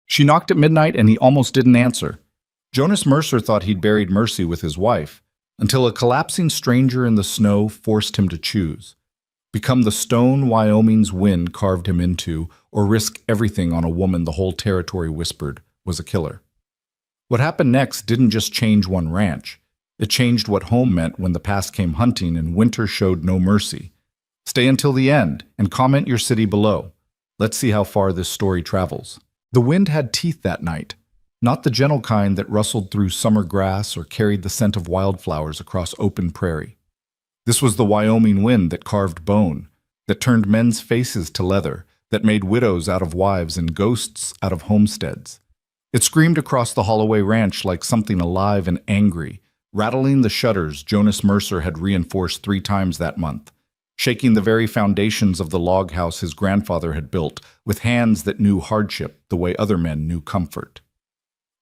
She knocked at midnight and he almost didn't answer. Jonas Mercer thought he'd buried Mercy with his wife, until a collapsing stranger in the snow forced him to choose. Become the stone Wyoming's wind carved him into, or risk everything on a woman the whole territory whispered was a killer. What happened next didn't just change one ranch. It changed what home meant when the past came hunting and winter showed no mercy. Stay until the end and comment your city below. Let's see how far this story travels. The wind had teeth that night, not the gentle kind that rustled through summer grass or carried the scent of wildflowers across open prairie. This was the Wyoming wind that carved bone, that turned men's faces to leather, that made widows out of wives and ghosts out of homesteads. It screamed across the Holloway Ranch like something alive and angry, rattling the shutters Jonas Mercer had reinforced 3 times that month, shaking the very foundations of the log house his grandfather had built with hands that knew hardship the way other men knew comfort.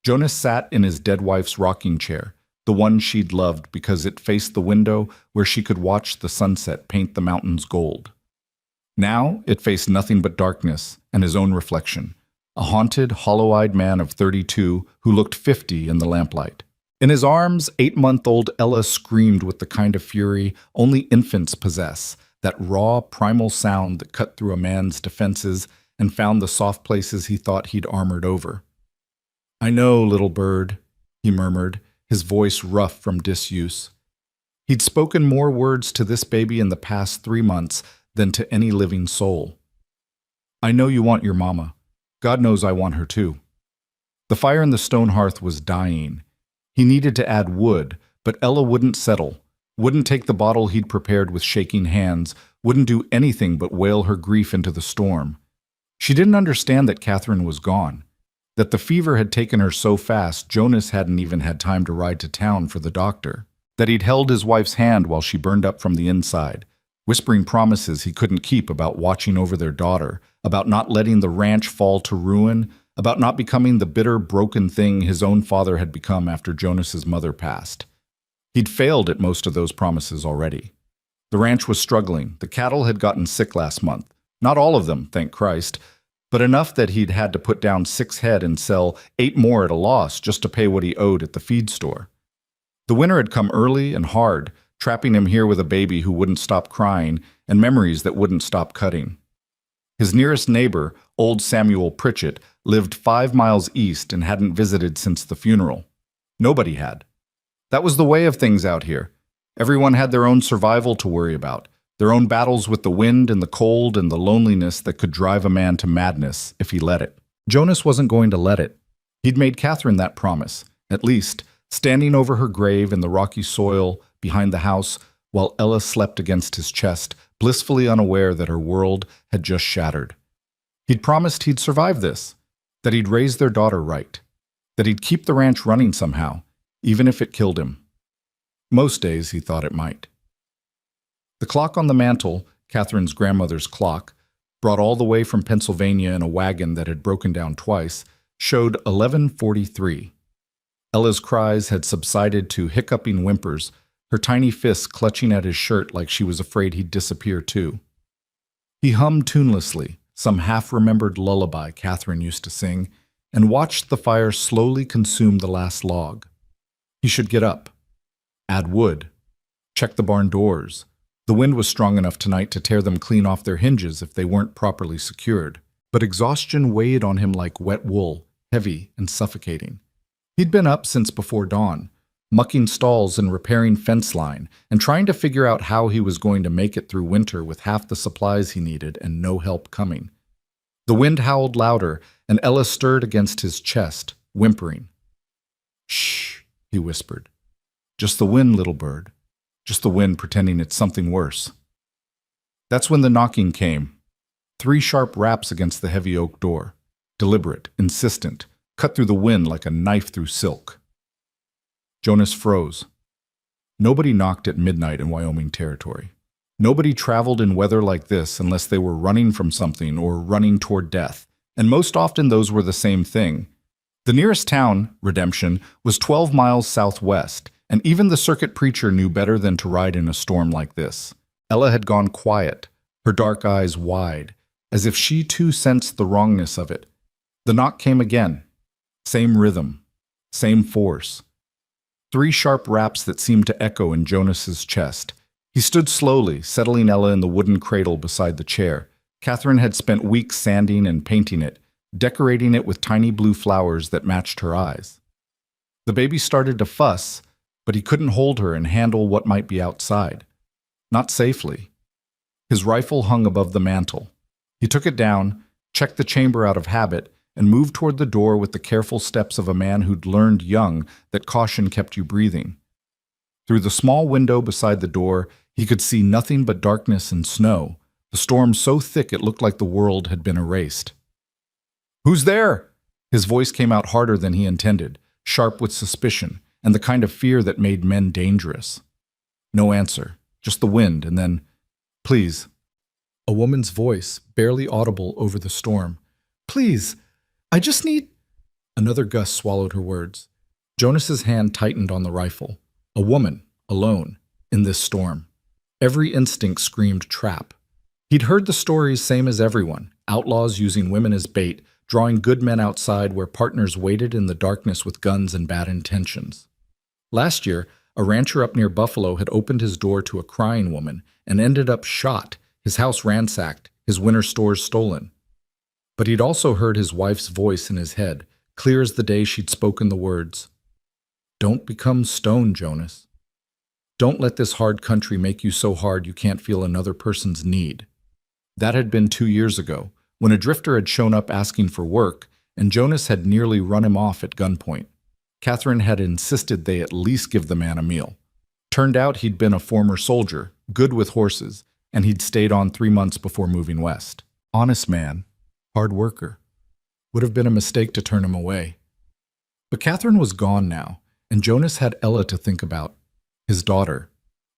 Jonas sat in his dead wife's rocking chair, the one she'd loved because it faced the window where she could watch the sunset paint the mountains gold. Now it faced nothing but darkness and his own reflection, a haunted, hollow-eyed man of 32 who looked 50 in the lamplight. In his arms, 8-month-old Ella screamed with the kind of fury only infants possess, that raw, primal sound that cut through a man's defenses and found the soft places he thought he'd armored over. "I know, little bird," he murmured, his voice rough from disuse. He'd spoken more words to this baby in the past 3 months than to any living soul. "I know you want your mama. God knows I want her too." The fire in the stone hearth was dying. He needed to add wood, but Ella wouldn't settle, wouldn't take the bottle he'd prepared with shaking hands, wouldn't do anything but wail her grief into the storm. She didn't understand that Catherine was gone, that the fever had taken her so fast Jonas hadn't even had time to ride to town for the doctor, that he'd held his wife's hand while she burned up from the inside, whispering promises he couldn't keep about watching over their daughter, about not letting the ranch fall to ruin, about not becoming the bitter, broken thing his own father had become after Jonas's mother passed. He'd failed at most of those promises already. The ranch was struggling. The cattle had gotten sick last month. Not all of them, thank Christ, but enough that he'd had to put down 6 head and sell 8 more at a loss just to pay what he owed at the feed store. The winter had come early and hard, trapping him here with a baby who wouldn't stop crying and memories that wouldn't stop cutting. His nearest neighbor, old Samuel Pritchett, lived 5 miles east and hadn't visited since the funeral. Nobody had. That was the way of things out here. Everyone had their own survival to worry about, their own battles with the wind and the cold and the loneliness that could drive a man to madness if he let it. Jonas wasn't going to let it. He'd made Catherine that promise, at least, standing over her grave in the rocky soil behind the house while Ella slept against his chest, blissfully unaware that her world had just shattered. He'd promised he'd survive this, that he'd raise their daughter right, that he'd keep the ranch running somehow, even if it killed him. Most days he thought it might. The clock on the mantel, Catherine's grandmother's clock, brought all the way from Pennsylvania in a wagon that had broken down twice, showed 11:43. Ella's cries had subsided to hiccuping whimpers, her tiny fists clutching at his shirt like she was afraid he'd disappear too. He hummed tunelessly, some half-remembered lullaby Catherine used to sing, and watched the fire slowly consume the last log. He should get up, add wood, check the barn doors. The wind was strong enough tonight to tear them clean off their hinges if they weren't properly secured, but exhaustion weighed on him like wet wool, heavy and suffocating. He'd been up since before dawn, mucking stalls and repairing fence line, and trying to figure out how he was going to make it through winter with half the supplies he needed and no help coming. The wind howled louder, and Ella stirred against his chest, whimpering. "Shh," he whispered. "Just the wind, little bird. Just the wind pretending it's something worse." That's when the knocking came. 3 sharp raps against the heavy oak door. Deliberate, insistent, cut through the wind like a knife through silk. Jonas froze. Nobody knocked at midnight in Wyoming territory. Nobody traveled in weather like this unless they were running from something or running toward death, and most often those were the same thing. The nearest town, Redemption, was 12 miles southwest, and even the circuit preacher knew better than to ride in a storm like this. Ella had gone quiet, her dark eyes wide, as if she too sensed the wrongness of it. The knock came again. Same rhythm, same force. 3 sharp raps that seemed to echo in Jonas's chest. He stood slowly, settling Ella in the wooden cradle beside the chair. Catherine had spent weeks sanding and painting it, decorating it with tiny blue flowers that matched her eyes. The baby started to fuss, but he couldn't hold her and handle what might be outside. Not safely. His rifle hung above the mantel. He took it down, checked the chamber out of habit, and moved toward the door with the careful steps of a man who'd learned young that caution kept you breathing. Through the small window beside the door, he could see nothing but darkness and snow, the storm so thick it looked like the world had been erased. "Who's there?" His voice came out harder than he intended, sharp with suspicion, and the kind of fear that made men dangerous. No answer, just the wind, and then, "Please." A woman's voice, barely audible over the storm. "Please, I just need—" Another gust swallowed her words. Jonas's hand tightened on the rifle. A woman, alone, in this storm. Every instinct screamed trap. He'd heard the stories same as everyone, outlaws using women as bait, drawing good men outside where partners waited in the darkness with guns and bad intentions. Last year, a rancher up near Buffalo had opened his door to a crying woman and ended up shot, his house ransacked, his winter stores stolen. But he'd also heard his wife's voice in his head, clear as the day she'd spoken the words, "Don't become stone, Jonas. Don't let this hard country make you so hard you can't feel another person's need." That had been 2 years ago, when a drifter had shown up asking for work, and Jonas had nearly run him off at gunpoint. Catherine had insisted they at least give the man a meal. Turned out he'd been a former soldier, good with horses, and he'd stayed on 3 months before moving west. Honest man, hard worker. Would have been a mistake to turn him away. But Catherine was gone now, and Jonas had Ella to think about. His daughter.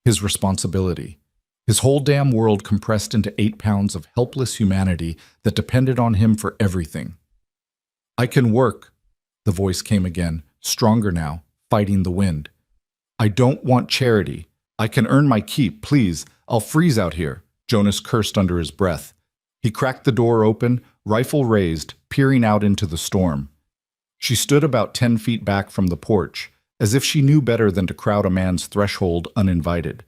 His responsibility. His whole damn world compressed into 8 pounds of helpless humanity that depended on him for everything. "I can work," the voice came again, stronger now, fighting the wind. "I don't want charity. I can earn my keep, please. I'll freeze out here," Jonas cursed under his breath. He cracked the door open, rifle raised, peering out into the storm. She stood about 10 feet back from the porch, as if she knew better than to crowd a man's threshold uninvited.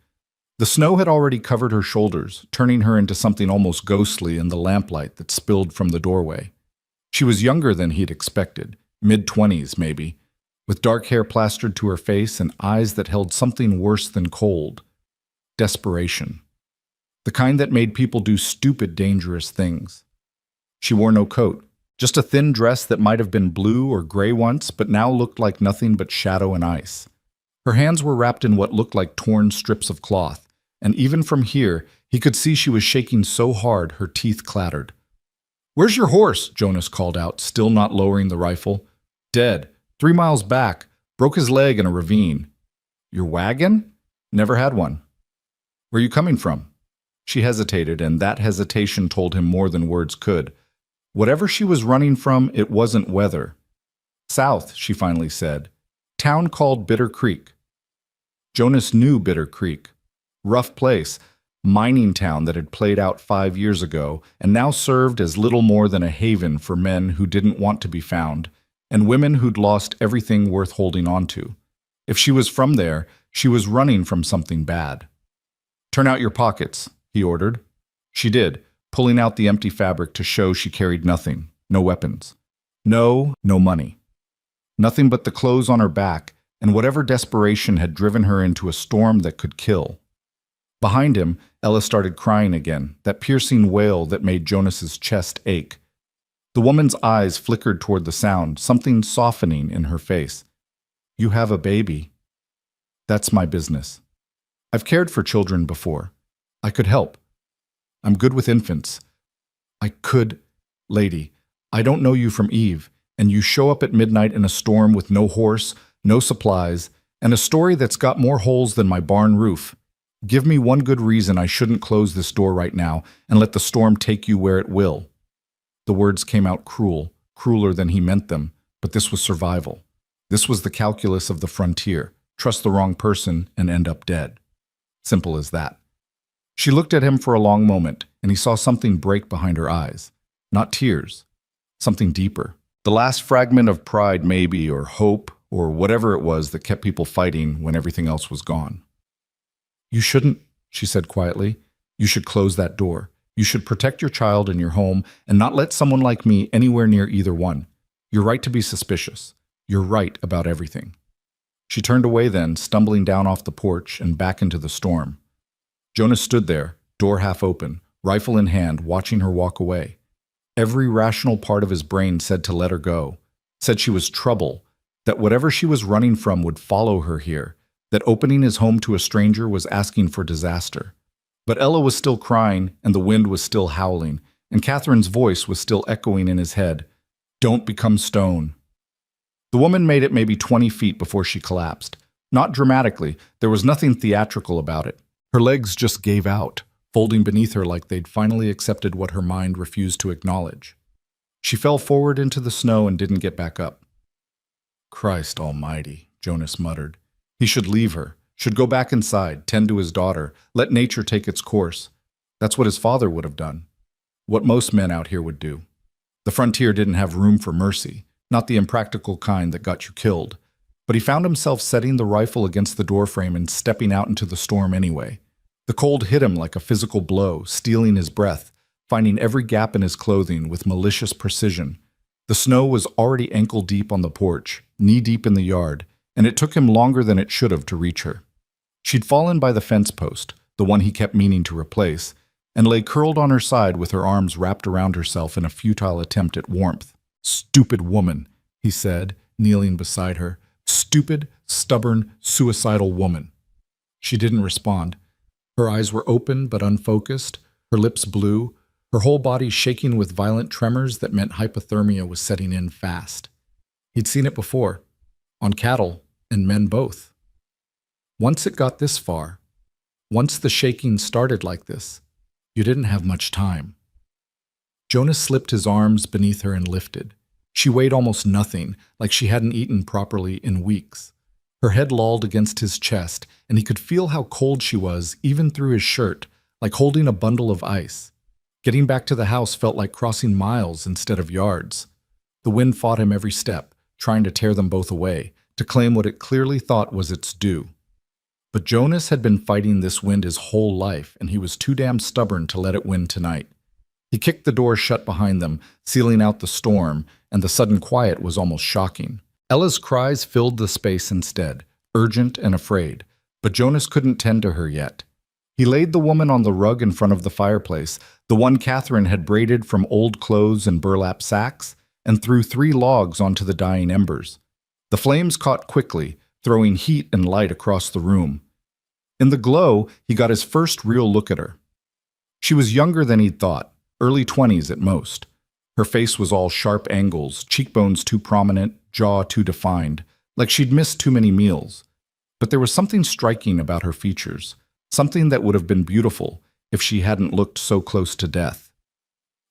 The snow had already covered her shoulders, turning her into something almost ghostly in the lamplight that spilled from the doorway. She was younger than he'd expected, mid-20s maybe, with dark hair plastered to her face and eyes that held something worse than cold. Desperation. The kind that made people do stupid, dangerous things. She wore no coat, just a thin dress that might have been blue or gray once, but now looked like nothing but shadow and ice. Her hands were wrapped in what looked like torn strips of cloth, and even from here, he could see she was shaking so hard her teeth clattered. "Where's your horse?" Jonas called out, still not lowering the rifle. "Dead. 3 miles back. Broke his leg in a ravine." "Your wagon?" "Never had one." "Where are you coming from?" She hesitated, and that hesitation told him more than words could. Whatever she was running from, it wasn't weather. "South," she finally said. "Town called Bitter Creek." Jonas knew Bitter Creek. Rough place, mining town that had played out 5 years ago and now served as little more than a haven for men who didn't want to be found, and women who'd lost everything worth holding on to. If she was from there, she was running from something bad. "Turn out your pockets," he ordered. She did, pulling out the empty fabric to show she carried nothing, no weapons. No money. Nothing but the clothes on her back and whatever desperation had driven her into a storm that could kill. Behind him, Ella started crying again, that piercing wail that made Jonas's chest ache. The woman's eyes flickered toward the sound, something softening in her face. "You have a baby." "That's my business. I've cared for children before. I could help. I'm good with infants. I could... Lady, I don't know you from Eve, and you show up at midnight in a storm with no horse, no supplies, and a story that's got more holes than my barn roof. Give me one good reason I shouldn't close this door right now and let the storm take you where it will." The words came out cruel, crueler than he meant them, but this was survival. This was the calculus of the frontier. Trust the wrong person and end up dead. Simple as that. She looked at him for a long moment, and he saw something break behind her eyes. Not tears. Something deeper. The last fragment of pride, maybe, or hope, or whatever it was that kept people fighting when everything else was gone. "You shouldn't," she said quietly. "You should close that door. You should protect your child and your home and not let someone like me anywhere near either one. You're right to be suspicious. You're right about everything." She turned away then, stumbling down off the porch and back into the storm. Jonas stood there, door half open, rifle in hand, watching her walk away. Every rational part of his brain said to let her go, said she was trouble, that whatever she was running from would follow her here, that opening his home to a stranger was asking for disaster. But Ella was still crying, and the wind was still howling, and Catherine's voice was still echoing in his head. "Don't become stone." The woman made it maybe 20 feet before she collapsed. Not dramatically, there was nothing theatrical about it. Her legs just gave out, folding beneath her like they'd finally accepted what her mind refused to acknowledge. She fell forward into the snow and didn't get back up. "Christ almighty," Jonas muttered. He should leave her, should go back inside, tend to his daughter, let nature take its course. That's what his father would have done. What most men out here would do. The frontier didn't have room for mercy, not the impractical kind that got you killed. But he found himself setting the rifle against the doorframe and stepping out into the storm anyway. The cold hit him like a physical blow, stealing his breath, finding every gap in his clothing with malicious precision. The snow was already ankle-deep on the porch, knee-deep in the yard, and it took him longer than it should have to reach her. She'd fallen by the fence post, the one he kept meaning to replace, and lay curled on her side with her arms wrapped around herself in a futile attempt at warmth. "Stupid woman," he said, kneeling beside her. "Stupid, stubborn, suicidal woman." She didn't respond. Her eyes were open but unfocused, her lips blue, her whole body shaking with violent tremors that meant hypothermia was setting in fast. He'd seen it before, on cattle and men both. Once it got this far, once the shaking started like this, you didn't have much time. Jonas slipped his arms beneath her and lifted. She weighed almost nothing, like she hadn't eaten properly in weeks. Her head lolled against his chest, and he could feel how cold she was, even through his shirt, like holding a bundle of ice. Getting back to the house felt like crossing miles instead of yards. The wind fought him every step, trying to tear them both away, to claim what it clearly thought was its due. But Jonas had been fighting this wind his whole life, and he was too damn stubborn to let it win tonight. He kicked the door shut behind them, sealing out the storm, and the sudden quiet was almost shocking. Ella's cries filled the space instead, urgent and afraid, but Jonas couldn't tend to her yet. He laid the woman on the rug in front of the fireplace, the one Catherine had braided from old clothes and burlap sacks, and threw 3 logs onto the dying embers. The flames caught quickly, throwing heat and light across the room. In the glow, he got his first real look at her. She was younger than he'd thought, early 20s at most. Her face was all sharp angles, cheekbones too prominent, jaw too defined, like she'd missed too many meals. But there was something striking about her features, something that would have been beautiful if she hadn't looked so close to death.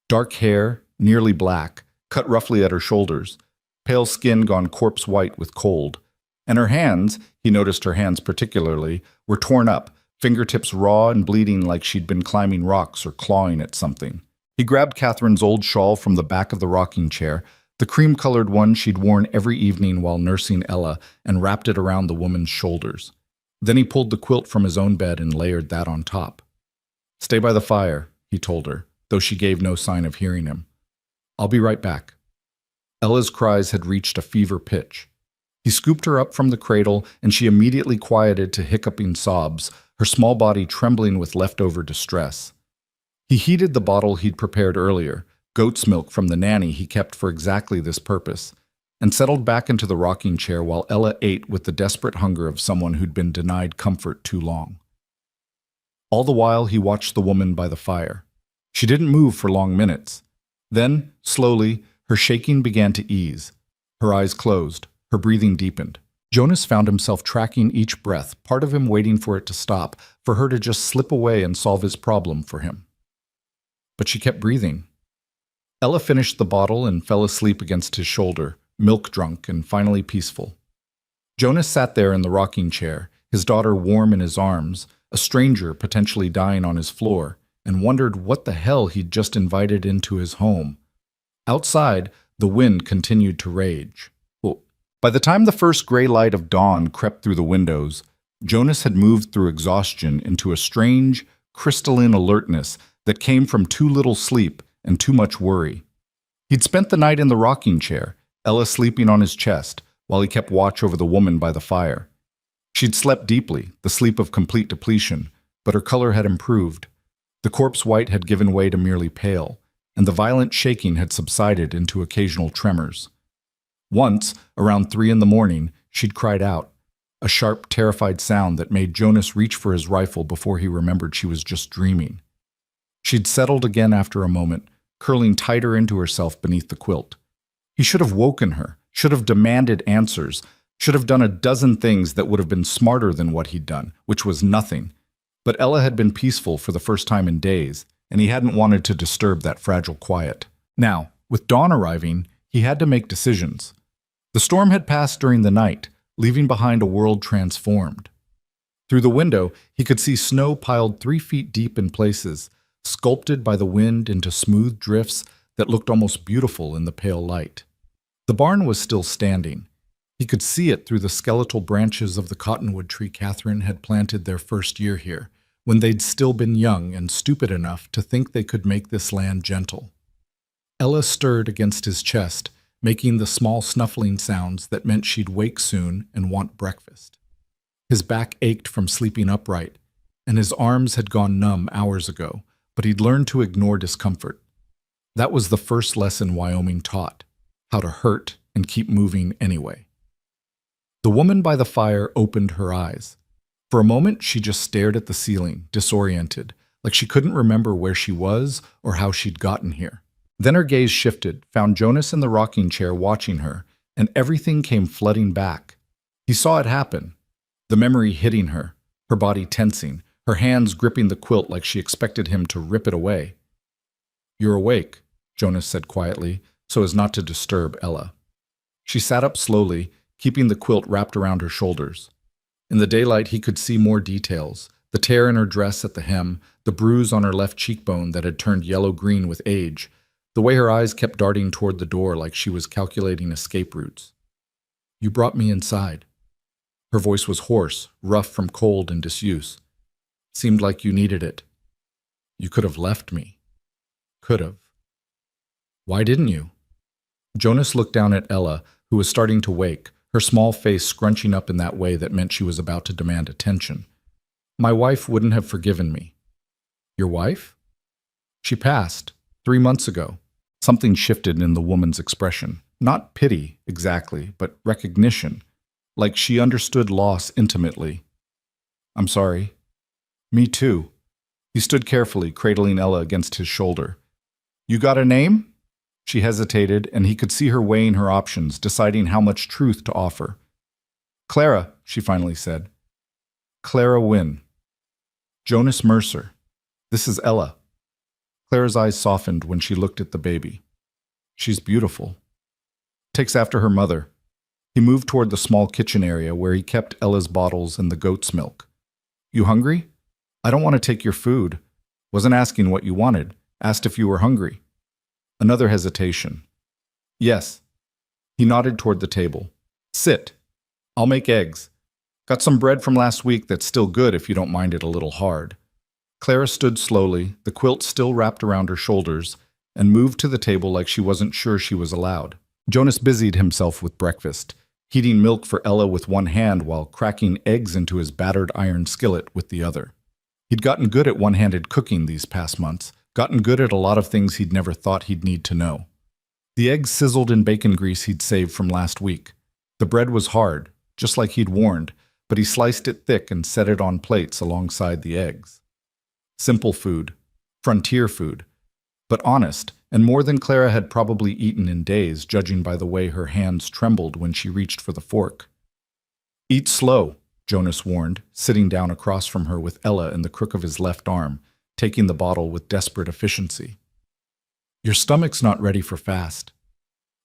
Dark hair, nearly black, cut roughly at her shoulders, pale skin gone corpse white with cold. And her hands, he noticed her hands particularly, were torn up, fingertips raw and bleeding like she'd been climbing rocks or clawing at something. He grabbed Catherine's old shawl from the back of the rocking chair, the cream-colored one she'd worn every evening while nursing Ella, and wrapped it around the woman's shoulders. Then he pulled the quilt from his own bed and layered that on top. "Stay by the fire," he told her, though she gave no sign of hearing him. "I'll be right back." Ella's cries had reached a fever pitch. He scooped her up from the cradle, and she immediately quieted to hiccuping sobs, her small body trembling with leftover distress. He heated the bottle he'd prepared earlier, goat's milk from the nanny he kept for exactly this purpose, and settled back into the rocking chair while Ella ate with the desperate hunger of someone who'd been denied comfort too long. All the while, he watched the woman by the fire. She didn't move for long minutes. Then, slowly, her shaking began to ease. Her eyes closed. Her breathing deepened. Jonas found himself tracking each breath, part of him waiting for it to stop, for her to just slip away and solve his problem for him. But she kept breathing. Ella finished the bottle and fell asleep against his shoulder, milk-drunk and finally peaceful. Jonas sat there in the rocking chair, his daughter warm in his arms, a stranger potentially dying on his floor, and wondered what the hell he'd just invited into his home. Outside, The wind continued to rage. By the time the first gray light of dawn crept through the windows, Jonas had moved through exhaustion into a strange, crystalline alertness that came from too little sleep and too much worry. He'd spent the night in the rocking chair, Ella sleeping on his chest, while he kept watch over the woman by the fire. She'd slept deeply, the sleep of complete depletion, but her color had improved. The corpse white had given way to merely pale, and the violent shaking had subsided into occasional tremors. Once, around 3 a.m, she'd cried out, a sharp, terrified sound that made Jonas reach for his rifle before he remembered she was just dreaming. She'd settled again after a moment, curling tighter into herself beneath the quilt. He should have woken her, should have demanded answers, should have done a dozen things that would have been smarter than what he'd done, which was nothing. But Ella had been peaceful for the first time in days, and he hadn't wanted to disturb that fragile quiet. Now, with dawn arriving, he had to make decisions. The storm had passed during the night, leaving behind a world transformed. Through the window, he could see snow piled 3 feet deep in places, sculpted by the wind into smooth drifts that looked almost beautiful in the pale light. The barn was still standing. He could see it through the skeletal branches of the cottonwood tree Catherine had planted their first year here, when they'd still been young and stupid enough to think they could make this land gentle. Ella stirred against his chest, making the small snuffling sounds that meant she'd wake soon and want breakfast. His back ached from sleeping upright, and his arms had gone numb hours ago, but he'd learned to ignore discomfort. That was the first lesson Wyoming taught, how to hurt and keep moving anyway. The woman by the fire opened her eyes. For a moment, she just stared at the ceiling, disoriented, like she couldn't remember where she was or how she'd gotten here. Then her gaze shifted, found Jonas in the rocking chair watching her, and everything came flooding back. He saw it happen, the memory hitting her, her body tensing, her hands gripping the quilt like she expected him to rip it away. "You're awake," Jonas said quietly, so as not to disturb Ella. She sat up slowly, keeping the quilt wrapped around her shoulders. In the daylight, he could see more details, the tear in her dress at the hem, the bruise on her left cheekbone that had turned yellow-green with age, the way her eyes kept darting toward the door like she was calculating escape routes. "You brought me inside." Her voice was hoarse, rough from cold and disuse. "Seemed like you needed it. You could have left me." "Could have." "Why didn't you?" Jonas looked down at Ella, who was starting to wake, her small face scrunching up in that way that meant she was about to demand attention. "My wife wouldn't have forgiven me." "Your wife?" "She passed 3 months ago." Something shifted in the woman's expression. Not pity, exactly, but recognition, like she understood loss intimately. "I'm sorry." "Me too." He stood carefully, cradling Ella against his shoulder. "You got a name?" She hesitated, and he could see her weighing her options, deciding how much truth to offer. "Clara," she finally said. "Clara Wynne." "Jonas Mercer. This is Ella." Clara's eyes softened when she looked at the baby. "She's beautiful." "Takes after her mother." He moved toward the small kitchen area where he kept Ella's bottles and the goat's milk. "You hungry?" "I don't want to take your food." "Wasn't asking what you wanted. Asked if you were hungry." Another hesitation. "Yes." He nodded toward the table. "Sit. I'll make eggs. Got some bread from last week that's still good if you don't mind it a little hard." Clara stood slowly, the quilt still wrapped around her shoulders, and moved to the table like she wasn't sure she was allowed. Jonas busied himself with breakfast, heating milk for Ella with one hand while cracking eggs into his battered iron skillet with the other. He'd gotten good at one-handed cooking these past months, gotten good at a lot of things he'd never thought he'd need to know. The eggs sizzled in bacon grease he'd saved from last week. The bread was hard, just like he'd warned, but he sliced it thick and set it on plates alongside the eggs. Simple food, frontier food, but honest, and more than Clara had probably eaten in days, judging by the way her hands trembled when she reached for the fork. "Eat slow," Jonas warned, sitting down across from her with Ella in the crook of his left arm, taking the bottle with desperate efficiency. "Your stomach's not ready for fast."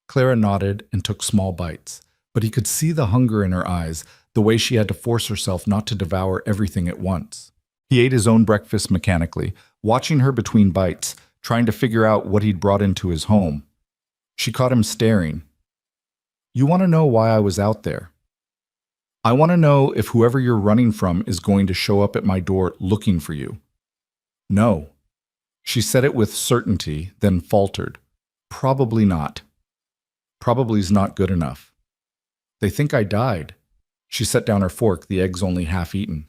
Clara nodded and took small bites, but he could see the hunger in her eyes, the way she had to force herself not to devour everything at once. He ate his own breakfast mechanically, watching her between bites, trying to figure out what he'd brought into his home. She caught him staring. You want to know why I was out there? I want to know if whoever you're running from is going to show up at my door looking for you. No. She said it with certainty, then faltered. Probably not. Probably's not good enough. They think I died. She set down her fork, the eggs only half eaten.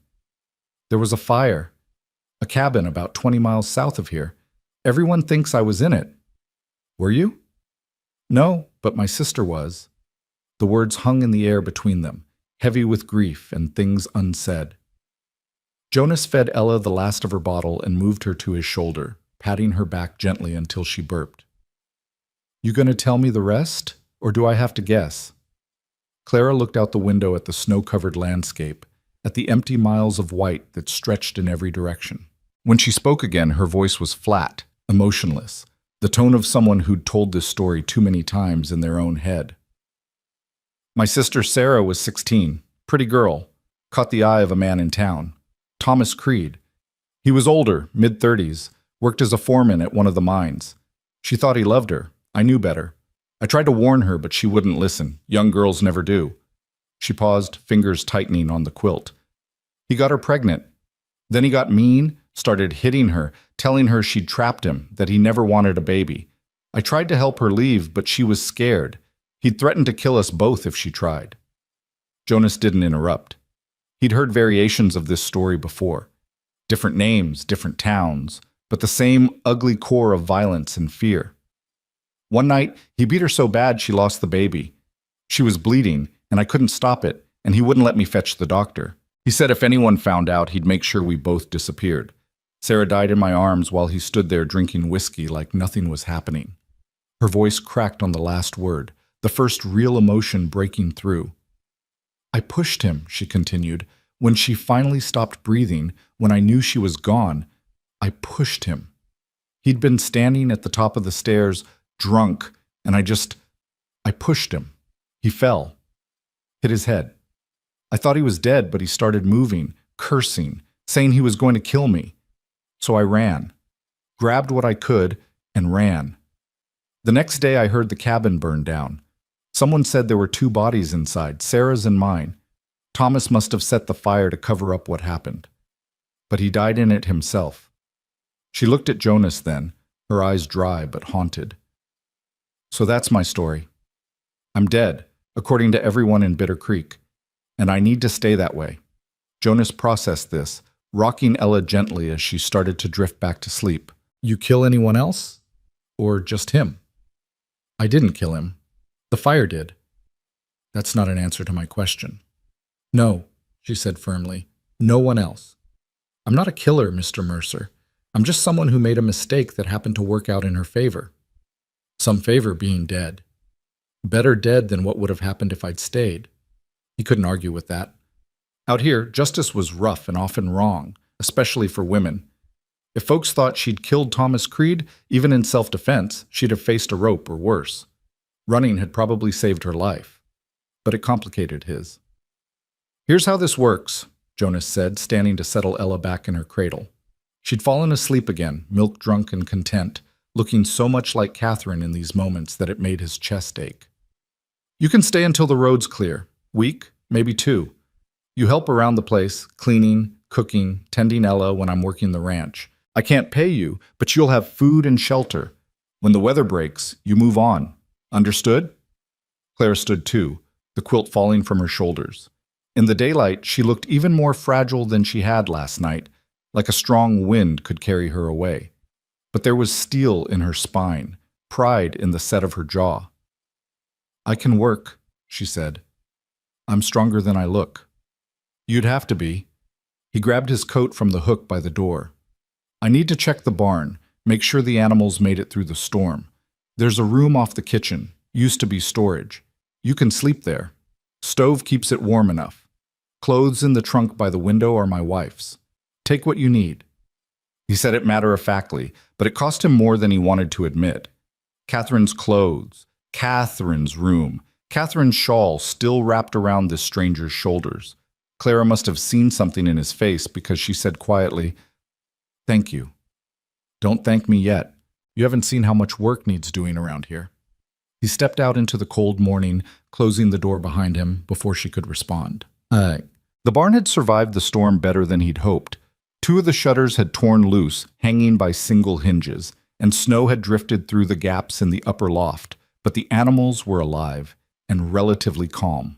There was a fire. A cabin about 20 miles south of here. Everyone thinks I was in it. Were you? No, but my sister was. The words hung in the air between them, heavy with grief and things unsaid. Jonas fed Ella the last of her bottle and moved her to his shoulder, patting her back gently until she burped. You gonna tell me the rest, or do I have to guess? Clara looked out the window at the snow-covered landscape, at the empty miles of white that stretched in every direction. When she spoke again, her voice was flat, emotionless, the tone of someone who'd told this story too many times in their own head. My sister Sarah was 16, pretty girl, caught the eye of a man in town, Thomas Creed. He was older, mid-30s, worked as a foreman at one of the mines. She thought he loved her. I knew better. I tried to warn her, but she wouldn't listen. Young girls never do. She paused, fingers tightening on the quilt. He got her pregnant. Then he got mean, started hitting her, telling her she'd trapped him, that he never wanted a baby. I tried to help her leave, but she was scared. He'd threatened to kill us both if she tried. Jonas didn't interrupt. He'd heard variations of this story before. Different names, different towns, but the same ugly core of violence and fear. One night, he beat her so bad she lost the baby. She was bleeding, and I couldn't stop it, and he wouldn't let me fetch the doctor. He said if anyone found out, he'd make sure we both disappeared. Sarah died in my arms while he stood there drinking whiskey like nothing was happening. Her voice cracked on the last word, the first real emotion breaking through. I pushed him, she continued. When she finally stopped breathing, when I knew she was gone, I pushed him. He'd been standing at the top of the stairs, drunk, and I pushed him. He fell, hit his head. I thought he was dead, but he started moving, cursing, saying he was going to kill me. So I ran, grabbed what I could, and ran. The next day I heard the cabin burn down. Someone said there were 2 bodies inside, Sarah's and mine. Thomas must have set the fire to cover up what happened. But he died in it himself. She looked at Jonas then, her eyes dry but haunted. So that's my story. I'm dead, according to everyone in Bitter Creek, and I need to stay that way. Jonas processed this, rocking Ella gently as she started to drift back to sleep. You kill anyone else? Or just him? I didn't kill him. The fire did. That's not an answer to my question. No, she said firmly. No one else. I'm not a killer, Mr. Mercer. I'm just someone who made a mistake that happened to work out in her favor. Some favor being dead. Better dead than what would have happened if I'd stayed. He couldn't argue with that. Out here, justice was rough and often wrong, especially for women. If folks thought she'd killed Thomas Creed, even in self-defense, she'd have faced a rope or worse. Running had probably saved her life, but it complicated his. Here's how this works, Jonas said, standing to settle Ella back in her cradle. She'd fallen asleep again, milk-drunk and content, looking so much like Catherine in these moments that it made his chest ache. You can stay until the road's clear. Week, maybe 2. You help around the place, cleaning, cooking, tending Ella when I'm working the ranch. I can't pay you, but you'll have food and shelter. When the weather breaks, you move on. Understood? Clara stood too, the quilt falling from her shoulders. In the daylight, she looked even more fragile than she had last night, like a strong wind could carry her away. But there was steel in her spine, pride in the set of her jaw. I can work, she said. I'm stronger than I look. You'd have to be. He grabbed his coat from the hook by the door. I need to check the barn, make sure the animals made it through the storm. There's a room off the kitchen, used to be storage. You can sleep there. Stove keeps it warm enough. Clothes in the trunk by the window are my wife's. Take what you need. He said it matter-of-factly, but it cost him more than he wanted to admit. Catherine's clothes, Catherine's room, Catherine's shawl still wrapped around this stranger's shoulders. Clara must have seen something in his face because she said quietly, "Thank you. Don't thank me yet. You haven't seen how much work needs doing around here." He stepped out into the cold morning, closing the door behind him before she could respond. The barn had survived the storm better than he'd hoped. Two of the shutters had torn loose, hanging by single hinges, and snow had drifted through the gaps in the upper loft, but the animals were alive and relatively calm.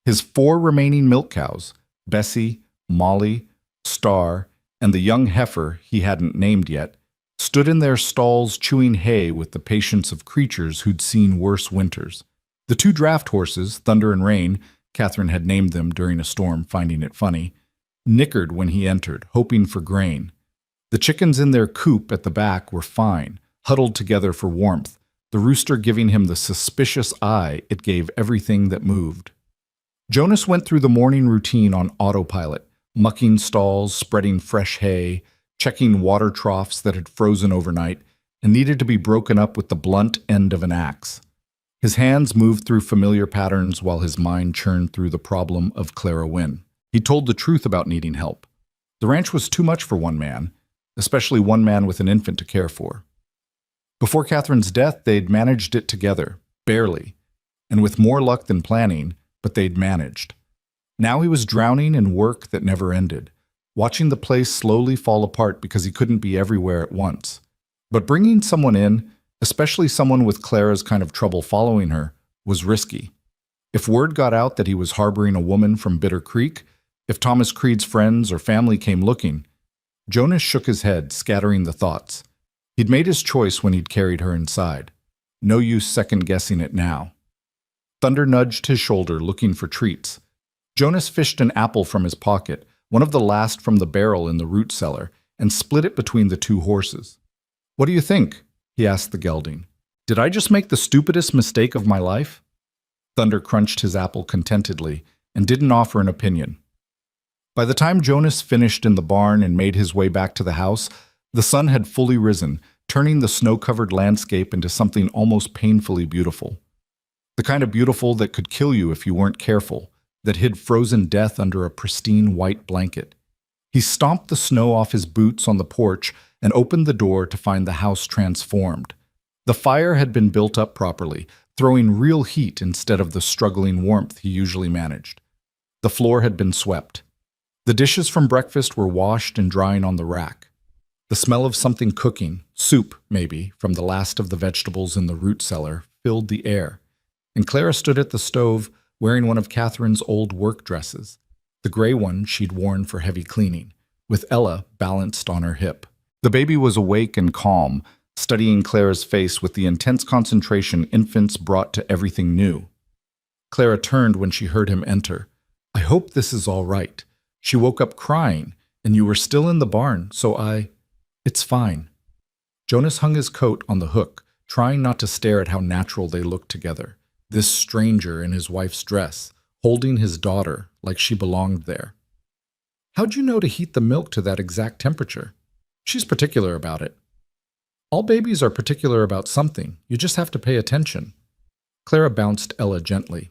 His 4 remaining milk cows, Bessie, Molly, Star, and the young heifer he hadn't named yet, stood in their stalls chewing hay with the patience of creatures who'd seen worse winters. The 2 draft horses, Thunder and Rain, Catherine had named them during a storm, finding it funny, nickered when he entered, hoping for grain. The chickens in their coop at the back were fine, huddled together for warmth, the rooster giving him the suspicious eye it gave everything that moved. Jonas went through the morning routine on autopilot, mucking stalls, spreading fresh hay, checking water troughs that had frozen overnight and needed to be broken up with the blunt end of an axe. His hands moved through familiar patterns while his mind churned through the problem of Clara Wynne. He told the truth about needing help. The ranch was too much for one man, especially one man with an infant to care for. Before Catherine's death, they'd managed it together, barely, and with more luck than planning, but they'd managed. Now he was drowning in work that never ended, watching the place slowly fall apart because he couldn't be everywhere at once. But bringing someone in, especially someone with Clara's kind of trouble following her, was risky. If word got out that he was harboring a woman from Bitter Creek, if Thomas Creed's friends or family came looking, Jonas shook his head, scattering the thoughts. He'd made his choice when he'd carried her inside. No use second-guessing it now. Thunder nudged his shoulder, looking for treats. Jonas fished an apple from his pocket, one of the last from the barrel in the root cellar, and split it between the 2 horses. "What do you think?" he asked the gelding. "Did I just make the stupidest mistake of my life?" Thunder crunched his apple contentedly and didn't offer an opinion. By the time Jonas finished in the barn and made his way back to the house, the sun had fully risen, turning the snow-covered landscape into something almost painfully beautiful. The kind of beautiful that could kill you if you weren't careful, that hid frozen death under a pristine white blanket. He stomped the snow off his boots on the porch and opened the door to find the house transformed. The fire had been built up properly, throwing real heat instead of the struggling warmth he usually managed. The floor had been swept. The dishes from breakfast were washed and drying on the rack. The smell of something cooking, soup maybe, from the last of the vegetables in the root cellar, filled the air. And Clara stood at the stove, wearing one of Catherine's old work dresses, the gray one she'd worn for heavy cleaning, with Ella balanced on her hip. The baby was awake and calm, studying Clara's face with the intense concentration infants brought to everything new. Clara turned when she heard him enter. "I hope this is all right. She woke up crying, and you were still in the barn, so It's fine." Jonas hung his coat on the hook, trying not to stare at how natural they looked together. This stranger in his wife's dress, holding his daughter like she belonged there. "How'd you know to heat the milk to that exact temperature?" "She's particular about it." "All babies are particular about something. You just have to pay attention." Clara bounced Ella gently.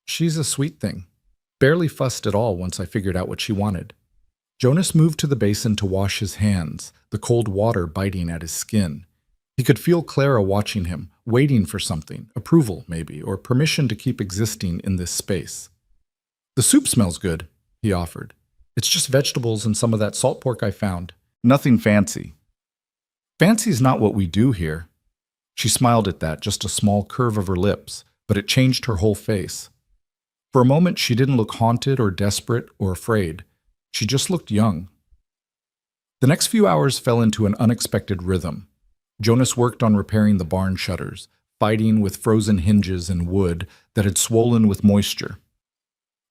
"She's a sweet thing. Barely fussed at all once I figured out what she wanted." Jonas moved to the basin to wash his hands, the cold water biting at his skin. He could feel Clara watching him, waiting for something, approval maybe, or permission to keep existing in this space. "The soup smells good," he offered. "It's just vegetables and some of that salt pork I found. Nothing fancy." "Fancy's not what we do here." She smiled at that, just a small curve of her lips, but it changed her whole face. For a moment, she didn't look haunted or desperate or afraid. She just looked young. The next few hours fell into an unexpected rhythm. Jonas worked on repairing the barn shutters, fighting with frozen hinges and wood that had swollen with moisture.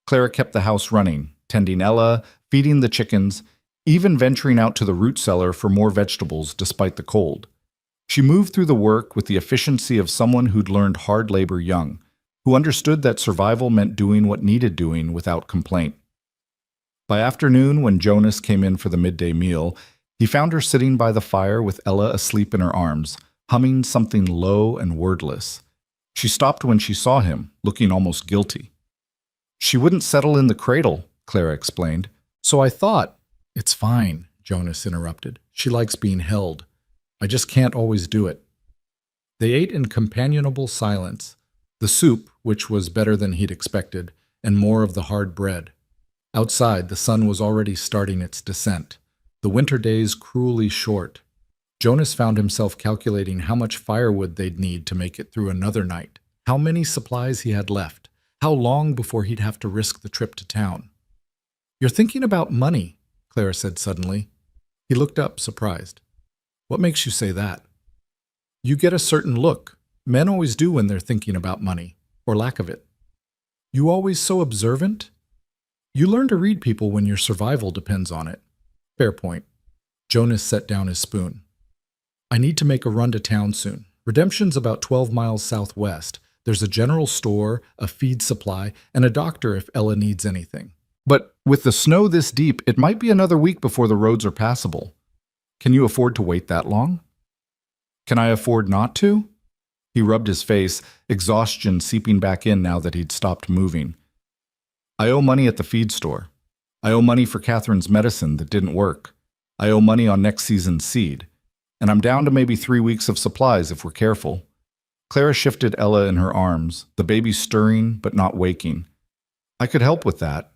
Clara kept the house running, tending Ella, feeding the chickens, even venturing out to the root cellar for more vegetables despite the cold. She moved through the work with the efficiency of someone who'd learned hard labor young, who understood that survival meant doing what needed doing without complaint. By afternoon, when Jonas came in for the midday meal, he found her sitting by the fire with Ella asleep in her arms, humming something low and wordless. She stopped when she saw him, looking almost guilty. "She wouldn't settle in the cradle," Clara explained. "So I thought—" "It's fine," Jonas interrupted. "She likes being held. I just can't always do it." They ate in companionable silence, the soup, which was better than he'd expected, and more of the hard bread. Outside, the sun was already starting its descent, the winter days cruelly short. Jonas found himself calculating how much firewood they'd need to make it through another night, how many supplies he had left, how long before he'd have to risk the trip to town. "You're thinking about money," Clara said suddenly. He looked up, surprised. "What makes you say that?" "You get a certain look. Men always do when they're thinking about money, or lack of it." "You always so observant?" "You learn to read people when your survival depends on it." "Fair point." Jonas set down his spoon. "I need to make a run to town soon. Redemption's about 12 miles southwest. There's a general store, a feed supply, and a doctor if Ella needs anything. But with the snow this deep, it might be another week before the roads are passable. Can you afford to wait that long?" "Can I afford not to?" He rubbed his face, exhaustion seeping back in now that he'd stopped moving. "I owe money at the feed store. I owe money for Catherine's medicine that didn't work. I owe money on next season's seed. And I'm down to maybe 3 weeks of supplies if we're careful." Clara shifted Ella in her arms, the baby stirring but not waking. "I could help with that."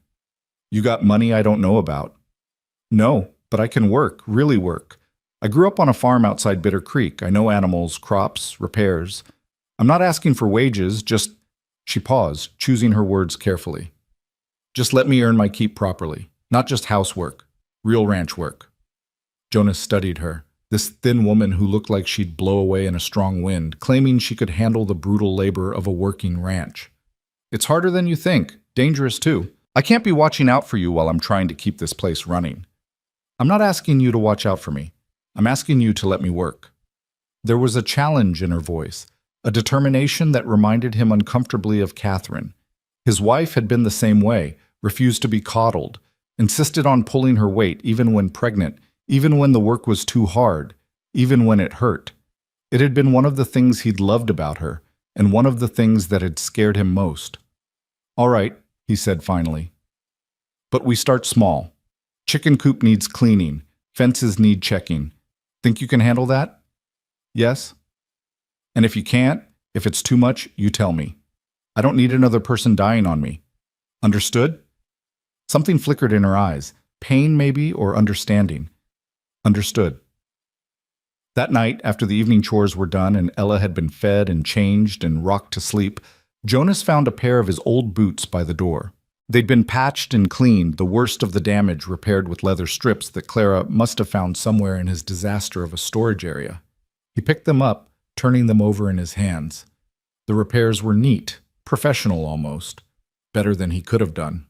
"You got money I don't know about?" "No, but I can work, really work. I grew up on a farm outside Bitter Creek. I know animals, crops, repairs. I'm not asking for wages, just—" She paused, choosing her words carefully. "Just let me earn my keep properly. Not just housework, real ranch work." Jonas studied her, this thin woman who looked like she'd blow away in a strong wind, claiming she could handle the brutal labor of a working ranch. "It's harder than you think, dangerous too. I can't be watching out for you while I'm trying to keep this place running. I'm not asking you to watch out for me. I'm asking you to let me work." There was a challenge in her voice, a determination that reminded him uncomfortably of Catherine. His wife had been the same way, refused to be coddled, insisted on pulling her weight even when pregnant, even when the work was too hard, even when it hurt. It had been one of the things he'd loved about her, and one of the things that had scared him most. "All right," he said finally. "But we start small. Chicken coop needs cleaning. Fences need checking. Think you can handle that?" "Yes." "And if you can't, if it's too much, you tell me. I don't need another person dying on me. Understood?" Something flickered in her eyes, pain maybe, or understanding. "Understood." That night, after the evening chores were done and Ella had been fed and changed and rocked to sleep, Jonas found a pair of his old boots by the door. They'd been patched and cleaned, the worst of the damage repaired with leather strips that Clara must have found somewhere in his disaster of a storage area. He picked them up, turning them over in his hands. The repairs were neat, professional almost, better than he could have done.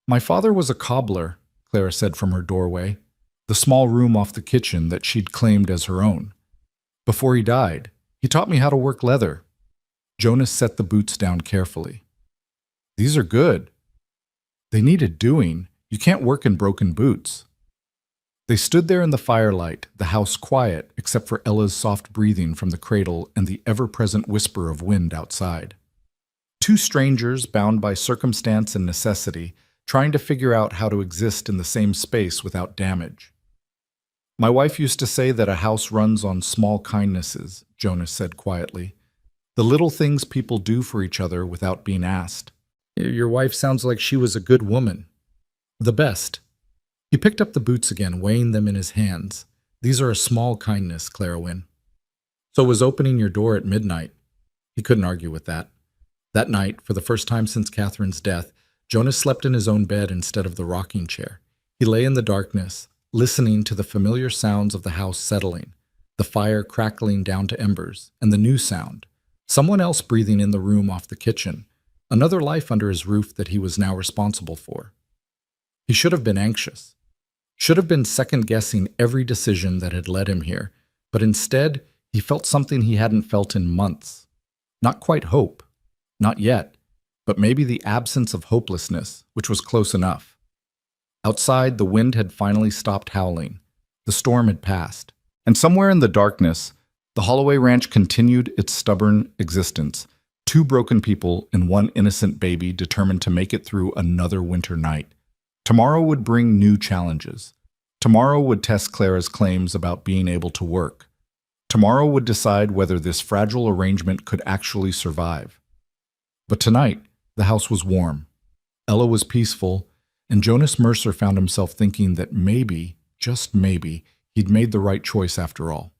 "My father was a cobbler," Clara said from her doorway, the small room off the kitchen that she'd claimed as her own. "Before he died, he taught me how to work leather." Jonas set the boots down carefully. "These are good." "They needed doing. You can't work in broken boots." They stood there in the firelight, the house quiet except for Ella's soft breathing from the cradle and the ever-present whisper of wind outside. Two strangers bound by circumstance and necessity, trying to figure out how to exist in the same space without damage. "My wife used to say that a house runs on small kindnesses," Jonas said quietly. "The little things people do for each other without being asked." "Your wife sounds like she was a good woman." "The best." He picked up the boots again, weighing them in his hands. "These are a small kindness, Clara Wynne." "So was opening your door at midnight." He couldn't argue with that. That night, for the first time since Catherine's death, Jonas slept in his own bed instead of the rocking chair. He lay in the darkness, listening to the familiar sounds of the house settling, the fire crackling down to embers, and the new sound, someone else breathing in the room off the kitchen, another life under his roof that he was now responsible for. He should have been anxious, should have been second-guessing every decision that had led him here, but instead he felt something he hadn't felt in months. Not quite hope, not yet, but maybe the absence of hopelessness, which was close enough. Outside, the wind had finally stopped howling. The storm had passed, and somewhere in the darkness, the Holloway Ranch continued its stubborn existence. Two broken people and one innocent baby determined to make it through another winter night. Tomorrow would bring new challenges. Tomorrow would test Clara's claims about being able to work. Tomorrow would decide whether this fragile arrangement could actually survive. But tonight, the house was warm. Ella was peaceful, and Jonas Mercer found himself thinking that maybe, just maybe, he'd made the right choice after all,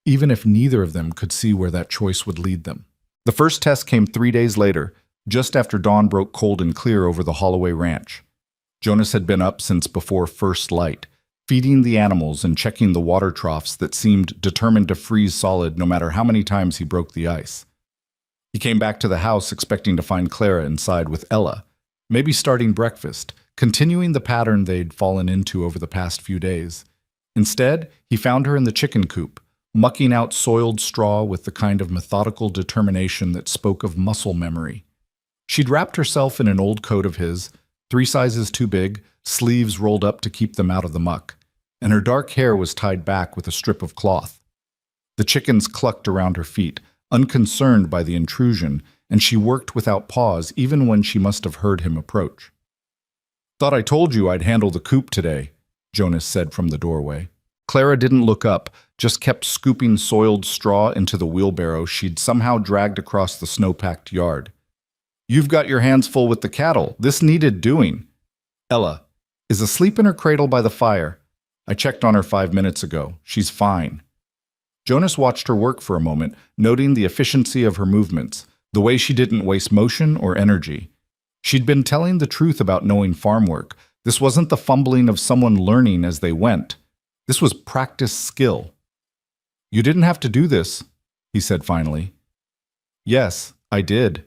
even if neither of them could see where that choice would lead them. The first test came 3 days later, just after dawn broke cold and clear over the Holloway Ranch. Jonas had been up since before first light, feeding the animals and checking the water troughs that seemed determined to freeze solid no matter how many times he broke the ice. He came back to the house expecting to find Clara inside with Ella, maybe starting breakfast, continuing the pattern they'd fallen into over the past few days. Instead, he found her in the chicken coop, mucking out soiled straw with the kind of methodical determination that spoke of muscle memory. She'd wrapped herself in an old coat of his, 3 sizes too big, sleeves rolled up to keep them out of the muck, and her dark hair was tied back with a strip of cloth. The chickens clucked around her feet, unconcerned by the intrusion, and she worked without pause even when she must have heard him approach. "Thought I told you I'd handle the coop today," Jonas said from the doorway. Clara didn't look up, just kept scooping soiled straw into the wheelbarrow she'd somehow dragged across the snow-packed yard. "You've got your hands full with the cattle. This needed doing." "Ella is asleep in her cradle by the fire. I checked on her 5 minutes ago. She's fine." Jonas watched her work for a moment, noting the efficiency of her movements, the way she didn't waste motion or energy. She'd been telling the truth about knowing farm work. This wasn't the fumbling of someone learning as they went. This was practiced skill. "You didn't have to do this," he said finally. "Yes, I did."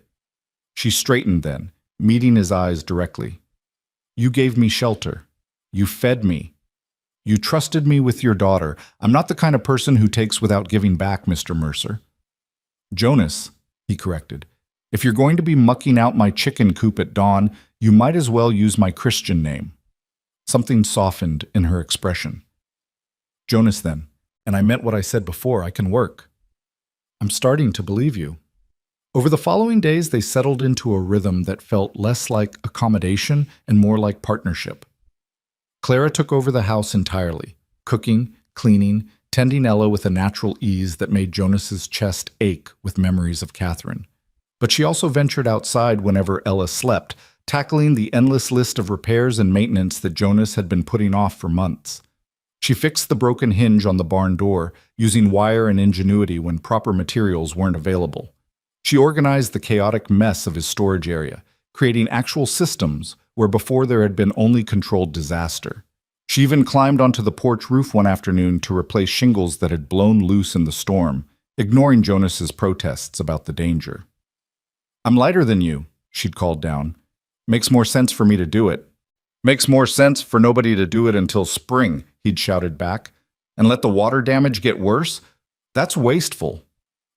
She straightened then, meeting his eyes directly. "You gave me shelter. You fed me. You trusted me with your daughter. I'm not the kind of person who takes without giving back, Mr. Mercer." "Jonas," he corrected, "if you're going to be mucking out my chicken coop at dawn, you might as well use my Christian name." Something softened in her expression. "Jonas, then, and I meant what I said before, I can work." "I'm starting to believe you." Over the following days, they settled into a rhythm that felt less like accommodation and more like partnership. Clara took over the house entirely, cooking, cleaning, tending Ella with a natural ease that made Jonas's chest ache with memories of Catherine. But she also ventured outside whenever Ella slept, tackling the endless list of repairs and maintenance that Jonas had been putting off for months. She fixed the broken hinge on the barn door, using wire and ingenuity when proper materials weren't available. She organized the chaotic mess of his storage area, creating actual systems where before there had been only controlled disaster. She even climbed onto the porch roof one afternoon to replace shingles that had blown loose in the storm, ignoring Jonas's protests about the danger. "I'm lighter than you," she'd called down. "Makes more sense for me to do it." "Makes more sense for nobody to do it until spring," he'd shouted back. "And let the water damage get worse? That's wasteful."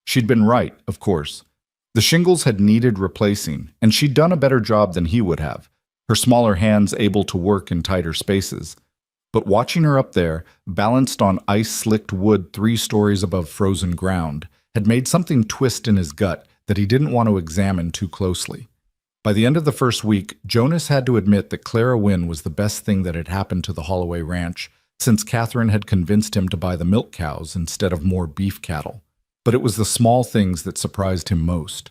She'd been right, of course. The shingles had needed replacing, and she'd done a better job than he would have, her smaller hands able to work in tighter spaces. But watching her up there, balanced on ice-slicked wood 3 stories above frozen ground, had made something twist in his gut that he didn't want to examine too closely. By the end of the first week, Jonas had to admit that Clara Wynne was the best thing that had happened to the Holloway Ranch since Catherine had convinced him to buy the milk cows instead of more beef cattle. But it was the small things that surprised him most.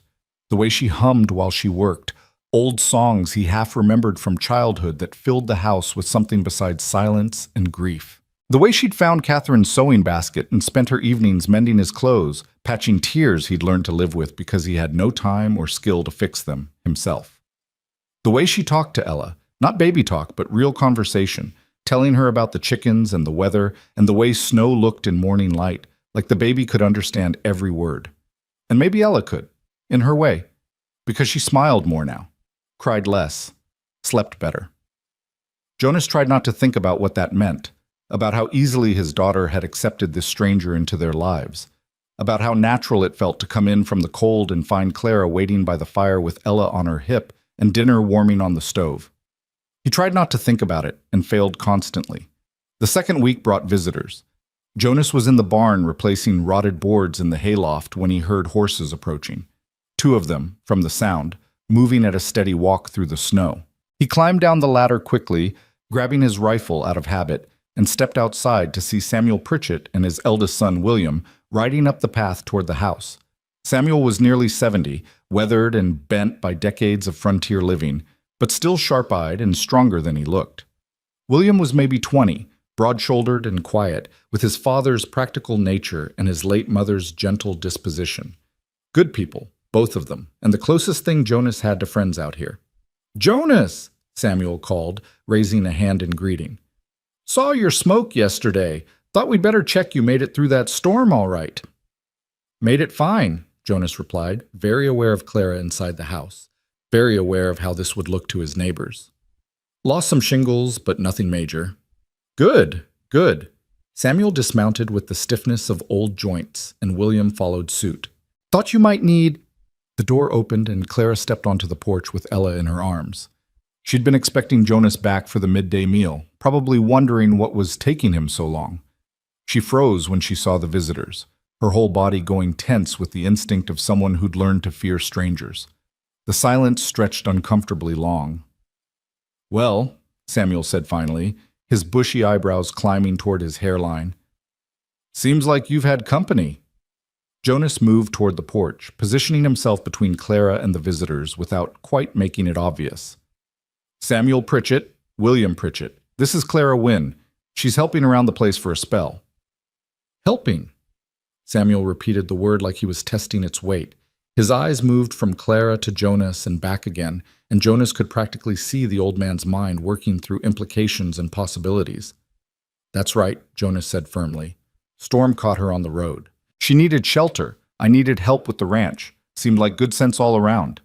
The way she hummed while she worked, old songs he half remembered from childhood that filled the house with something besides silence and grief. The way she'd found Catherine's sewing basket and spent her evenings mending his clothes, patching tears he'd learned to live with because he had no time or skill to fix them himself. The way she talked to Ella, not baby talk, but real conversation, telling her about the chickens and the weather and the way snow looked in morning light, like the baby could understand every word. And maybe Ella could, in her way, because she smiled more now, cried less, slept better. Jonas tried not to think about what that meant, about how easily his daughter had accepted this stranger into their lives, about how natural it felt to come in from the cold and find Clara waiting by the fire with Ella on her hip and dinner warming on the stove. He tried not to think about it and failed constantly. The second week brought visitors. Jonas was in the barn replacing rotted boards in the hayloft when he heard horses approaching. 2 of them, from the sound, moving at a steady walk through the snow. He climbed down the ladder quickly, grabbing his rifle out of habit, and stepped outside to see Samuel Pritchett and his eldest son William riding up the path toward the house. Samuel was nearly 70, weathered and bent by decades of frontier living, but still sharp-eyed and stronger than he looked. William was maybe 20, broad-shouldered and quiet, with his father's practical nature and his late mother's gentle disposition. Good people, both of them, and the closest thing Jonas had to friends out here. "Jonas!" Samuel called, raising a hand in greeting. "Saw your smoke yesterday. Thought we'd better check you made it through that storm all right." "Made it fine," Jonas replied, very aware of Clara inside the house, very aware of how this would look to his neighbors. "Lost some shingles, but nothing major." "Good, good." Samuel dismounted with the stiffness of old joints, and William followed suit. "Thought you might need—" The door opened and Clara stepped onto the porch with Ella in her arms. She'd been expecting Jonas back for the midday meal, probably wondering what was taking him so long. She froze when she saw the visitors, her whole body going tense with the instinct of someone who'd learned to fear strangers. The silence stretched uncomfortably long. "Well," Samuel said finally, his bushy eyebrows climbing toward his hairline. "Seems like you've had company." Jonas moved toward the porch, positioning himself between Clara and the visitors without quite making it obvious. "Samuel Pritchett, William Pritchett. This is Clara Wynne. She's helping around the place for a spell." "Helping?" Samuel repeated the word like he was testing its weight. His eyes moved from Clara to Jonas and back again, and Jonas could practically see the old man's mind working through implications and possibilities. "That's right," Jonas said firmly. "Storm caught her on the road. She needed shelter. I needed help with the ranch. Seemed like good sense all around."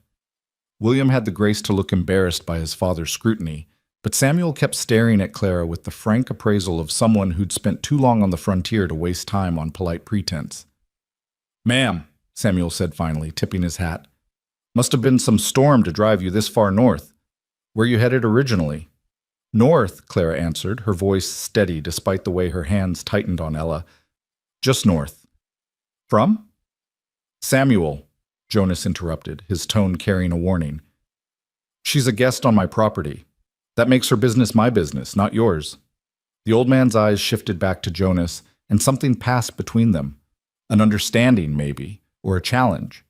William had the grace to look embarrassed by his father's scrutiny, but Samuel kept staring at Clara with the frank appraisal of someone who'd spent too long on the frontier to waste time on polite pretense. "Ma'am," Samuel said finally, tipping his hat. "Must have been some storm to drive you this far north. Where you headed originally?" "North," Clara answered, her voice steady despite the way her hands tightened on Ella. "Just north." "From?" "Samuel," Jonas interrupted, his tone carrying a warning. "She's a guest on my property. That makes her business my business, not yours." The old man's eyes shifted back to Jonas, and something passed between them. An understanding, maybe, or a challenge.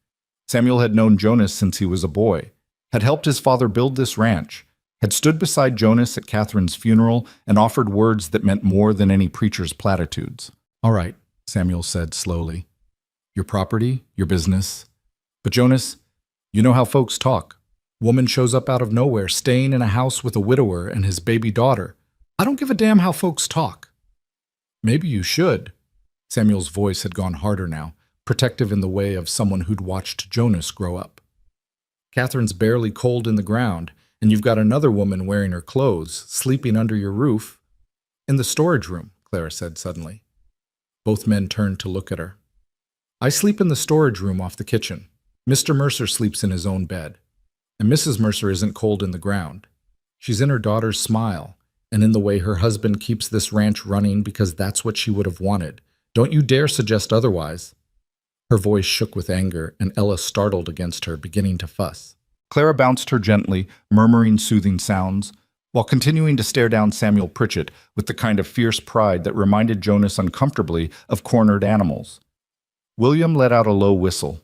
Samuel had known Jonas since he was a boy, had helped his father build this ranch, had stood beside Jonas at Catherine's funeral and offered words that meant more than any preacher's platitudes. "All right," Samuel said slowly. "Your property, your business. But Jonas, you know how folks talk. Woman shows up out of nowhere, staying in a house with a widower and his baby daughter. I don't give a damn how folks talk." "Maybe you should." Samuel's voice had gone harder now, protective in the way of someone who'd watched Jonas grow up. "Catherine's barely cold in the ground, and you've got another woman wearing her clothes, sleeping under your roof." "In the storage room," Clara said suddenly. Both men turned to look at her. "I sleep in the storage room off the kitchen. Mr. Mercer sleeps in his own bed. And Mrs. Mercer isn't cold in the ground. She's in her daughter's smile, and in the way her husband keeps this ranch running because that's what she would have wanted. Don't you dare suggest otherwise." Her voice shook with anger, and Ella startled against her, beginning to fuss. Clara bounced her gently, murmuring soothing sounds, while continuing to stare down Samuel Pritchett with the kind of fierce pride that reminded Jonas uncomfortably of cornered animals. William let out a low whistle.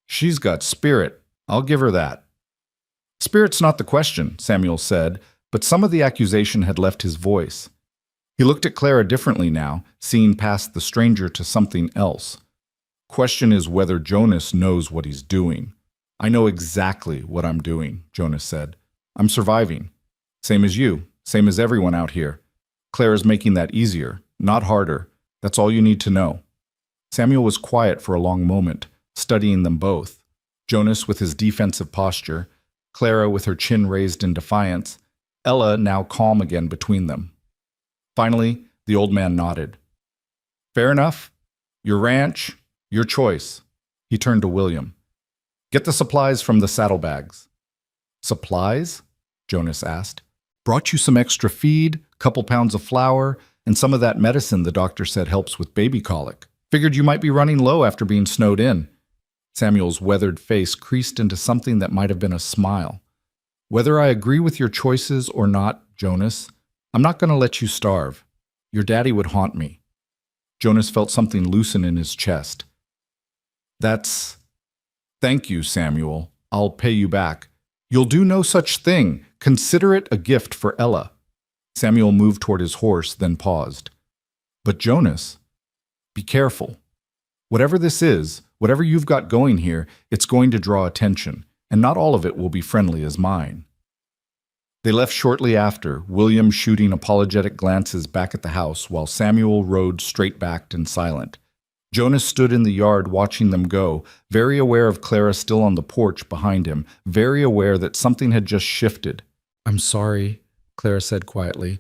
"She's got spirit. I'll give her that." "Spirit's not the question," Samuel said, but some of the accusation had left his voice. He looked at Clara differently now, seeing past the stranger to something else. "Question is whether Jonas knows what he's doing." "I know exactly what I'm doing," Jonas said. "I'm surviving. Same as you, same as everyone out here. Clara's making that easier, not harder. That's all you need to know." Samuel was quiet for a long moment, studying them both. Jonas with his defensive posture, Clara with her chin raised in defiance, Ella now calm again between them. Finally, the old man nodded. "Fair enough. Your ranch, your choice." He turned to William. "Get the supplies from the saddlebags." "Supplies?" Jonas asked. "Brought you some extra feed, couple pounds of flour, and some of that medicine the doctor said helps with baby colic. Figured you might be running low after being snowed in." Samuel's weathered face creased into something that might have been a smile. "Whether I agree with your choices or not, Jonas, I'm not going to let you starve. Your daddy would haunt me." Jonas felt something loosen in his chest. That's... Thank you, Samuel. I'll pay you back. You'll do no such thing. Consider it a gift for Ella. Samuel moved toward his horse, then paused. But Jonas, be careful. Whatever this is, whatever you've got going here, it's going to draw attention, and not all of it will be friendly as mine. They left shortly after, William shooting apologetic glances back at the house while Samuel rode straight-backed and silent. Jonas stood in the yard watching them go, very aware of Clara still on the porch behind him, very aware that something had just shifted. "I'm sorry," Clara said quietly.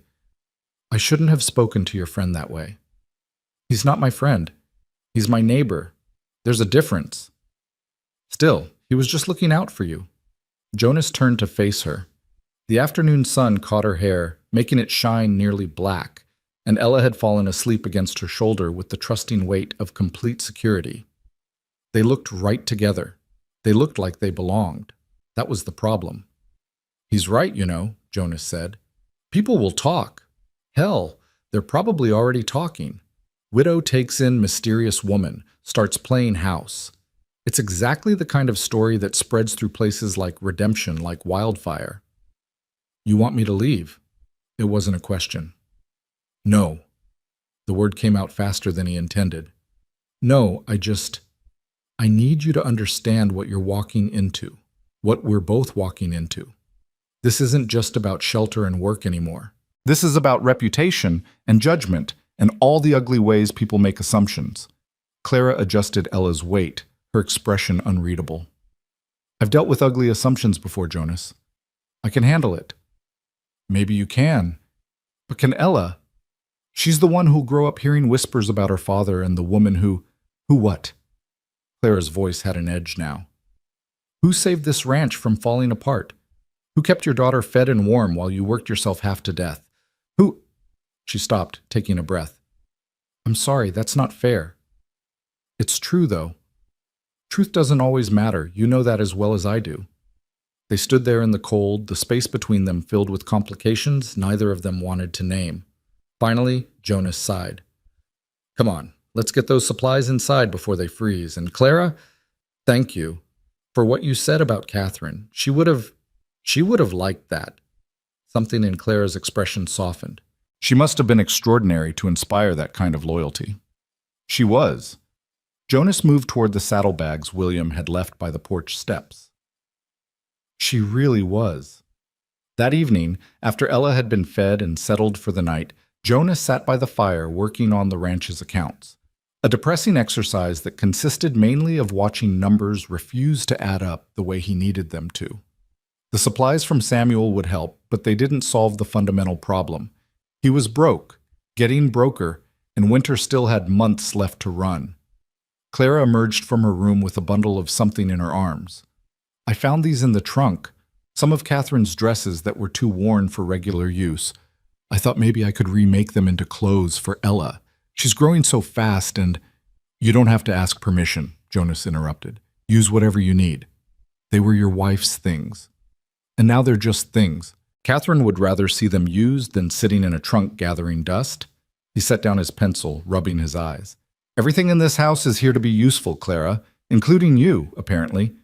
"I shouldn't have spoken to your friend that way. He's not my friend. He's my neighbor. There's a difference. Still, he was just looking out for you." Jonas turned to face her. The afternoon sun caught her hair, making it shine nearly black, and Ella had fallen asleep against her shoulder with the trusting weight of complete security. They looked right together. They looked like they belonged. That was the problem. "He's right, you know," Jonas said. "People will talk. Hell, they're probably already talking. Widow takes in mysterious woman, starts playing house. It's exactly the kind of story that spreads through places like Redemption like wildfire." "You want me to leave?" It wasn't a question. "No." The word came out faster than he intended. "No, I need you to understand what you're walking into, what we're both walking into. This isn't just about shelter and work anymore. This is about reputation and judgment and all the ugly ways people make assumptions." Clara adjusted Ella's weight, her expression unreadable. "I've dealt with ugly assumptions before, Jonas. I can handle it." "Maybe you can. But can Ella? She's the one who'll grow up hearing whispers about her father and the woman who what?" Clara's voice had an edge now. "Who saved this ranch from falling apart? Who kept your daughter fed and warm while you worked yourself half to death? Who—" She stopped, taking a breath. "I'm sorry, that's not fair." "It's true, though. Truth doesn't always matter. You know that as well as I do." They stood there in the cold, the space between them filled with complications neither of them wanted to name. Finally, Jonas sighed. "Come on, let's get those supplies inside before they freeze. And Clara, thank you for what you said about Catherine. She would have liked that." Something in Clara's expression softened. She must have been extraordinary to inspire that kind of loyalty. She was. Jonas moved toward the saddlebags William had left by the porch steps. She really was. That evening, after Ella had been fed and settled for the night, Jonas sat by the fire working on the ranch's accounts. A depressing exercise that consisted mainly of watching numbers refuse to add up the way he needed them to. The supplies from Samuel would help, but they didn't solve the fundamental problem. He was broke, getting broker, and winter still had months left to run. Clara emerged from her room with a bundle of something in her arms. "I found these in the trunk, some of Catherine's dresses that were too worn for regular use. I thought maybe I could remake them into clothes for Ella. She's growing so fast and—" "You don't have to ask permission," Jonas interrupted. "Use whatever you need. They were your wife's things. And now they're just things. Catherine would rather see them used than sitting in a trunk gathering dust." He set down his pencil, rubbing his eyes. "Everything in this house is here to be useful, Clara, including you, apparently."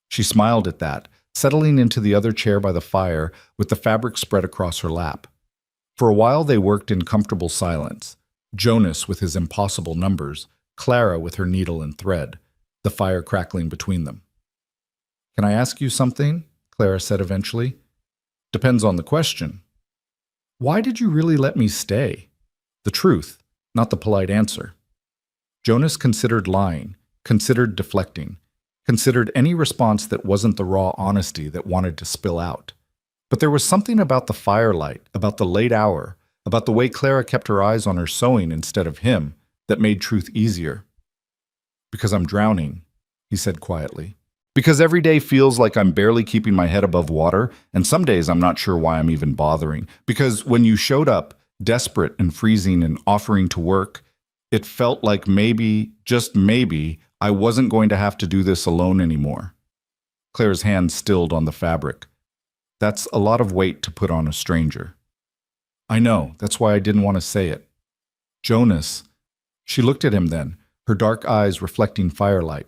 She smiled at that, settling into the other chair by the fire with the fabric spread across her lap. For a while they worked in comfortable silence. Jonas with his impossible numbers, Clara with her needle and thread, the fire crackling between them. "Can I ask you something?" Clara said eventually. "Depends on the question." "Why did you really let me stay?" The truth, not the polite answer. Jonas considered lying, considered deflecting, considered any response that wasn't the raw honesty that wanted to spill out. But there was something about the firelight, about the late hour, about the way Clara kept her eyes on her sewing instead of him, that made truth easier. "Because I'm drowning," he said quietly. "Because every day feels like I'm barely keeping my head above water, and some days I'm not sure why I'm even bothering. Because when you showed up, desperate and freezing and offering to work, it felt like maybe, just maybe, I wasn't going to have to do this alone anymore." Claire's hand stilled on the fabric. "That's a lot of weight to put on a stranger." "I know, that's why I didn't want to say it." "Jonas," She looked at him then, her dark eyes reflecting firelight.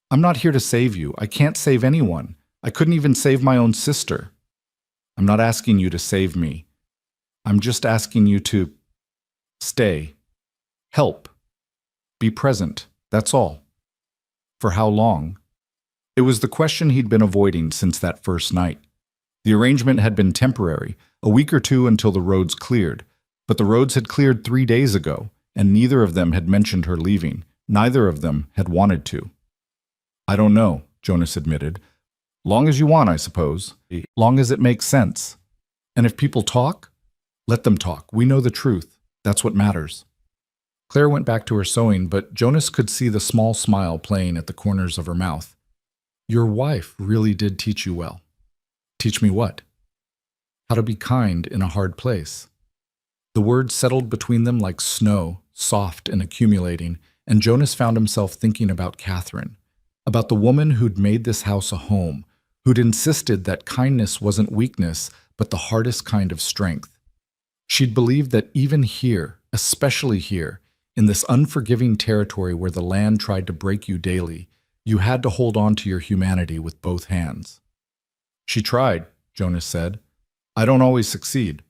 I'm not here to save you. I can't save anyone. I couldn't even save my own sister. I'm not asking you to save me. I'm just asking you to stay, help, be present. That's all. For how long? It was the question he'd been avoiding since that first night. The arrangement had been temporary, a week or two until the roads cleared, but the roads had cleared 3 days ago, and neither of them had mentioned her leaving. Neither of them had wanted to. I don't know, Jonas admitted. Long as you want, I suppose. Long as it makes sense. And if people talk, let them talk. We know the truth. That's what matters. Claire went back to her sewing, but Jonas could see the small smile playing at the corners of her mouth. Your wife really did teach you well. Teach me what? How to be kind in a hard place. The words settled between them like snow, soft and accumulating, and Jonas found himself thinking about Catherine, about the woman who'd made this house a home, who'd insisted that kindness wasn't weakness, but the hardest kind of strength. She'd believed that even here, especially here, in this unforgiving territory where the land tried to break you daily, you had to hold on to your humanity with both hands. She tried, Jonas said. I don't always succeed.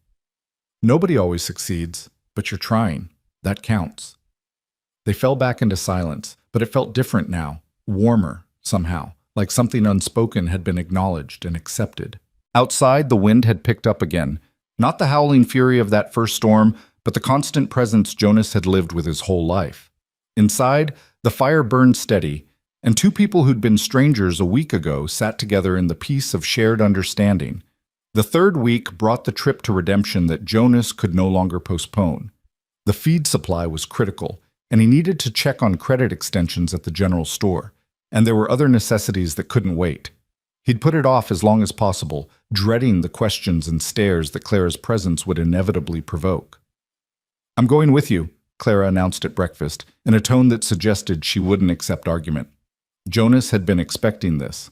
Nobody always succeeds, but you're trying. That counts. They fell back into silence, but it felt different now, warmer, somehow, like something unspoken had been acknowledged and accepted. Outside, the wind had picked up again, not the howling fury of that first storm, but the constant presence Jonas had lived with his whole life. Inside, the fire burned steady, and two people who'd been strangers a week ago sat together in the peace of shared understanding. The third week brought the trip to redemption that Jonas could no longer postpone. The feed supply was critical, and he needed to check on credit extensions at the general store, and there were other necessities that couldn't wait. He'd put it off as long as possible, dreading the questions and stares that Clara's presence would inevitably provoke. I'm going with you, Clara announced at breakfast, in a tone that suggested she wouldn't accept argument. Jonas had been expecting this.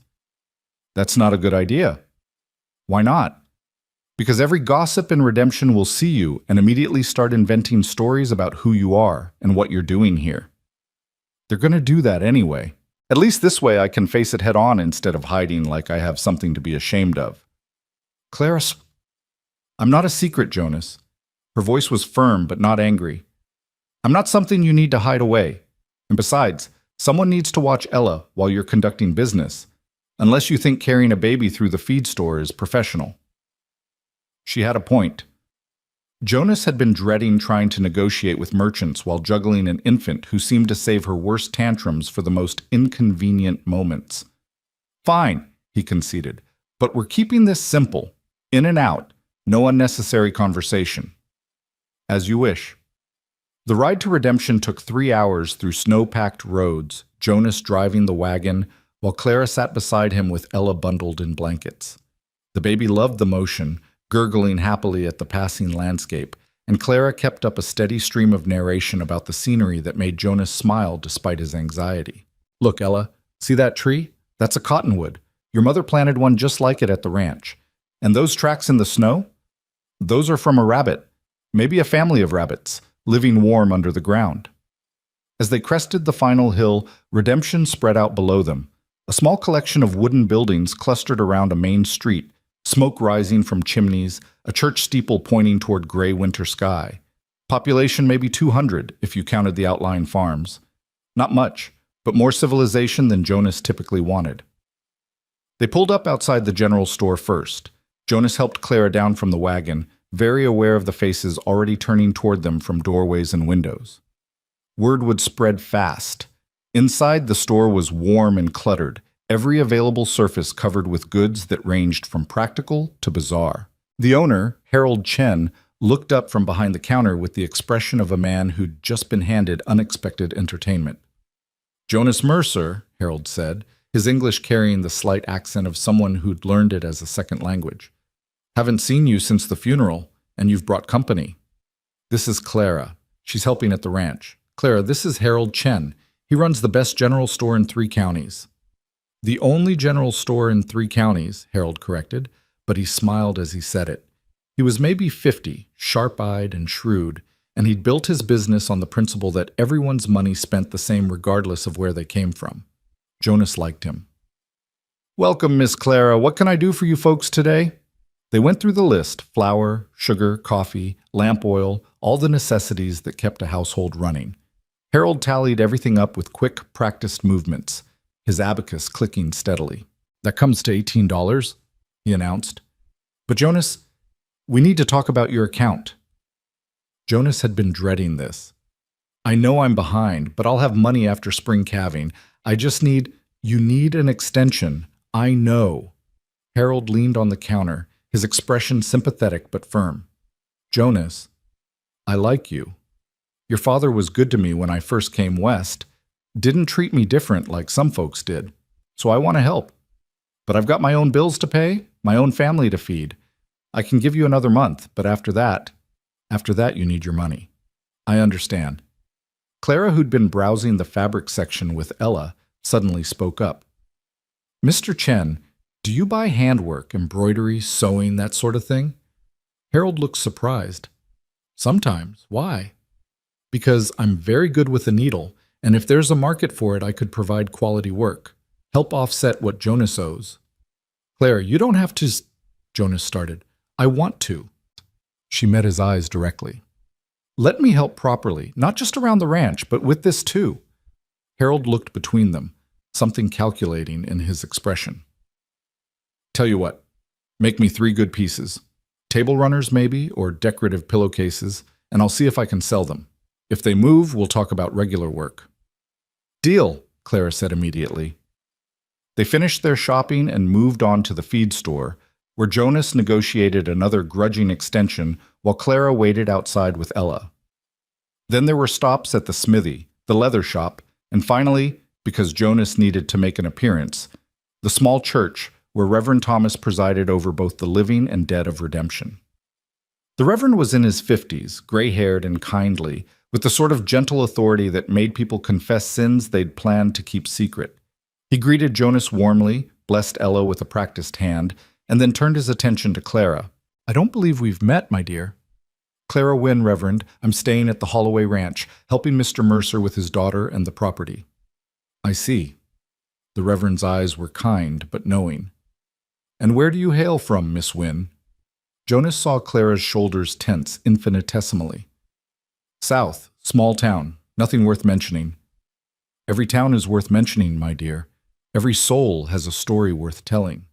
That's not a good idea. Why not? Because every gossip in redemption will see you and immediately start inventing stories about who you are and what you're doing here. They're going to do that anyway. At least this way I can face it head on instead of hiding like I have something to be ashamed of. Clara, I'm not a secret, Jonas. Her voice was firm but not angry. I'm not something you need to hide away. And besides, someone needs to watch Ella while you're conducting business, unless you think carrying a baby through the feed store is professional. She had a point. Jonas had been dreading trying to negotiate with merchants while juggling an infant who seemed to save her worst tantrums for the most inconvenient moments. Fine, he conceded, but we're keeping this simple. In and out, no unnecessary conversation. As you wish. The ride to redemption took 3 hours through snow-packed roads, Jonas driving the wagon, while Clara sat beside him with Ella bundled in blankets. The baby loved the motion, gurgling happily at the passing landscape, and Clara kept up a steady stream of narration about the scenery that made Jonas smile despite his anxiety. Look, Ella, see that tree? That's a cottonwood. Your mother planted one just like it at the ranch. And those tracks in the snow? Those are from a rabbit, maybe a family of rabbits, living warm under the ground. As they crested the final hill, redemption spread out below them. A small collection of wooden buildings clustered around a main street, smoke rising from chimneys, a church steeple pointing toward gray winter sky. Population maybe 200 if you counted the outlying farms. Not much, but more civilization than Jonas typically wanted. They pulled up outside the general store first. Jonas helped Clara down from the wagon, very aware of the faces already turning toward them from doorways and windows. Word would spread fast. Inside, the store was warm and cluttered, every available surface covered with goods that ranged from practical to bizarre. The owner, Harold Chen, looked up from behind the counter with the expression of a man who'd just been handed unexpected entertainment. Jonas Mercer, Harold said, his English carrying the slight accent of someone who'd learned it as a second language. Haven't seen you since the funeral, and you've brought company. This is Clara. She's helping at the ranch. Clara, this is Harold Chen. He runs the best general store in 3 counties. The only general store in 3 counties, Harold corrected, but he smiled as he said it. He was maybe 50, sharp-eyed and shrewd, and he'd built his business on the principle that everyone's money spent the same regardless of where they came from. Jonas liked him. "Welcome, Miss Clara. What can I do for you folks today?" They went through the list: flour, sugar, coffee, lamp oil, all the necessities that kept a household running. Harold tallied everything up with quick, practiced movements, his abacus clicking steadily. "That comes to $18, he announced. "But Jonas, we need to talk about your account." Jonas had been dreading this. "I know I'm behind, but I'll have money after spring calving. I just need—" "You need an extension. I know." Harold leaned on the counter, his expression sympathetic but firm. "Jonas, I like you. Your father was good to me when I first came west, didn't treat me different like some folks did, so I want to help. But I've got my own bills to pay, my own family to feed. I can give you another month, but after that you need your money." "I understand." Clara, who'd been browsing the fabric section with Ella, suddenly spoke up. "Mr. Chen, do you buy handwork, embroidery, sewing, that sort of thing?" Harold looked surprised. "Sometimes. Why?" "Because I'm very good with a needle, and if there's a market for it, I could provide quality work. Help offset what Jonas owes." "Claire, you don't have to—" Jonas started. "I want to." She met his eyes directly. "Let me help properly, not just around the ranch, but with this too." Harold looked between them, something calculating in his expression. "Tell you what, make me 3 good pieces. Table runners maybe, or decorative pillowcases, and I'll see if I can sell them. If they move, we'll talk about regular work." "Deal," Clara said immediately. They finished their shopping and moved on to the feed store, where Jonas negotiated another grudging extension while Clara waited outside with Ella. Then there were stops at the smithy, the leather shop, and finally, because Jonas needed to make an appearance, the small church where Reverend Thomas presided over both the living and dead of redemption. The Reverend was in his 50s, gray-haired and kindly, with the sort of gentle authority that made people confess sins they'd planned to keep secret. He greeted Jonas warmly, blessed Ella with a practiced hand, and then turned his attention to Clara. "I don't believe we've met, my dear." "Clara Wynne, Reverend. I'm staying at the Holloway Ranch, helping Mr. Mercer with his daughter and the property." "I see." The Reverend's eyes were kind but knowing. "And where do you hail from, Miss Wynne?" Jonas saw Clara's shoulders tense infinitesimally. "South, small town, nothing worth mentioning." "Every town is worth mentioning, my dear. Every soul has a story worth telling."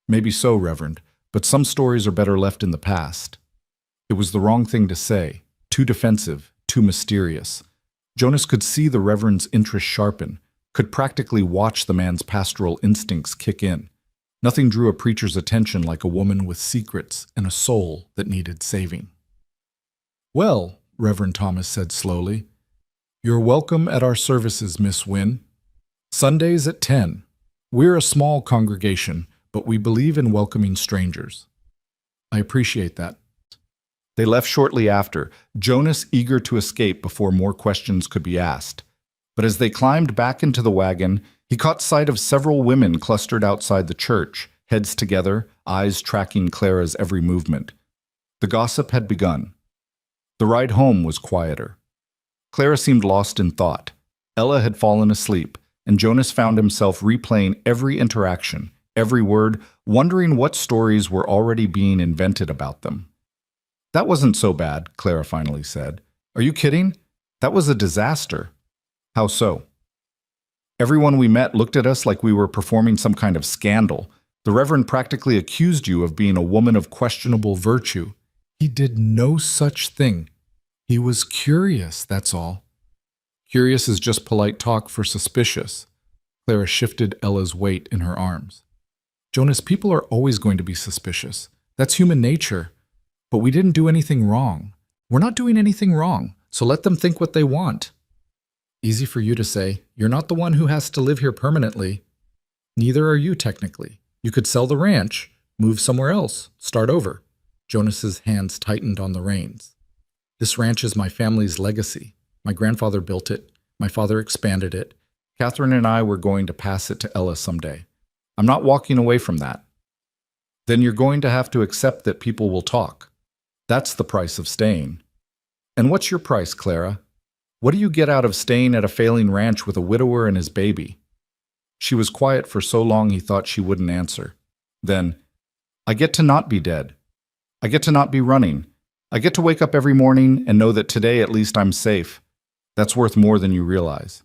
"Maybe so, Reverend, but some stories are better left in the past." It was the wrong thing to say, too defensive, too mysterious. Jonas could see the Reverend's interest sharpen, could practically watch the man's pastoral instincts kick in. Nothing drew a preacher's attention like a woman with secrets and a soul that needed saving. "Well," Reverend Thomas said slowly, "you're welcome at our services, Miss Wynne. Sundays at 10. We're a small congregation, but we believe in welcoming strangers." "I appreciate that." They left shortly after, Jonas eager to escape before more questions could be asked. But as they climbed back into the wagon, he caught sight of several women clustered outside the church, heads together, eyes tracking Clara's every movement. The gossip had begun. The ride home was quieter. Clara seemed lost in thought. Ella had fallen asleep, and Jonas found himself replaying every interaction, every word, wondering what stories were already being invented about them. "That wasn't so bad," Clara finally said. "Are you kidding? That was a disaster." "How so?" "Everyone we met looked at us like we were performing some kind of scandal. The Reverend practically accused you of being a woman of questionable virtue." "He did no such thing. He was curious, that's all." "Curious is just polite talk for suspicious." Clara shifted Ella's weight in her arms. "Jonas, people are always going to be suspicious. That's human nature. But we didn't do anything wrong. We're not doing anything wrong, so let them think what they want." "Easy for you to say. You're not the one who has to live here permanently. Neither are you, technically. You could sell the ranch, move somewhere else, start over." Jonas's hands tightened on the reins. "This ranch is my family's legacy. My grandfather built it. My father expanded it. Catherine and I were going to pass it to Ella someday. I'm not walking away from that." "Then you're going to have to accept that people will talk. That's the price of staying." And what's your price, Clara? What do you get out of staying at a failing ranch with a widower and his baby? She was quiet for so long he thought she wouldn't answer. Then, I get to not be dead. I get to not be running. I get to wake up every morning and know that today at least I'm safe. That's worth more than you realize.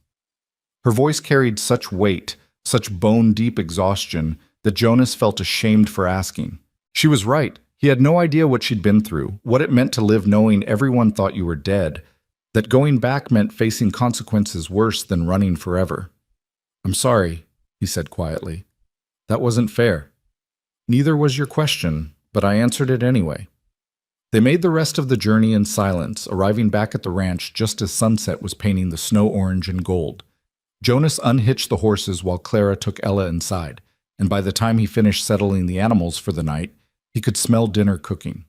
Her voice carried such weight, such bone-deep exhaustion, that Jonas felt ashamed for asking. She was right. He had no idea what she'd been through, what it meant to live knowing everyone thought you were dead, that going back meant facing consequences worse than running forever. I'm sorry, he said quietly. That wasn't fair. Neither was your question, but I answered it anyway. They made the rest of the journey in silence, arriving back at the ranch just as sunset was painting the snow orange and gold. Jonas unhitched the horses while Clara took Ella inside, and by the time he finished settling the animals for the night, he could smell dinner cooking.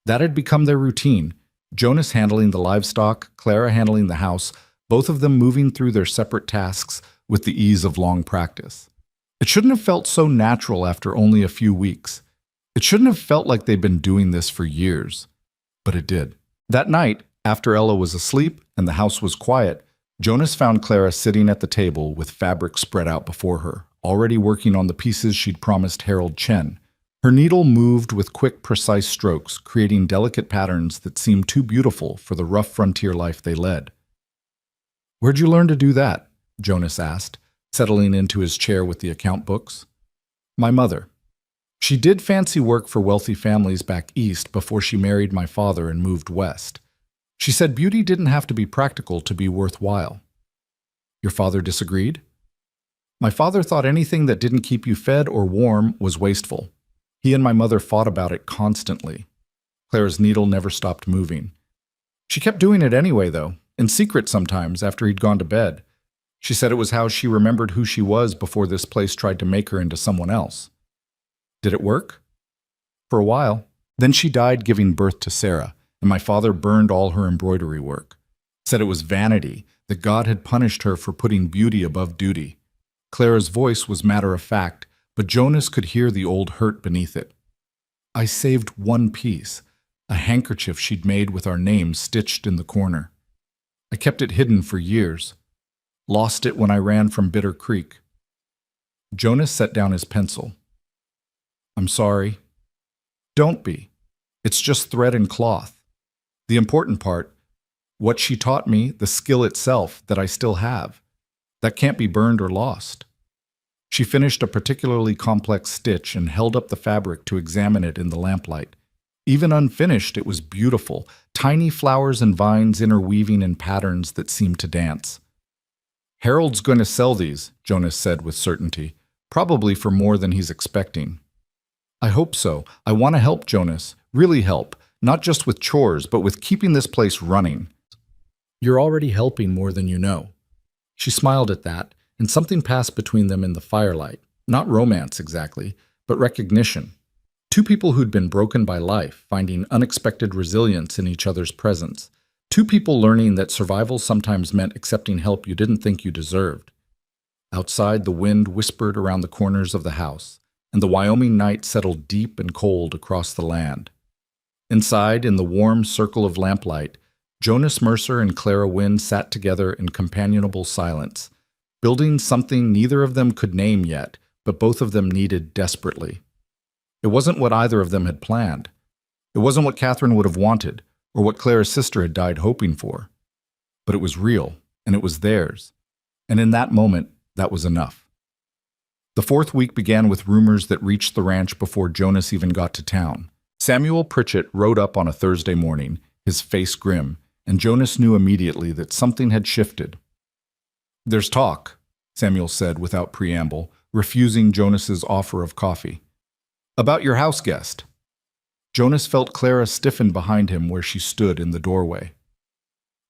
That had become their routine, Jonas handling the livestock, Clara handling the house, both of them moving through their separate tasks with the ease of long practice. It shouldn't have felt so natural after only a few weeks. It shouldn't have felt like they'd been doing this for years. But it did. That night, after Ella was asleep and the house was quiet, Jonas found Clara sitting at the table with fabric spread out before her, already working on the pieces she'd promised Harold Chen. Her needle moved with quick, precise strokes, creating delicate patterns that seemed too beautiful for the rough frontier life they led. "Where'd you learn to do that?" Jonas asked, settling into his chair with the account books. "My mother. She did fancy work for wealthy families back east before she married my father and moved west. She said beauty didn't have to be practical to be worthwhile." "Your father disagreed?" "My father thought anything that didn't keep you fed or warm was wasteful. He and my mother fought about it constantly." Clara's needle never stopped moving. "She kept doing it anyway, though, in secret sometimes after he'd gone to bed. She said it was how she remembered who she was before this place tried to make her into someone else." "Did it work?" "For a while. Then she died giving birth to Sarah, and my father burned all her embroidery work. Said it was vanity, that God had punished her for putting beauty above duty." Clara's voice was matter of fact, but Jonas could hear the old hurt beneath it. "I saved one piece, a handkerchief she'd made with our names stitched in the corner. I kept it hidden for years. Lost it when I ran from Bitter Creek." Jonas set down his pencil. "I'm sorry." "Don't be. It's just thread and cloth. The important part, what she taught me, the skill itself that I still have, that can't be burned or lost." She finished a particularly complex stitch and held up the fabric to examine it in the lamplight. Even unfinished, it was beautiful, tiny flowers and vines interweaving in patterns that seemed to dance. "Harold's going to sell these," Jonas said with certainty, "probably for more than he's expecting." "I hope so. I want to help, Jonas, really help, not just with chores, but with keeping this place running." "You're already helping more than you know." She smiled at that, and something passed between them in the firelight. Not romance exactly, but recognition. Two people who'd been broken by life, finding unexpected resilience in each other's presence. Two people learning that survival sometimes meant accepting help you didn't think you deserved. Outside, the wind whispered around the corners of the house, and the Wyoming night settled deep and cold across the land. Inside, in the warm circle of lamplight, Jonas Mercer and Clara Wynne sat together in companionable silence, building something neither of them could name yet, but both of them needed desperately. It wasn't what either of them had planned. It wasn't what Catherine would have wanted, or what Clara's sister had died hoping for. But it was real, and it was theirs. And in that moment, that was enough. The fourth week began with rumors that reached the ranch before Jonas even got to town. Samuel Pritchett rode up on a Thursday morning, his face grim, and Jonas knew immediately that something had shifted. "There's talk," Samuel said without preamble, refusing Jonas's offer of coffee. "About your house guest." Jonas felt Clara stiffen behind him where she stood in the doorway.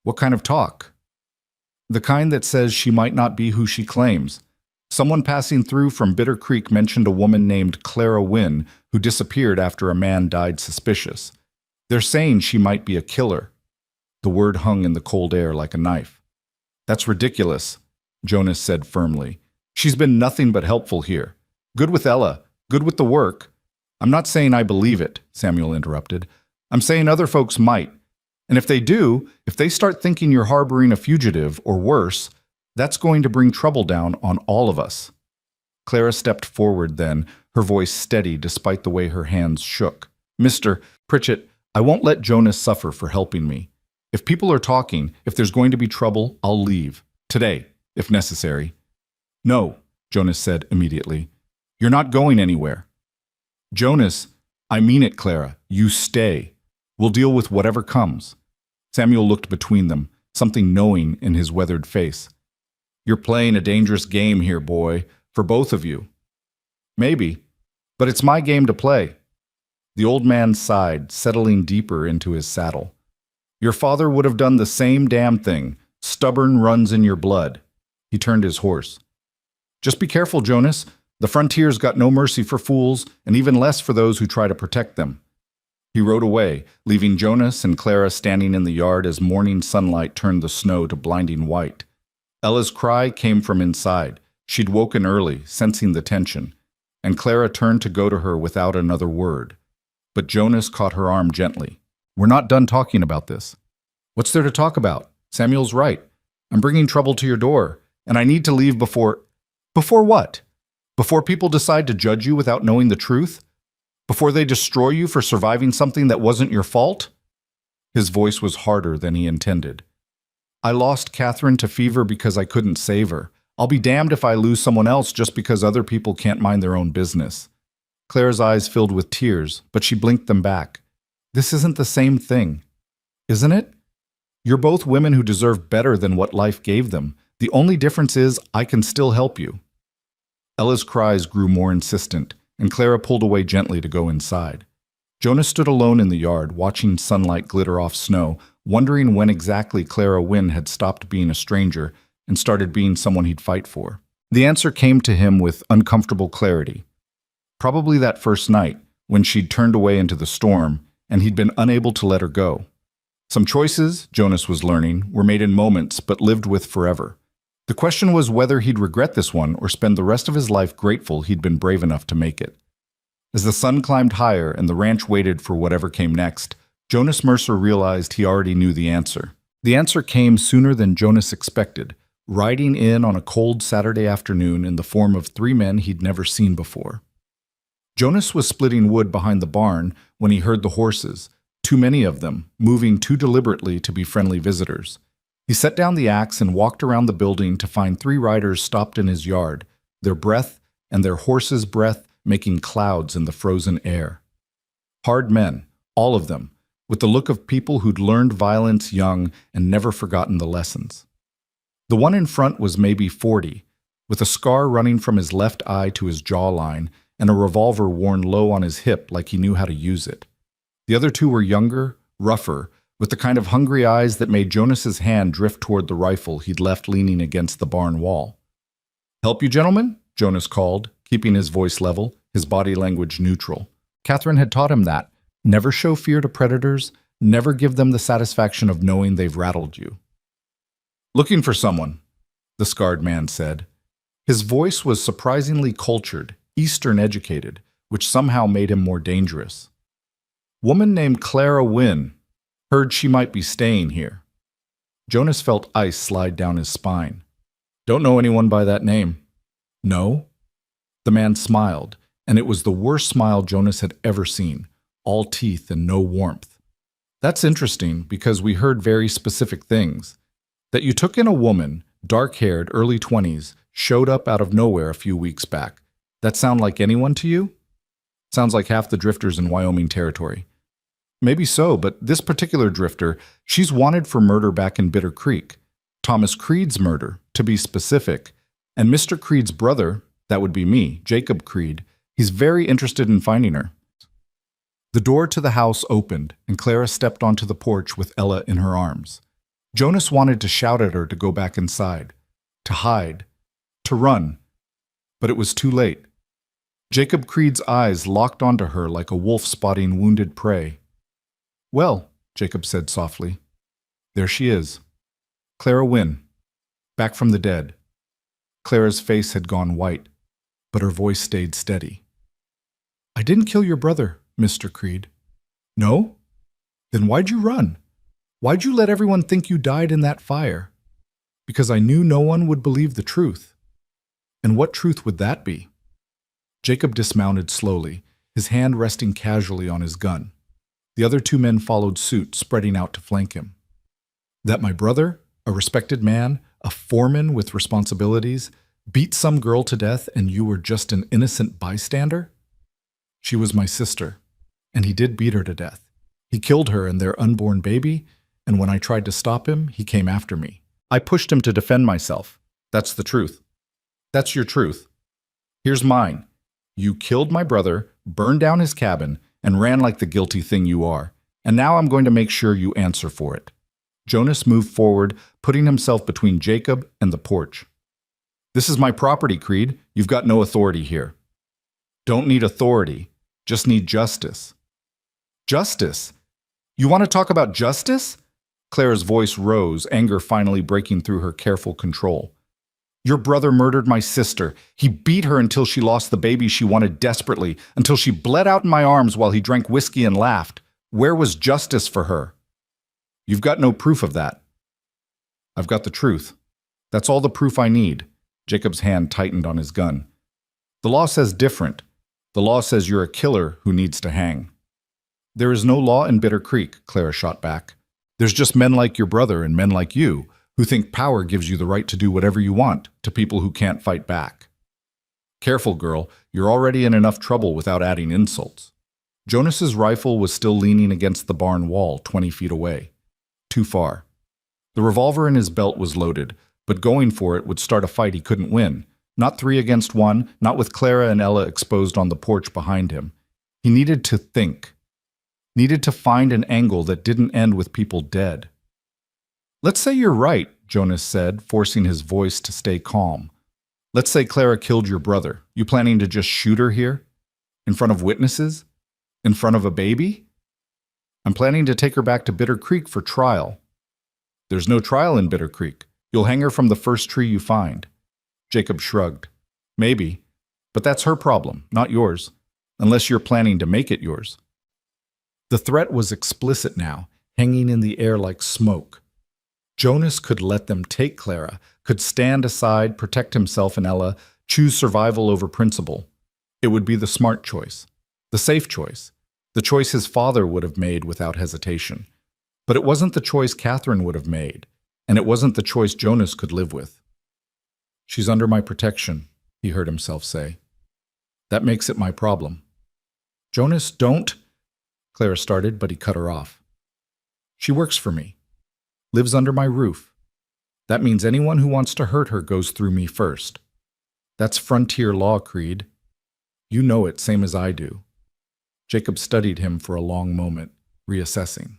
"What kind of talk?" "The kind that says she might not be who she claims. Someone passing through from Bitter Creek mentioned a woman named Clara Wynne who disappeared after a man died suspicious. They're saying she might be a killer." The word hung in the cold air like a knife. "That's ridiculous," Jonas said firmly. "She's been nothing but helpful here. Good with Ella, good with the work." "I'm not saying I believe it," Samuel interrupted. "I'm saying other folks might. And if they do, if they start thinking you're harboring a fugitive or worse, that's going to bring trouble down on all of us. Clara stepped forward then, her voice steady despite the way her hands shook. Mr. Pritchett, I won't let Jonas suffer for helping me. If people are talking, if there's going to be trouble, I'll leave. Today, if necessary. No, Jonas said immediately. You're not going anywhere. Jonas, I mean it, Clara. You stay. We'll deal with whatever comes. Samuel looked between them, something knowing in his weathered face. You're playing a dangerous game here, boy, for both of you. Maybe, but it's my game to play. The old man sighed, settling deeper into his saddle. Your father would have done the same damn thing. Stubborn runs in your blood. He turned his horse. Just be careful, Jonas. The frontier's got no mercy for fools, and even less for those who try to protect them. He rode away, leaving Jonas and Clara standing in the yard as morning sunlight turned the snow to blinding white. Ella's cry came from inside. She'd woken early, sensing the tension, and Clara turned to go to her without another word. But Jonas caught her arm gently. We're not done talking about this. What's there to talk about? Samuel's right. I'm bringing trouble to your door, and I need to leave before... Before what? Before people decide to judge you without knowing the truth? Before they destroy you for surviving something that wasn't your fault? His voice was harder than he intended. I lost Catherine to fever because I couldn't save her. I'll be damned if I lose someone else just because other people can't mind their own business. Clara's eyes filled with tears, but she blinked them back. This isn't the same thing, isn't it? You're both women who deserve better than what life gave them. The only difference is I can still help you. Ella's cries grew more insistent, and Clara pulled away gently to go inside. Jonas stood alone in the yard, watching sunlight glitter off snow, wondering when exactly Clara Wynne had stopped being a stranger and started being someone he'd fight for. The answer came to him with uncomfortable clarity. Probably that first night, when she'd turned away into the storm, and he'd been unable to let her go. Some choices, Jonas was learning, were made in moments but lived with forever. The question was whether he'd regret this one or spend the rest of his life grateful he'd been brave enough to make it. As the sun climbed higher and the ranch waited for whatever came next, Jonas Mercer realized he already knew the answer. The answer came sooner than Jonas expected, riding in on a cold Saturday afternoon in the form of 3 men he'd never seen before. Jonas was splitting wood behind the barn when he heard the horses, too many of them, moving too deliberately to be friendly visitors. He set down the axe and walked around the building to find 3 riders stopped in his yard, their breath and their horses' breath making clouds in the frozen air. Hard men, all of them, with the look of people who'd learned violence young and never forgotten the lessons. The one in front was maybe 40, with a scar running from his left eye to his jawline and a revolver worn low on his hip like he knew how to use it. The other 2 were younger, rougher, with the kind of hungry eyes that made Jonas's hand drift toward the rifle he'd left leaning against the barn wall. "Help you, gentlemen?" Jonas called, keeping his voice level, his body language neutral. Catherine had taught him that. Never show fear to predators, never give them the satisfaction of knowing they've rattled you. "Looking for someone," the scarred man said. His voice was surprisingly cultured, Eastern educated, which somehow made him more dangerous. "Woman named Clara Wynne. Heard she might be staying here." Jonas felt ice slide down his spine. "Don't know anyone by that name." "No?" The man smiled, and it was the worst smile Jonas had ever seen, all teeth and no warmth. "That's interesting, because we heard very specific things. That you took in a woman, dark-haired, early 20s, showed up out of nowhere a few weeks back. That sound like anyone to you?" "Sounds like half the drifters in Wyoming Territory." "Maybe so, but this particular drifter, she's wanted for murder back in Bitter Creek. Thomas Creed's murder, to be specific. And Mr. Creed's brother, that would be me, Jacob Creed, he's very interested in finding her." The door to the house opened, and Clara stepped onto the porch with Ella in her arms. Jonas wanted to shout at her to go back inside, to hide, to run, but it was too late. Jacob Creed's eyes locked onto her like a wolf spotting wounded prey. "Well," Jacob said softly, "there she is. Clara Wynne, back from the dead." Clara's face had gone white, but her voice stayed steady. "I didn't kill your brother, Mr. Creed." "No? Then why'd you run?" Why'd you let everyone think you died in that fire? Because I knew no one would believe the truth. And what truth would that be? Jacob dismounted slowly, his hand resting casually on his gun. The other two men followed suit, spreading out to flank him. That my brother, a respected man, a foreman with responsibilities, beat some girl to death and you were just an innocent bystander? She was my sister, and he did beat her to death. He killed her and their unborn baby, and when I tried to stop him, he came after me. I pushed him to defend myself. That's the truth. That's your truth. Here's mine. You killed my brother, burned down his cabin, and ran like the guilty thing you are. And now I'm going to make sure you answer for it. Jonas moved forward, putting himself between Jacob and the porch. This is my property, Creed. You've got no authority here. Don't need authority. Just need justice. Justice? You want to talk about justice? Clara's voice rose, anger finally breaking through her careful control. Your brother murdered my sister. He beat her until she lost the baby she wanted desperately, until she bled out in my arms while he drank whiskey and laughed. Where was justice for her? You've got no proof of that. I've got the truth. That's all the proof I need. Jacob's hand tightened on his gun. The law says different. The law says you're a killer who needs to hang. There is no law in Bitter Creek, Clara shot back. There's just men like your brother and men like you who think power gives you the right to do whatever you want to people who can't fight back. Careful, girl. You're already in enough trouble without adding insults. Jonas's rifle was still leaning against the barn wall 20 feet away. Too far. The revolver in his belt was loaded, but going for it would start a fight he couldn't win. Not 3 against 1, not with Clara and Ella exposed on the porch behind him. He needed to think. Needed to find an angle that didn't end with people dead. Let's say you're right, Jonas said, forcing his voice to stay calm. Let's say Clara killed your brother. You planning to just shoot her here? In front of witnesses? In front of a baby? I'm planning to take her back to Bitter Creek for trial. There's no trial in Bitter Creek. You'll hang her from the first tree you find. Jacob shrugged. Maybe, but that's her problem, not yours, unless you're planning to make it yours. The threat was explicit now, hanging in the air like smoke. Jonas could let them take Clara, could stand aside, protect himself and Ella, choose survival over principle. It would be the smart choice, the safe choice, the choice his father would have made without hesitation. But it wasn't the choice Catherine would have made, and it wasn't the choice Jonas could live with. She's under my protection, he heard himself say. That makes it my problem. Jonas, don't, Clara started, but he cut her off. She works for me. Lives under my roof. That means anyone who wants to hurt her goes through me first. That's frontier law, Creed. You know it, same as I do. Jacob studied him for a long moment, reassessing.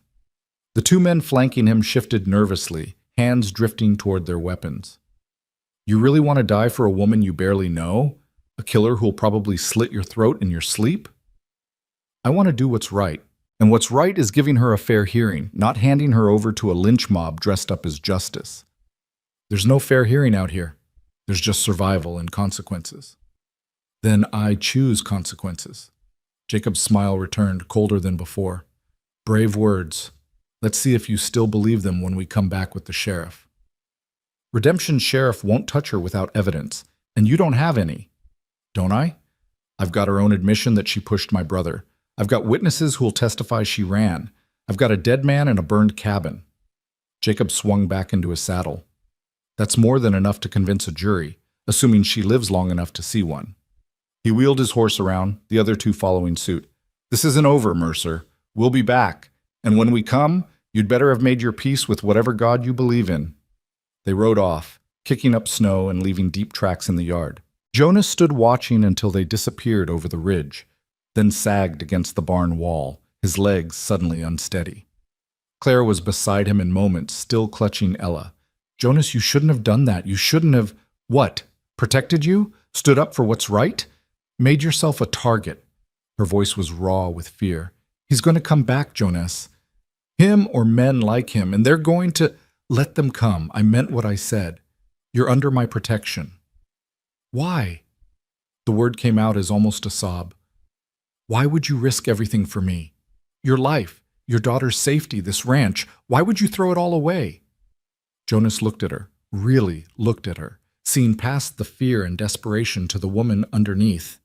The two men flanking him shifted nervously, hands drifting toward their weapons. You really want to die for a woman you barely know? A killer who'll probably slit your throat in your sleep? I want to do what's right. And what's right is giving her a fair hearing, not handing her over to a lynch mob dressed up as justice. There's no fair hearing out here. There's just survival and consequences. Then I choose consequences. Jacob's smile returned, colder than before. Brave words. Let's see if you still believe them when we come back with the sheriff. Redemption's sheriff won't touch her without evidence, and you don't have any. Don't I? I've got her own admission that she pushed my brother. I've got witnesses who'll testify she ran. I've got a dead man and a burned cabin. Jacob swung back into his saddle. That's more than enough to convince a jury, assuming she lives long enough to see one. He wheeled his horse around, the other two following suit. This isn't over, Mercer. We'll be back. And when we come, you'd better have made your peace with whatever God you believe in. They rode off, kicking up snow and leaving deep tracks in the yard. Jonas stood watching until they disappeared over the ridge, then sagged against the barn wall, his legs suddenly unsteady. Clara was beside him in moments, still clutching Ella. Jonas, you shouldn't have done that. You shouldn't have… What? Protected you? Stood up for what's right? Made yourself a target. Her voice was raw with fear. He's going to come back, Jonas. Him or men like him, and they're going to… Let them come. I meant what I said. You're under my protection. Why? The word came out as almost a sob. Why would you risk everything for me? Your life, Your daughter's safety, this ranch. Why would you throw it all away? Jonas looked at her, really looked at her, seeing past the fear and desperation to the woman underneath.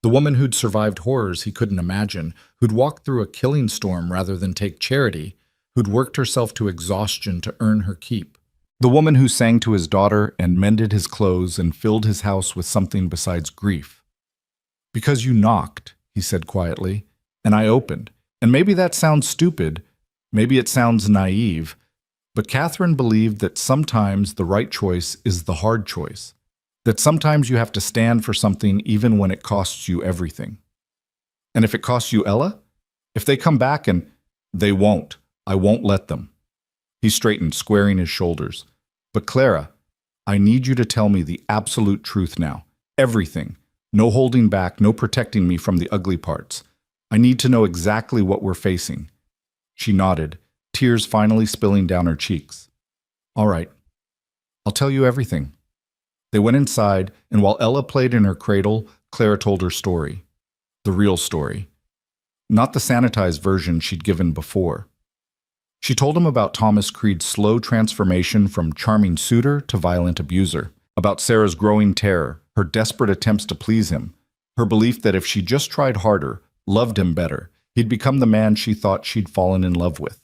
The woman who'd survived horrors he couldn't imagine, who'd walked through a killing storm rather than take charity, who'd worked herself to exhaustion to earn her keep. The woman who sang to his daughter and mended his clothes and filled his house with something besides grief. Because you knocked, he said quietly, and I opened. And maybe that sounds stupid, maybe it sounds naive, but Catherine believed that sometimes the right choice is the hard choice, that sometimes you have to stand for something even when it costs you everything. And if it costs you Ella? If they come back and they won't, I won't let them. He straightened, squaring his shoulders. But Clara, I need you to tell me the absolute truth now. Everything. No holding back, no protecting me from the ugly parts. I need to know exactly what we're facing. She nodded, tears finally spilling down her cheeks. All right. I'll tell you everything. They went inside, and while Ella played in her cradle, Clara told her story. The real story. Not the sanitized version she'd given before. She told him about Thomas Creed's slow transformation from charming suitor to violent abuser, about Sarah's growing terror, her desperate attempts to please him, her belief that if she just tried harder, loved him better, he'd become the man she thought she'd fallen in love with.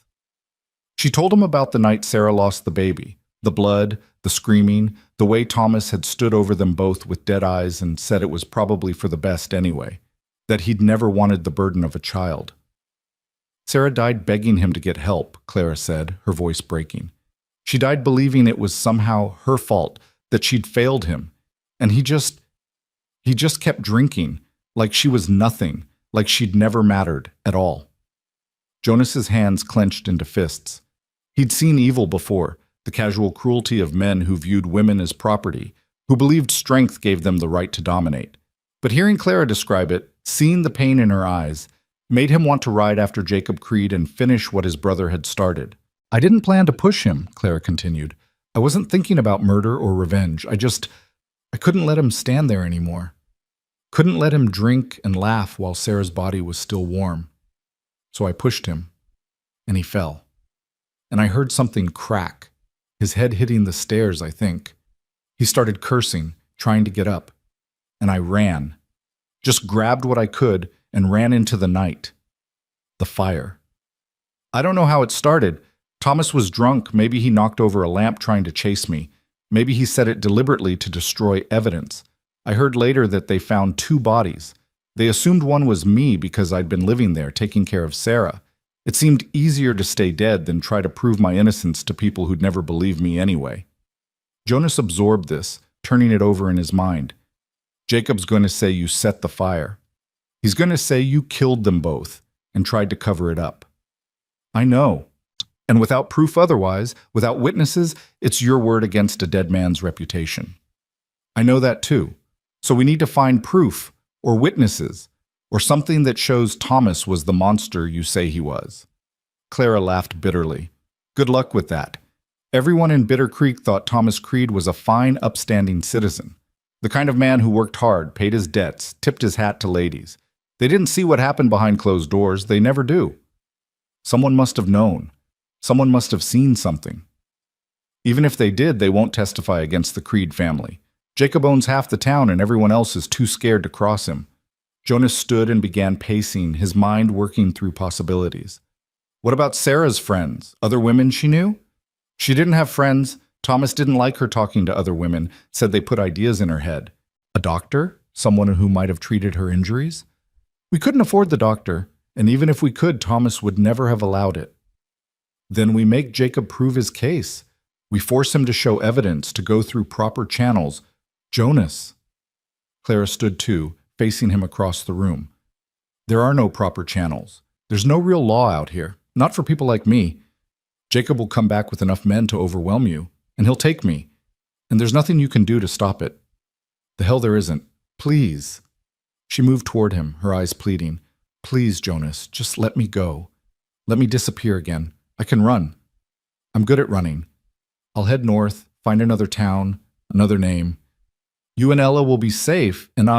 She told him about the night Sarah lost the baby, the blood, the screaming, the way Thomas had stood over them both with dead eyes and said it was probably for the best anyway, that he'd never wanted the burden of a child. Sarah died begging him to get help, Clara said, her voice breaking. She died believing it was somehow her fault, that she'd failed him, and he just kept drinking, like she was nothing, like she'd never mattered at all. Jonas's hands clenched into fists. He'd seen evil before, the casual cruelty of men who viewed women as property, who believed strength gave them the right to dominate. But hearing Clara describe it, seeing the pain in her eyes, made him want to ride after Jacob Creed and finish what his brother had started. I didn't plan to push him, Clara continued. I wasn't thinking about murder or revenge. I couldn't let him stand there anymore. Couldn't let him drink and laugh while Sarah's body was still warm. So I pushed him, and he fell. And I heard something crack, his head hitting the stairs, I think. He started cursing, trying to get up. And I ran. Just grabbed what I could and ran into the night. The fire. I don't know how it started. Thomas was drunk. Maybe he knocked over a lamp trying to chase me. Maybe he set it deliberately to destroy evidence. I heard later that they found 2 bodies. They assumed one was me because I'd been living there, taking care of Sarah. It seemed easier to stay dead than try to prove my innocence to people who'd never believe me anyway. Jonas absorbed this, turning it over in his mind. Jacob's going to say you set the fire. He's going to say you killed them both and tried to cover it up. I know. And without proof otherwise, without witnesses, it's your word against a dead man's reputation. I know that too. So we need to find proof, or witnesses, or something that shows Thomas was the monster you say he was. Clara laughed bitterly. Good luck with that. Everyone in Bitter Creek thought Thomas Creed was a fine, upstanding citizen. The kind of man who worked hard, paid his debts, tipped his hat to ladies. They didn't see what happened behind closed doors. They never do. Someone must have known. Someone must have seen something. Even if they did, they won't testify against the Creed family. Jacob owns half the town and everyone else is too scared to cross him. Jonas stood and began pacing, his mind working through possibilities. What about Sarah's friends? Other women she knew? She didn't have friends. Thomas didn't like her talking to other women, said they put ideas in her head. A doctor? Someone who might have treated her injuries? We couldn't afford the doctor, and even if we could, Thomas would never have allowed it. Then we make Jacob prove his case. We force him to show evidence, to go through proper channels. Jonas. Clara stood too, facing him across the room. There are no proper channels. There's no real law out here, not for people like me. Jacob will come back with enough men to overwhelm you, and he'll take me. And there's nothing you can do to stop it. The hell there isn't. Please. She moved toward him, her eyes pleading. Please, Jonas, just let me go. Let me disappear again. I can run. I'm good at running. I'll head north, find another town, another name. You and Ella will be safe, and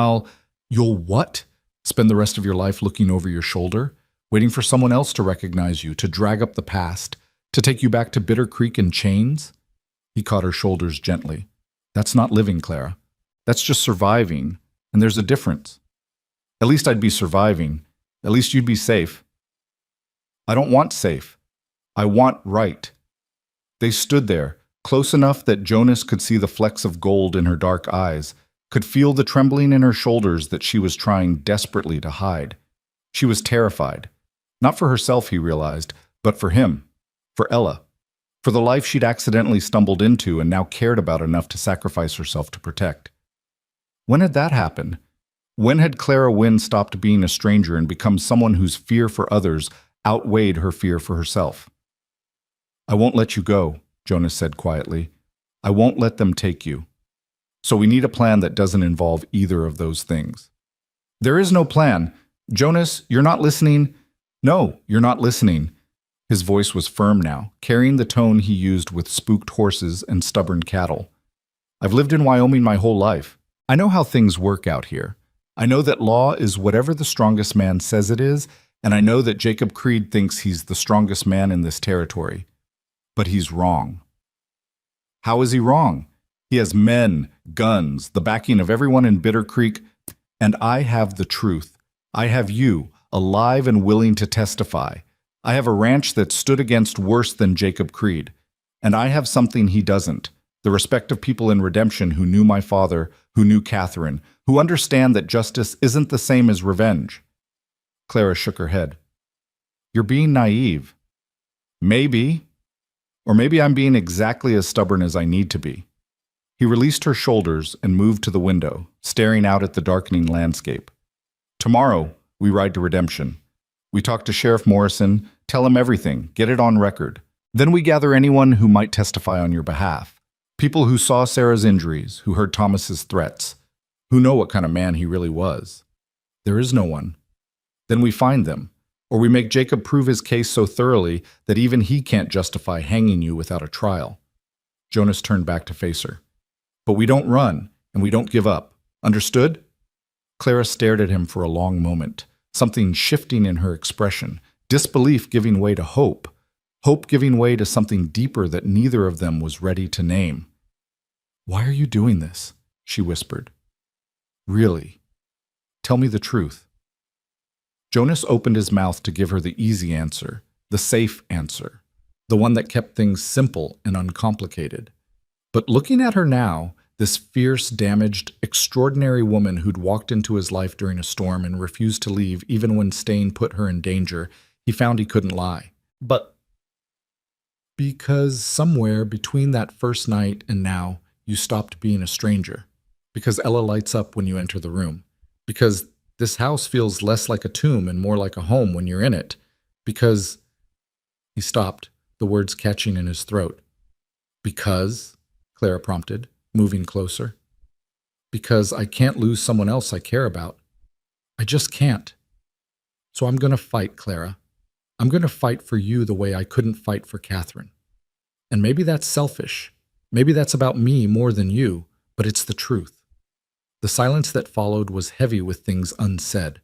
You'll what? Spend the rest of your life looking over your shoulder? Waiting for someone else to recognize you, to drag up the past, to take you back to Bitter Creek in chains? He caught her shoulders gently. That's not living, Clara. That's just surviving, and there's a difference. At least I'd be surviving. At least you'd be safe. I don't want safe. I want right. They stood there, close enough that Jonas could see the flecks of gold in her dark eyes, could feel the trembling in her shoulders that she was trying desperately to hide. She was terrified. Not for herself, he realized, but for him, for Ella, for the life she'd accidentally stumbled into and now cared about enough to sacrifice herself to protect. When had that happened? When had Clara Wynne stopped being a stranger and become someone whose fear for others outweighed her fear for herself? I won't let you go, Jonas said quietly. I won't let them take you. So we need a plan that doesn't involve either of those things. There is no plan. Jonas, you're not listening. No, you're not listening. His voice was firm now, carrying the tone he used with spooked horses and stubborn cattle. I've lived in Wyoming my whole life. I know how things work out here. I know that law is whatever the strongest man says it is, and I know that Jacob Creed thinks he's the strongest man in this territory. But he's wrong. How is he wrong? He has men, guns, the backing of everyone in Bitter Creek, and I have the truth. I have you, alive and willing to testify. I have a ranch that stood against worse than Jacob Creed, and I have something he doesn't, the respect of people in Redemption who knew my father, who knew Catherine, who understand that justice isn't the same as revenge. Clara shook her head. You're being naive. Maybe. Or maybe I'm being exactly as stubborn as I need to be. He released her shoulders and moved to the window, staring out at the darkening landscape. Tomorrow, we ride to Redemption. We talk to Sheriff Morrison, tell him everything, get it on record. Then we gather anyone who might testify on your behalf. People who saw Sarah's injuries, who heard Thomas's threats, who know what kind of man he really was. There is no one. Then we find them, or we make Jacob prove his case so thoroughly that even he can't justify hanging you without a trial. Jonas turned back to face her. But we don't run, and we don't give up. Understood? Clara stared at him for a long moment, something shifting in her expression, disbelief giving way to hope, hope giving way to something deeper that neither of them was ready to name. Why are you doing this? She whispered. Really? Tell me the truth. Jonas opened his mouth to give her the easy answer, the safe answer, the one that kept things simple and uncomplicated. But looking at her now, this fierce, damaged, extraordinary woman who'd walked into his life during a storm and refused to leave even when staying put her in danger, he found he couldn't lie. But because somewhere between that first night and now, you stopped being a stranger. Because Ella lights up when you enter the room. Because this house feels less like a tomb and more like a home when you're in it. Because... He stopped, the words catching in his throat. Because, Clara prompted, moving closer. Because I can't lose someone else I care about. I just can't. So I'm going to fight, Clara. I'm going to fight for you the way I couldn't fight for Catherine. And maybe that's selfish. Maybe that's about me more than you, but it's the truth. The silence that followed was heavy with things unsaid,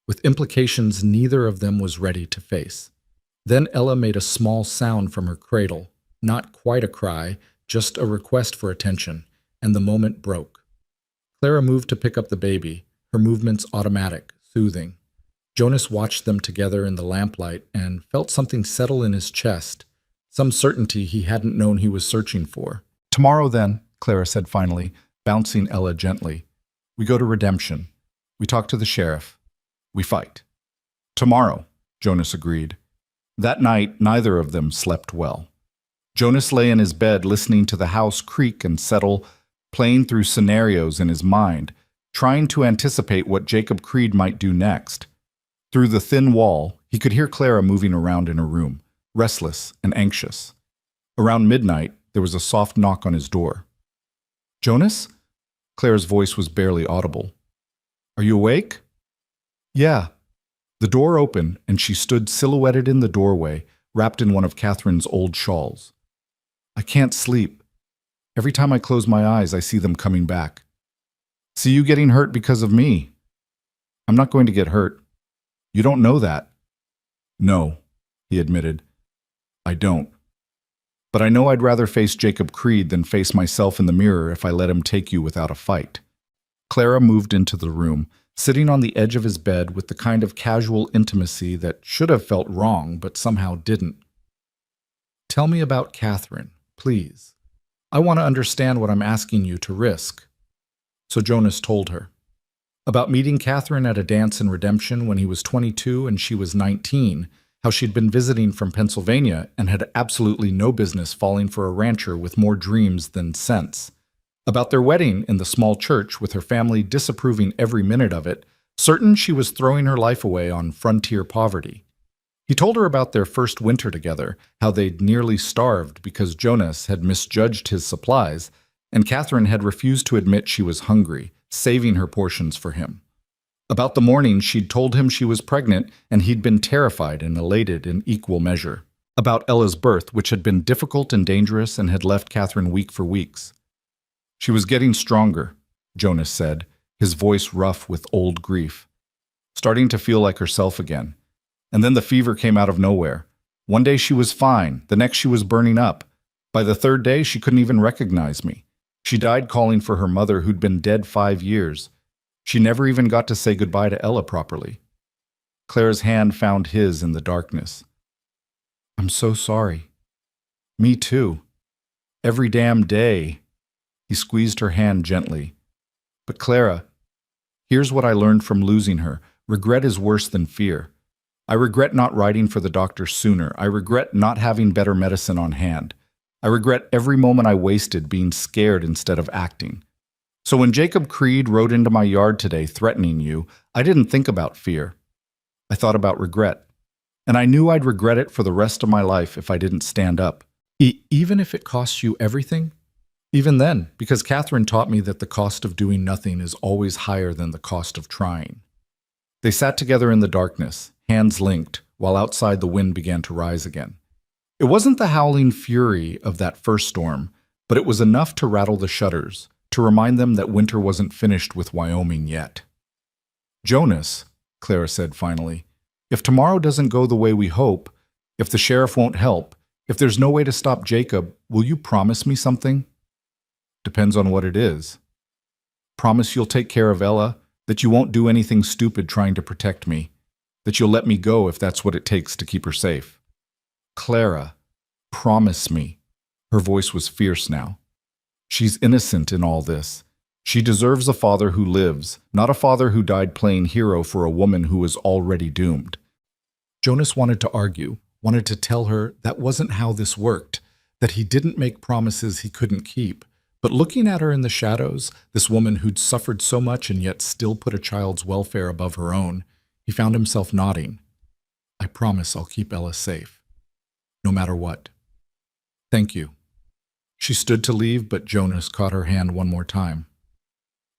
with implications neither of them was ready to face. Then Ella made a small sound from her cradle, not quite a cry, just a request for attention, and the moment broke. Clara moved to pick up the baby, her movements automatic, soothing. Jonas watched them together in the lamplight and felt something settle in his chest, some certainty he hadn't known he was searching for. Tomorrow then, Clara said finally, bouncing Ella gently. We go to Redemption. We talk to the sheriff. We fight. Tomorrow, Jonas agreed. That night, neither of them slept well. Jonas lay in his bed listening to the house creak and settle, playing through scenarios in his mind, trying to anticipate what Jacob Creed might do next. Through the thin wall, he could hear Clara moving around in her room, restless and anxious. Around midnight, there was a soft knock on his door. Jonas? Clara's voice was barely audible. Are you awake? Yeah. The door opened, and she stood silhouetted in the doorway, wrapped in one of Catherine's old shawls. I can't sleep. Every time I close my eyes, I see them coming back. See you getting hurt because of me. I'm not going to get hurt. You don't know that. No, he admitted. I don't. But I know I'd rather face Jacob Creed than face myself in the mirror if I let him take you without a fight. Clara moved into the room, sitting on the edge of his bed with the kind of casual intimacy that should have felt wrong but somehow didn't. Tell me about Catherine, please. I want to understand what I'm asking you to risk. So Jonas told her. About meeting Catherine at a dance in Redemption when he was 22 and she was 19, how she'd been visiting from Pennsylvania and had absolutely no business falling for a rancher with more dreams than sense. About their wedding in the small church with her family disapproving every minute of it, certain she was throwing her life away on frontier poverty. He told her about their first winter together, how they'd nearly starved because Jonas had misjudged his supplies, and Catherine had refused to admit she was hungry, saving her portions for him. About the morning she'd told him she was pregnant, and he'd been terrified and elated in equal measure. About Ella's birth, which had been difficult and dangerous and had left Catherine weak for weeks. She was getting stronger, Jonas said, his voice rough with old grief. Starting to feel like herself again. And then the fever came out of nowhere. One day she was fine, the next she was burning up. By the third day she couldn't even recognize me. She died calling for her mother who'd been dead 5 years. She never even got to say goodbye to Ella properly. Claire's hand found his in the darkness. I'm so sorry. Me too. Every damn day. He squeezed her hand gently. But Clara, here's what I learned from losing her. Regret is worse than fear. I regret not writing for the doctor sooner. I regret not having better medicine on hand. I regret every moment I wasted being scared instead of acting. So when Jacob Creed rode into my yard today threatening you, I didn't think about fear. I thought about regret. And I knew I'd regret it for the rest of my life if I didn't stand up. Even if it costs you everything? Even then, because Catherine taught me that the cost of doing nothing is always higher than the cost of trying. They sat together in the darkness, hands linked, while outside the wind began to rise again. It wasn't the howling fury of that first storm, but it was enough to rattle the shutters, to remind them that winter wasn't finished with Wyoming yet. Jonas, Clara said finally, if tomorrow doesn't go the way we hope, if the sheriff won't help, if there's no way to stop Jacob, will you promise me something? Depends on what it is. Promise you'll take care of Ella, that you won't do anything stupid trying to protect me, that you'll let me go if that's what it takes to keep her safe. Clara, promise me. Her voice was fierce now. She's innocent in all this. She deserves a father who lives, not a father who died playing hero for a woman who was already doomed. Jonas wanted to argue, wanted to tell her that wasn't how this worked, that he didn't make promises he couldn't keep. But looking at her in the shadows, this woman who'd suffered so much and yet still put a child's welfare above her own, he found himself nodding. I promise I'll keep Ella safe. No matter what. Thank you. She stood to leave, but Jonas caught her hand one more time.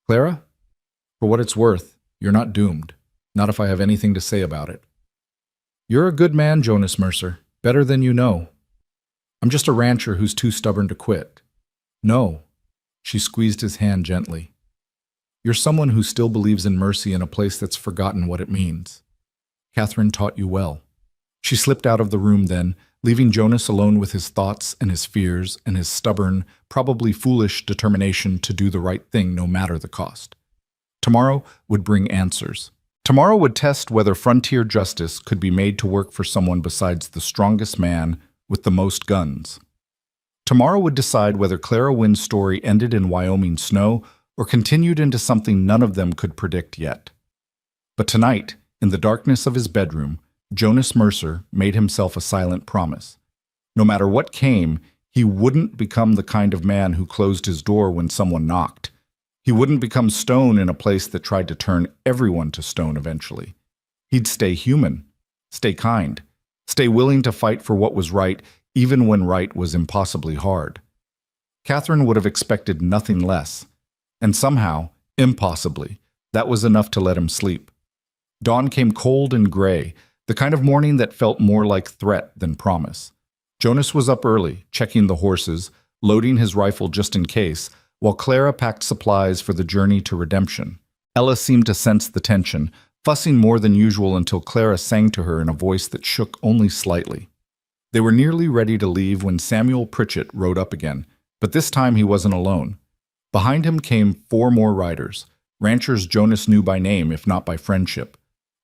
Clara, for what it's worth, you're not doomed. Not if I have anything to say about it. You're a good man, Jonas Mercer. Better than you know. I'm just a rancher who's too stubborn to quit. No. She squeezed his hand gently. You're someone who still believes in mercy in a place that's forgotten what it means. Catherine taught you well. She slipped out of the room then, leaving Jonas alone with his thoughts and his fears and his stubborn, probably foolish determination to do the right thing no matter the cost. Tomorrow would bring answers. Tomorrow would test whether frontier justice could be made to work for someone besides the strongest man with the most guns. Tomorrow would decide whether Clara Wynn's story ended in Wyoming snow or continued into something none of them could predict yet. But tonight, in the darkness of his bedroom, Jonas Mercer made himself a silent promise. No matter what came, he wouldn't become the kind of man who closed his door when someone knocked. He wouldn't become stone in a place that tried to turn everyone to stone eventually. He'd stay human, stay kind, stay willing to fight for what was right, even when right was impossibly hard. Catherine would have expected nothing less, and somehow, impossibly, that was enough to let him sleep. Dawn came cold and gray, the kind of morning that felt more like threat than promise. Jonas was up early, checking the horses, loading his rifle just in case, while Clara packed supplies for the journey to Redemption. Ella seemed to sense the tension, fussing more than usual until Clara sang to her in a voice that shook only slightly. They were nearly ready to leave when Samuel Pritchett rode up again, but this time he wasn't alone. Behind him came 4 more riders, ranchers Jonas knew by name if not by friendship.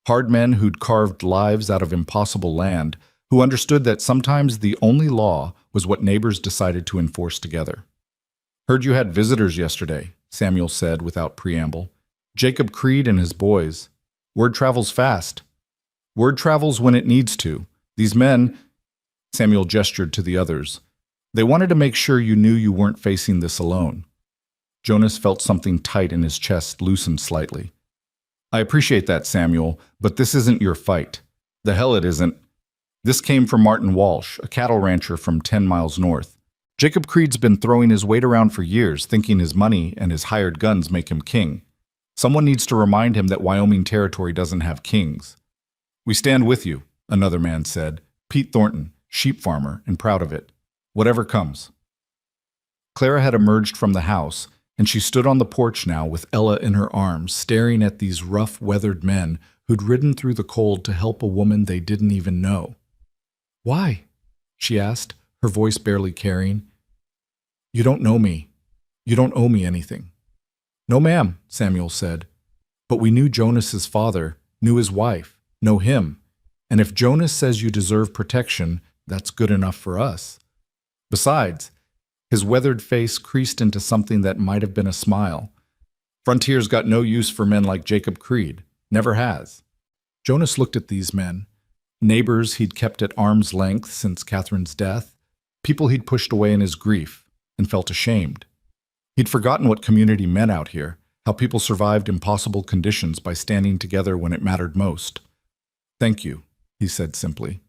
Hard men who'd carved lives out of impossible land, who understood that sometimes the only law was what neighbors decided to enforce together. "Heard you had visitors yesterday," Samuel said without preamble. "Jacob Creed and his boys. Word travels fast." "Word travels when it needs to. These men," Samuel gestured to the others, "they wanted to make sure you knew you weren't facing this alone." Jonas felt something tight in his chest loosen slightly. "I appreciate that, Samuel, but this isn't your fight." "The hell it isn't." This came from Martin Walsh, a cattle rancher from 10 miles north. "Jacob Creed's been throwing his weight around for years, thinking his money and his hired guns make him king. Someone needs to remind him that Wyoming territory doesn't have kings." "We stand with you," another man said, Pete Thornton, sheep farmer and proud of it. "Whatever comes." Clara had emerged from the house, and she stood on the porch now with Ella in her arms, staring at these rough, weathered men who'd ridden through the cold to help a woman they didn't even know. "Why?" she asked, her voice barely carrying. "You don't know me. You don't owe me anything." "No, ma'am," Samuel said. "But we knew Jonas's father, knew his wife, know him. And if Jonas says you deserve protection, that's good enough for us. Besides," his weathered face creased into something that might have been a smile, "Frontier's got no use for men like Jacob Creed. Never has." Jonas looked at these men. Neighbors he'd kept at arm's length since Catherine's death, people he'd pushed away in his grief, and felt ashamed. He'd forgotten what community meant out here, how people survived impossible conditions by standing together when it mattered most. "Thank you," he said simply.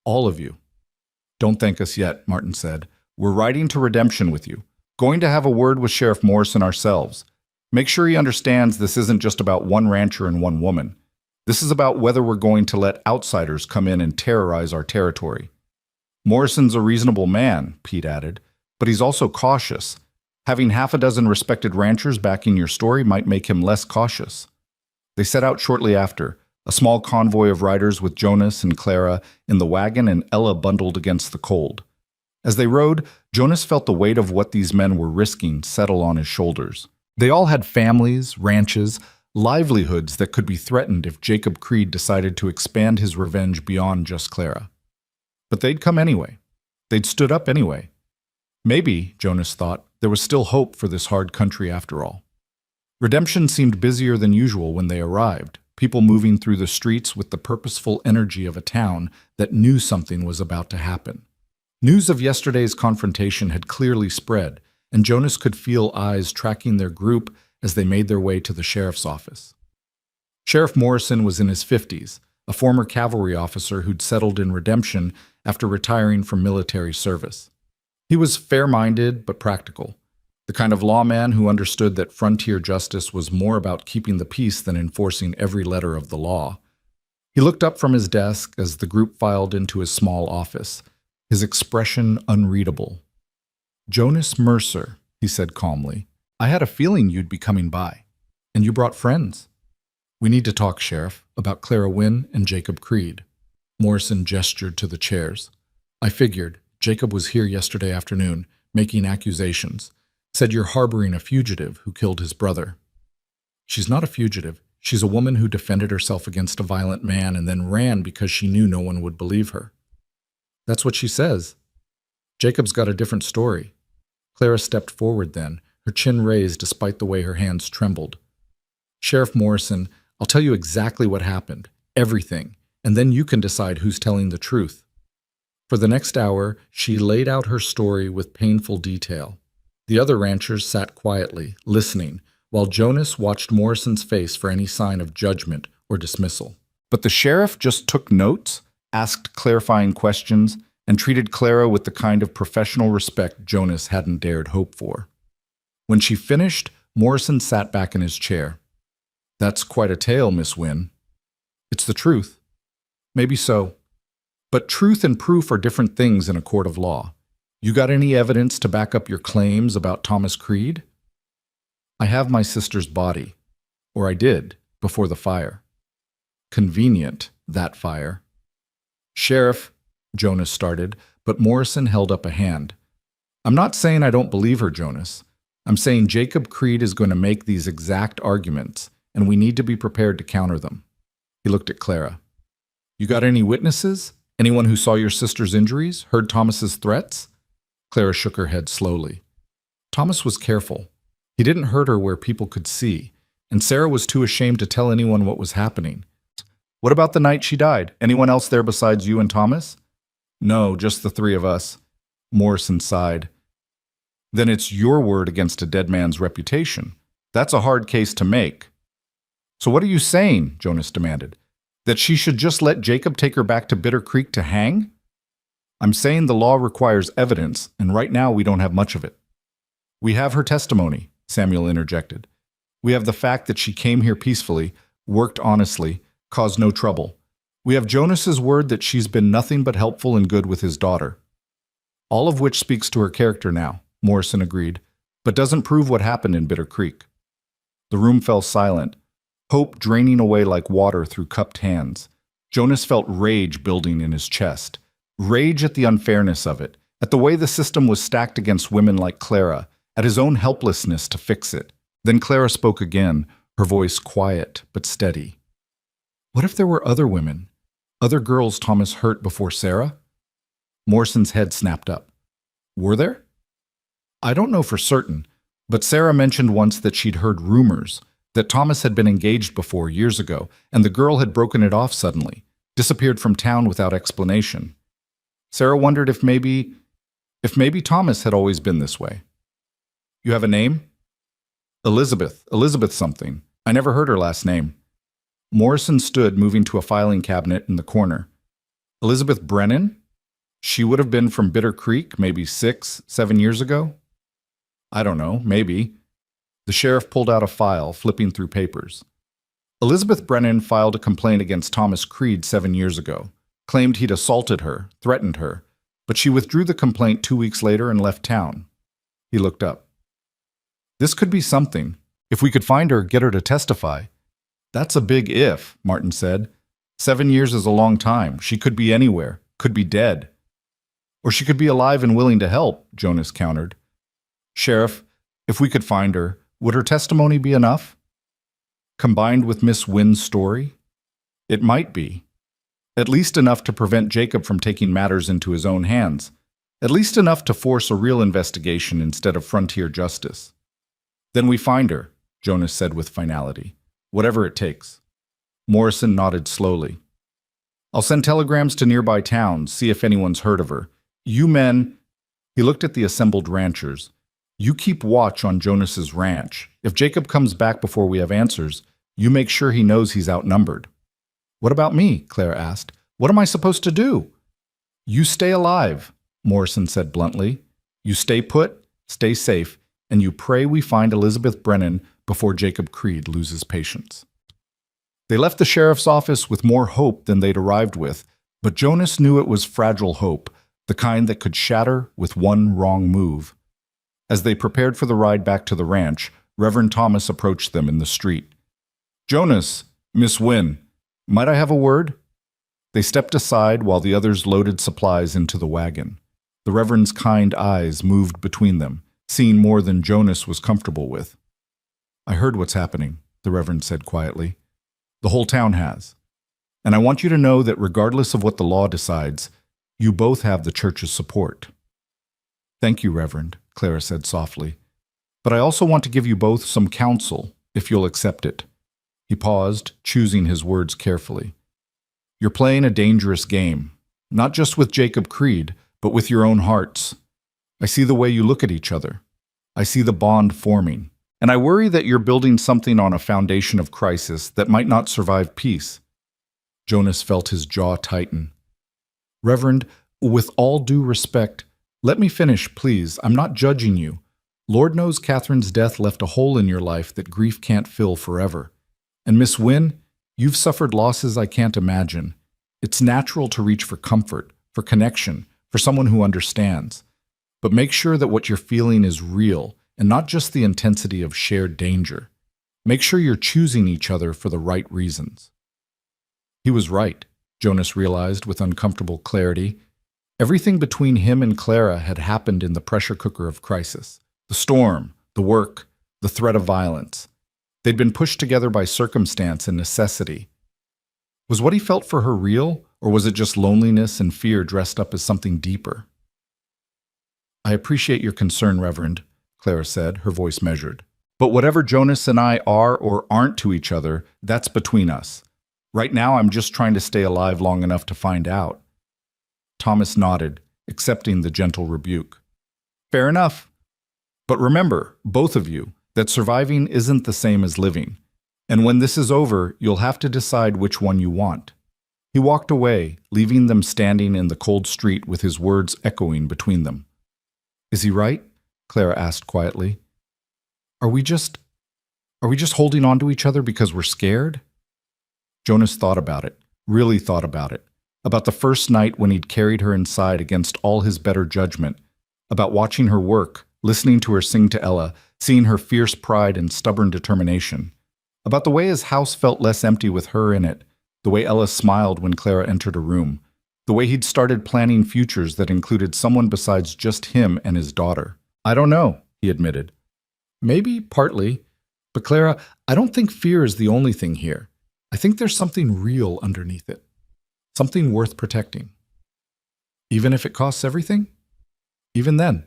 "All of you." "Don't thank us yet," Martin said. "We're riding to redemption with you. Going to have a word with Sheriff Morrison ourselves. Make sure he understands this isn't just about one rancher and one woman. This is about whether we're going to let outsiders come in and terrorize our territory." "Morrison's a reasonable man," Pete added, "but he's also cautious. Having half a dozen respected ranchers backing your story might make him less cautious." They set out shortly after, a small convoy of riders with Jonas and Clara in the wagon and Ella bundled against the cold. As they rode, Jonas felt the weight of what these men were risking settle on his shoulders. They all had families, ranches, livelihoods that could be threatened if Jacob Creed decided to expand his revenge beyond just Clara. But they'd come anyway. They'd stood up anyway. Maybe, Jonas thought, there was still hope for this hard country after all. Redemption seemed busier than usual when they arrived, people moving through the streets with the purposeful energy of a town that knew something was about to happen. News of yesterday's confrontation had clearly spread, and Jonas could feel eyes tracking their group as they made their way to the sheriff's office. Sheriff Morrison was in his 50s, a former cavalry officer who'd settled in Redemption after retiring from military service. He was fair-minded but practical, the kind of lawman who understood that frontier justice was more about keeping the peace than enforcing every letter of the law. He looked up from his desk as the group filed into his small office, his expression unreadable. "Jonas Mercer," he said calmly, "I had a feeling you'd be coming by. And you brought friends." "We need to talk, Sheriff, about Clara Wynn and Jacob Creed." Morrison gestured to the chairs. "I figured. Jacob was here yesterday afternoon, making accusations. Said you're harboring a fugitive who killed his brother." "She's not a fugitive. She's a woman who defended herself against a violent man and then ran because she knew no one would believe her." "That's what she says." "Jacob's got a different story." Clara stepped forward then, her chin raised despite the way her hands trembled. "Sheriff Morrison, I'll tell you exactly what happened, everything, and then you can decide who's telling the truth." For the next hour, she laid out her story with painful detail. The other ranchers sat quietly, listening, while Jonas watched Morrison's face for any sign of judgment or dismissal. But the sheriff just took notes, asked clarifying questions, and treated Clara with the kind of professional respect Jonas hadn't dared hope for. When she finished, Morrison sat back in his chair. "That's quite a tale, Miss Wynn." "It's the truth." "Maybe so. But truth and proof are different things in a court of law. You got any evidence to back up your claims about Thomas Creed?" "I have my sister's body. Or I did, before the fire." Convenient, that fire. Sheriff, Jonas started, but Morrison held up a hand. I'm not saying I don't believe her, Jonas. I'm saying Jacob Creed is going to make these exact arguments, and we need to be prepared to counter them. He looked at Clara. You got any witnesses? Anyone who saw your sister's injuries? Heard Thomas's threats? Clara shook her head slowly. Thomas was careful. He didn't hurt her where people could see, and Sarah was too ashamed to tell anyone what was happening. What about the night she died? Anyone else there besides you and Thomas? No, just the three of us. Morrison sighed. Then it's your word against a dead man's reputation. That's a hard case to make. So what are you saying? Jonas demanded. That she should just let Jacob take her back to Bitter Creek to hang? I'm saying the law requires evidence, and right now we don't have much of it. We have her testimony, Samuel interjected. We have the fact that she came here peacefully, worked honestly, caused no trouble. We have Jonas's word that she's been nothing but helpful and good with his daughter. All of which speaks to her character now, Morrison agreed, but doesn't prove what happened in Bitter Creek. The room fell silent, hope draining away like water through cupped hands. Jonas felt rage building in his chest. Rage at the unfairness of it, at the way the system was stacked against women like Clara, at his own helplessness to fix it. Then Clara spoke again, her voice quiet but steady. What if there were other women? Other girls Thomas hurt before Sarah? Morrison's head snapped up. Were there? I don't know for certain, but Sarah mentioned once that she'd heard rumors, that Thomas had been engaged before years ago, and the girl had broken it off suddenly, disappeared from town without explanation. Sarah wondered if maybe Thomas had always been this way. You have a name? Elizabeth something. I never heard her last name. Morrison stood, moving to a filing cabinet in the corner. Elizabeth Brennan? She would have been from Bitter Creek maybe 6, 7 years ago? I don't know, maybe. The sheriff pulled out a file, flipping through papers. Elizabeth Brennan filed a complaint against Thomas Creed 7 years ago, claimed he'd assaulted her, threatened her, but she withdrew the complaint 2 weeks later and left town. He looked up. This could be something. If we could find her, get her to testify. That's a big if, Martin said. 7 years is a long time. She could be anywhere, could be dead. Or she could be alive and willing to help, Jonas countered. Sheriff, if we could find her, would her testimony be enough? Combined with Miss Wynn's story? It might be. At least enough to prevent Jacob from taking matters into his own hands. At least enough to force a real investigation instead of frontier justice. Then we find her, Jonas said with finality. Whatever it takes. Morrison nodded slowly. I'll send telegrams to nearby towns, see if anyone's heard of her. You men, he looked at the assembled ranchers. You keep watch on Jonas's ranch. If Jacob comes back before we have answers, you make sure he knows he's outnumbered. What about me? Clara asked. What am I supposed to do? You stay alive, Morrison said bluntly. You stay put, stay safe, and you pray we find Elizabeth Brennan before Jacob Creed loses patience. They left the sheriff's office with more hope than they'd arrived with, but Jonas knew it was fragile hope, the kind that could shatter with one wrong move. As they prepared for the ride back to the ranch, Reverend Thomas approached them in the street. Jonas, Miss Wynn, might I have a word? They stepped aside while the others loaded supplies into the wagon. The Reverend's kind eyes moved between them, seeing more than Jonas was comfortable with. I heard what's happening, the Reverend said quietly. The whole town has. And I want you to know that regardless of what the law decides, you both have the church's support. Thank you, Reverend, Clara said softly. But I also want to give you both some counsel, if you'll accept it. He paused, choosing his words carefully. You're playing a dangerous game, not just with Jacob Creed, but with your own hearts. I see the way you look at each other. I see the bond forming. And I worry that you're building something on a foundation of crisis that might not survive peace. Jonas felt his jaw tighten. Reverend, with all due respect, let me finish, please. I'm not judging you. Lord knows Catherine's death left a hole in your life that grief can't fill forever. And Miss Wynn, you've suffered losses I can't imagine. It's natural to reach for comfort, for connection, for someone who understands. But make sure that what you're feeling is real, and not just the intensity of shared danger. Make sure you're choosing each other for the right reasons. He was right, Jonas realized with uncomfortable clarity. Everything between him and Clara had happened in the pressure cooker of crisis. The storm, the work, the threat of violence. They'd been pushed together by circumstance and necessity. Was what he felt for her real, or was it just loneliness and fear dressed up as something deeper? "I appreciate your concern, Reverend," Clara said, her voice measured. "But whatever Jonas and I are or aren't to each other, that's between us. Right now, I'm just trying to stay alive long enough to find out." Thomas nodded, accepting the gentle rebuke. "Fair enough. But remember, both of you, that surviving isn't the same as living. And when this is over, you'll have to decide which one you want." He walked away, leaving them standing in the cold street with his words echoing between them. "Is he right?" Clara asked quietly. Are we just holding on to each other because we're scared?" Jonas thought about it, really thought about it. About the first night when he'd carried her inside against all his better judgment. About watching her work, listening to her sing to Ella, seeing her fierce pride and stubborn determination. About the way his house felt less empty with her in it, the way Ella smiled when Clara entered a room, the way he'd started planning futures that included someone besides just him and his daughter. "I don't know," he admitted. "Maybe, partly. But Clara, I don't think fear is the only thing here. I think there's something real underneath it. Something worth protecting. Even if it costs everything?" "Even then."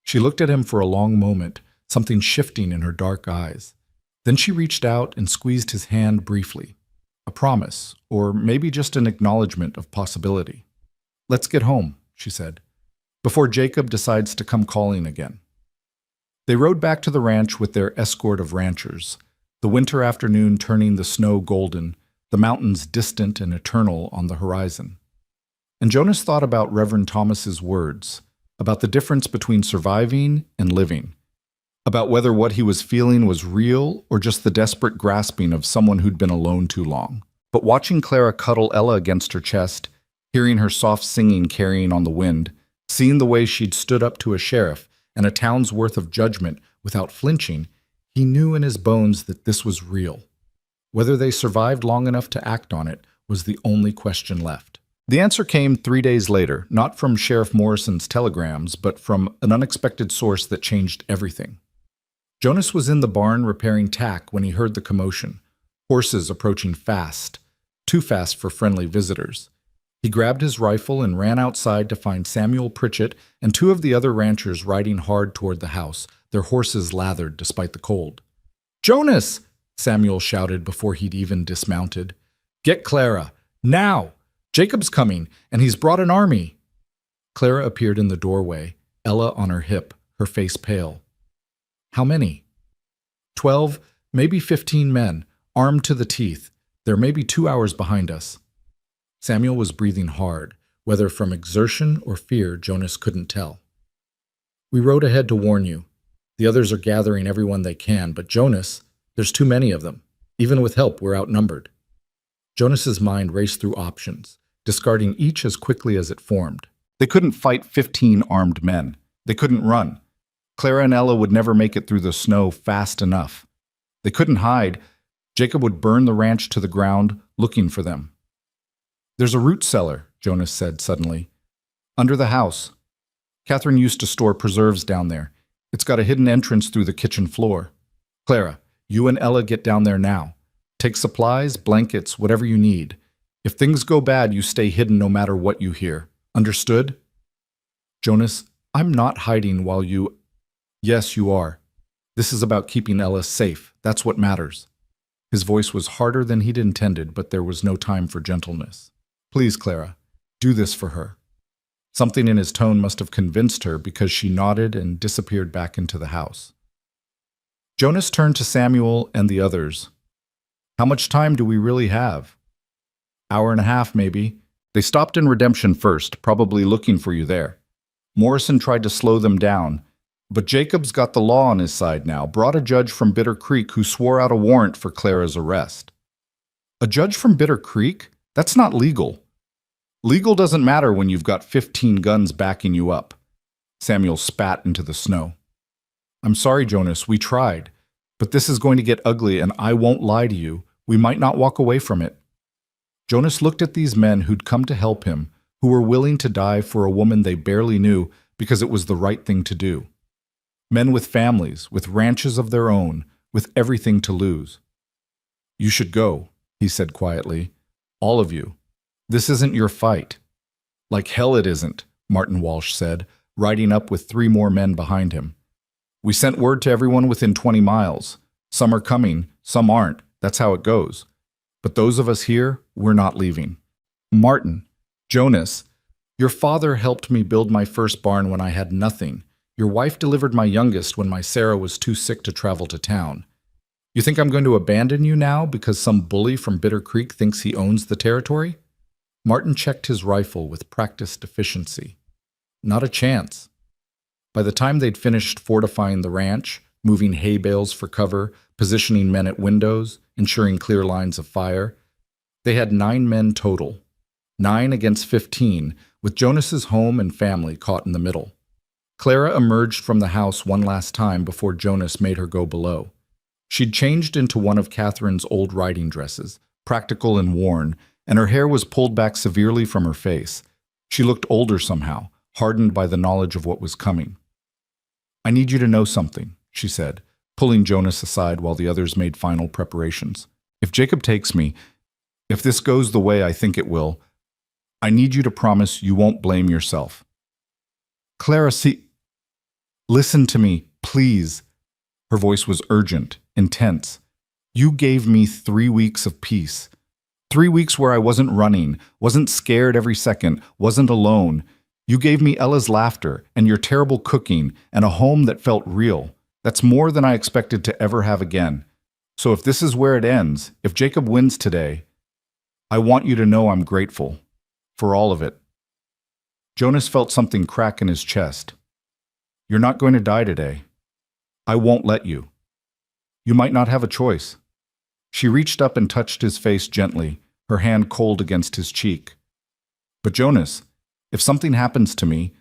She looked at him for a long moment, something shifting in her dark eyes. Then she reached out and squeezed his hand briefly. A promise, or maybe just an acknowledgement of possibility. "Let's get home," she said, "before Jacob decides to come calling again." They rode back to the ranch with their escort of ranchers, the winter afternoon turning the snow golden, the mountains distant and eternal on the horizon. And Jonas thought about Reverend Thomas's words, about the difference between surviving and living, about whether what he was feeling was real or just the desperate grasping of someone who'd been alone too long. But watching Clara cuddle Ella against her chest, hearing her soft singing carrying on the wind, seeing the way she'd stood up to a sheriff and a town's worth of judgment without flinching, he knew in his bones that this was real. Whether they survived long enough to act on it was the only question left. The answer came 3 days later, not from Sheriff Morrison's telegrams, but from an unexpected source that changed everything. Jonas was in the barn repairing tack when he heard the commotion, horses approaching fast, too fast for friendly visitors. He grabbed his rifle and ran outside to find Samuel Pritchett and 2 of the other ranchers riding hard toward the house, their horses lathered despite the cold. "Jonas!" Samuel shouted before he'd even dismounted. "Get Clara! Now! Jacob's coming, and he's brought an army!" Clara appeared in the doorway, Ella on her hip, her face pale. "How many?" 12, maybe 15 men, armed to the teeth. They're maybe 2 hours behind us." Samuel was breathing hard, whether from exertion or fear Jonas couldn't tell. "We rode ahead to warn you. The others are gathering everyone they can, but Jonas, there's too many of them. Even with help, we're outnumbered." Jonas's mind raced through options, discarding each as quickly as it formed. They couldn't fight 15 armed men. They couldn't run. Clara and Ella would never make it through the snow fast enough. They couldn't hide. Jacob would burn the ranch to the ground, looking for them. "There's a root cellar," Jonas said suddenly. "Under the house. Catherine used to store preserves down there. It's got a hidden entrance through the kitchen floor. Clara, you and Ella get down there now. Take supplies, blankets, whatever you need. If things go bad, you stay hidden no matter what you hear. Understood?" "Jonas, I'm not hiding while you—" "Yes, you are. This is about keeping Ella safe. That's what matters." His voice was harder than he'd intended, but there was no time for gentleness. "Please, Clara, do this for her." Something in his tone must have convinced her because she nodded and disappeared back into the house. Jonas turned to Samuel and the others. "How much time do we really have?" "Hour and a half, maybe. They stopped in Redemption first, probably looking for you there. Morrison tried to slow them down, but Jacob's got the law on his side now, brought a judge from Bitter Creek who swore out a warrant for Clara's arrest." "A judge from Bitter Creek? That's not legal." "Legal doesn't matter when you've got 15 guns backing you up." Samuel spat into the snow. "I'm sorry, Jonas, we tried. But this is going to get ugly, and I won't lie to you. We might not walk away from it." Jonas looked at these men who'd come to help him, who were willing to die for a woman they barely knew because it was the right thing to do. Men with families, with ranches of their own, with everything to lose. "You should go," he said quietly. "All of you. This isn't your fight." "Like hell it isn't," Martin Walsh said, riding up with 3 more men behind him. "We sent word to everyone within 20 miles. Some are coming, some aren't. That's how it goes. But those of us here, we're not leaving." "Martin, Jonas, your father helped me build my first barn when I had nothing. Your wife delivered my youngest when my Sarah was too sick to travel to town. You think I'm going to abandon you now because some bully from Bitter Creek thinks he owns the territory?" Martin checked his rifle with practiced efficiency. "Not a chance." By the time they'd finished fortifying the ranch, moving hay bales for cover, positioning men at windows, ensuring clear lines of fire, they had 9 men total. 9 against 15, with Jonas's home and family caught in the middle. Clara emerged from the house one last time before Jonas made her go below. She'd changed into one of Catherine's old riding dresses, practical and worn, and her hair was pulled back severely from her face. She looked older somehow, hardened by the knowledge of what was coming. "I need you to know something," she said, pulling Jonas aside while the others made final preparations. "If Jacob takes me, if this goes the way I think it will, I need you to promise you won't blame yourself." "Clara, listen to me, please." Her voice was urgent, intense. "You gave me 3 weeks of peace. 3 weeks where I wasn't running, wasn't scared every second, wasn't alone. You gave me Ella's laughter and your terrible cooking and a home that felt real. That's more than I expected to ever have again. So if this is where it ends, if Jacob wins today, I want you to know I'm grateful. For all of it." Jonas felt something crack in his chest. "You're not going to die today. I won't let you. You might not have a choice." She reached up and touched his face gently, her hand cold against his cheek. "But Jonas, if something happens to me,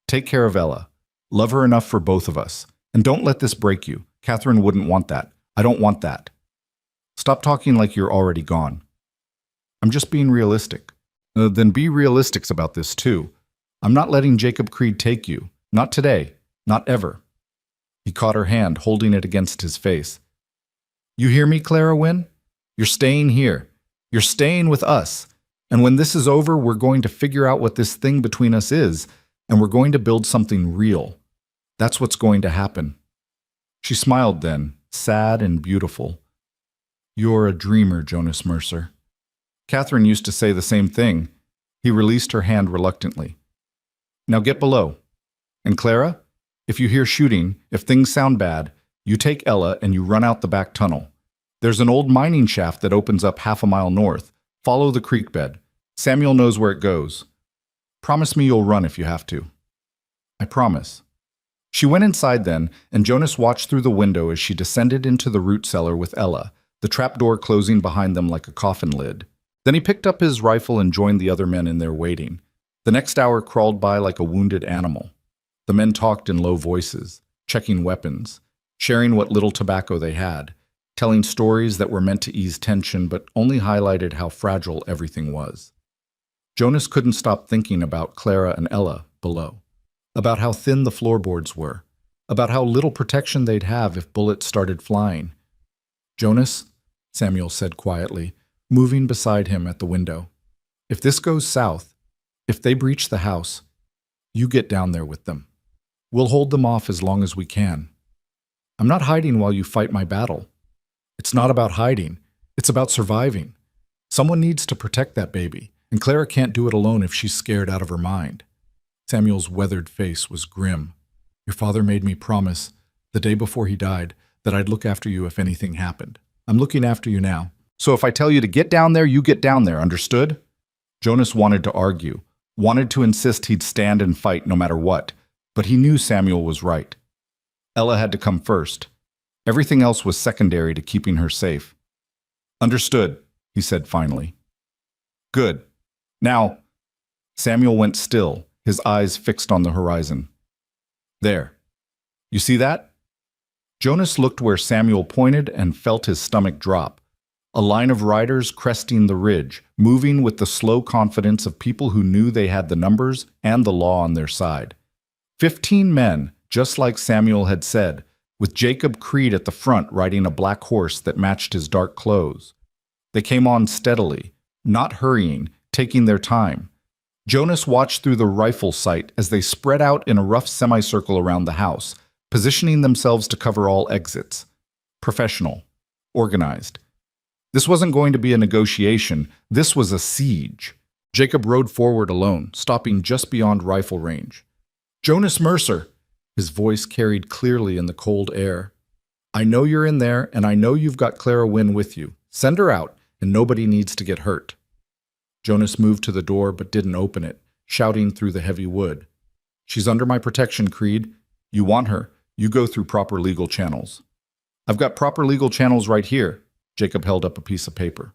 take care of Ella. Love her enough for both of us. And don't let this break you. Catherine wouldn't want that. I don't want that. Stop talking like you're already gone." "I'm just being realistic." Then be realistic about this too. I'm not letting Jacob Creed take you. Not today. Not ever." He caught her hand, holding it against his face. "You hear me, Clara Wynne? You're staying here. You're staying with us. And when this is over, we're going to figure out what this thing between us is, and we're going to build something real. That's what's going to happen." She smiled then, sad and beautiful. "You're a dreamer, Jonas Mercer." Catherine used to say the same thing. He released her hand reluctantly. "Now get below. And Clara, if you hear shooting, if things sound bad, you take Ella and you run out the back tunnel. There's an old mining shaft that opens up half a mile north. Follow the creek bed. Samuel knows where it goes. Promise me you'll run if you have to." "I promise." She went inside then, and Jonas watched through the window as she descended into the root cellar with Ella, the trapdoor closing behind them like a coffin lid. Then he picked up his rifle and joined the other men in their waiting. The next hour crawled by like a wounded animal. The men talked in low voices, checking weapons, sharing what little tobacco they had, telling stories that were meant to ease tension but only highlighted how fragile everything was. Jonas couldn't stop thinking about Clara and Ella below, about how thin the floorboards were, about how little protection they'd have if bullets started flying. "Jonas," Samuel said quietly, moving beside him at the window, "if this goes south, if they breach the house, you get down there with them. We'll hold them off as long as we can. I'm not hiding while you fight my battle. It's not about hiding. It's about surviving. Someone needs to protect that baby, and Clara can't do it alone if she's scared out of her mind." Samuel's weathered face was grim. "Your father made me promise, the day before he died, that I'd look after you if anything happened. I'm looking after you now. So if I tell you to get down there, you get down there, understood?" Jonas wanted to argue, wanted to insist he'd stand and fight no matter what, but he knew Samuel was right. Ella had to come first. Everything else was secondary to keeping her safe. "Understood," he said finally. "Good. Now," Samuel went still, his eyes fixed on the horizon. "There. You see that?" Jonas looked where Samuel pointed and felt his stomach drop. A line of riders cresting the ridge, moving with the slow confidence of people who knew they had the numbers and the law on their side. 15 men, just like Samuel had said, with Jacob Creed at the front riding a black horse that matched his dark clothes. They came on steadily, not hurrying, taking their time. Jonas watched through the rifle sight as they spread out in a rough semicircle around the house, positioning themselves to cover all exits. Professional. Organized. This wasn't going to be a negotiation, this was a siege. Jacob rode forward alone, stopping just beyond rifle range. "Jonas Mercer," his voice carried clearly in the cold air. "I know you're in there, and I know you've got Clara Wynne with you. Send her out, and nobody needs to get hurt." Jonas moved to the door but didn't open it, shouting through the heavy wood. "She's under my protection, Creed. You want her, you go through proper legal channels." "I've got proper legal channels right here." Jacob held up a piece of paper.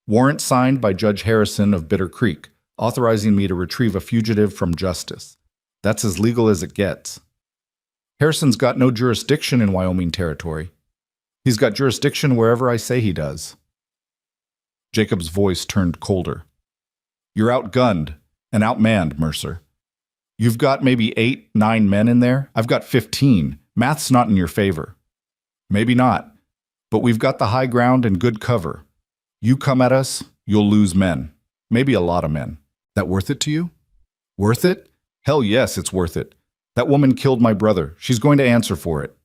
"Warrant signed by Judge Harrison of Bitter Creek, authorizing me to retrieve a fugitive from justice. That's as legal as it gets." "Harrison's got no jurisdiction in Wyoming territory. He's got jurisdiction wherever I say he does." Jacob's voice turned colder. "You're outgunned and outmanned, Mercer. You've got maybe 8, 9 men in there. I've got 15. Math's not in your favor." "Maybe not, but we've got the high ground and good cover. You come at us, you'll lose men. Maybe a lot of men. That worth it to you?" "Worth it? Hell yes, it's worth it. That woman killed my brother. She's going to answer for it."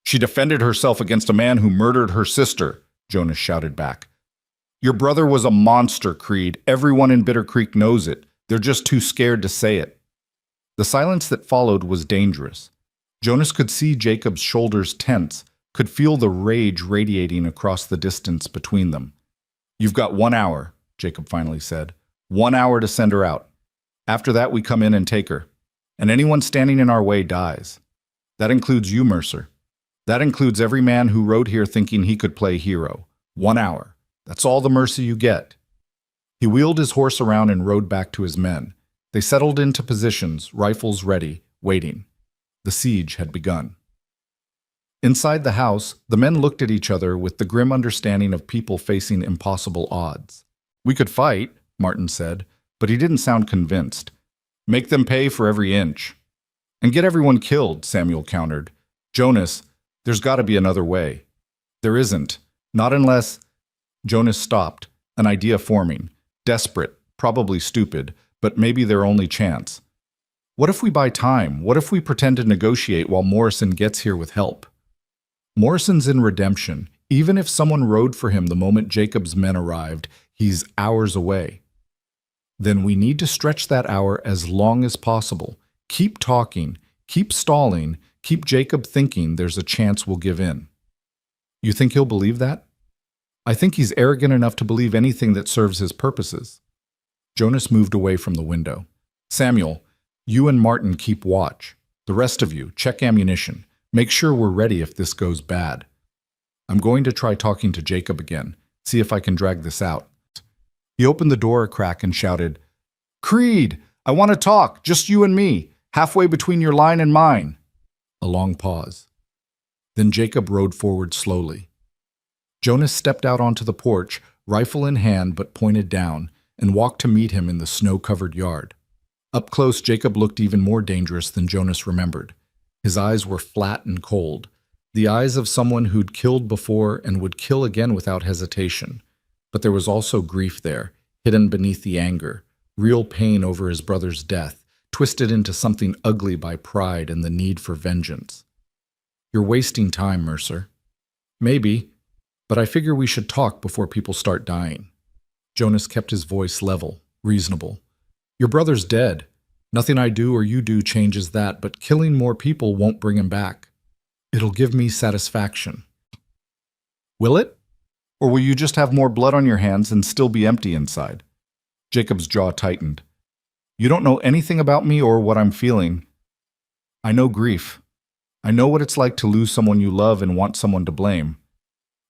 "She defended herself against a man who murdered her sister," Jonas shouted back. "Your brother was a monster, Creed. Everyone in Bitter Creek knows it. They're just too scared to say it." The silence that followed was dangerous. Jonas could see Jacob's shoulders tense, could feel the rage radiating across the distance between them. "You've got 1 hour," Jacob finally said. 1 hour to send her out. After that, we come in and take her. And anyone standing in our way dies. That includes you, Mercer. That includes every man who rode here thinking he could play hero. 1 hour. That's all the mercy you get." He wheeled his horse around and rode back to his men. They settled into positions, rifles ready, waiting. The siege had begun. Inside the house, the men looked at each other with the grim understanding of people facing impossible odds. "We could fight," Martin said, but he didn't sound convinced. "Make them pay for every inch." "And get everyone killed," Samuel countered. "Jonas, there's got to be another way." "There isn't. Not unless—" Jonas stopped, an idea forming. Desperate, probably stupid, but maybe their only chance. "What if we buy time? What if we pretend to negotiate while Morrison gets here with help?" Morrison's in redemption. Even if someone rode for him the moment Jacob's men arrived, he's hours away. Then we need to stretch that hour as long as possible. Keep talking, keep stalling, keep Jacob thinking there's a chance we'll give in. You think he'll believe that? I think he's arrogant enough to believe anything that serves his purposes. Jonas moved away from the window. "Samuel, you and Martin keep watch. The rest of you, check ammunition. Make sure we're ready if this goes bad. I'm going to try talking to Jacob again, see if I can drag this out." He opened the door a crack and shouted, "Creed, I want to talk, just you and me, halfway between your line and mine." A long pause. Then Jacob rode forward slowly. Jonas stepped out onto the porch, rifle in hand but pointed down, and walked to meet him in the snow-covered yard. Up close, Jacob looked even more dangerous than Jonas remembered. His eyes were flat and cold, the eyes of someone who'd killed before and would kill again without hesitation. But there was also grief there, hidden beneath the anger, real pain over his brother's death, twisted into something ugly by pride and the need for vengeance. "You're wasting time, Mercer." "Maybe, but I figure we should talk before people start dying." Jonas kept his voice level, reasonable. "Your brother's dead. Nothing I do or you do changes that, but killing more people won't bring him back. It'll give me satisfaction." "Will it? Or will you just have more blood on your hands and still be empty inside?" Jacob's jaw tightened. "You don't know anything about me or what I'm feeling. I know grief. I know what it's like to lose someone you love and want someone to blame.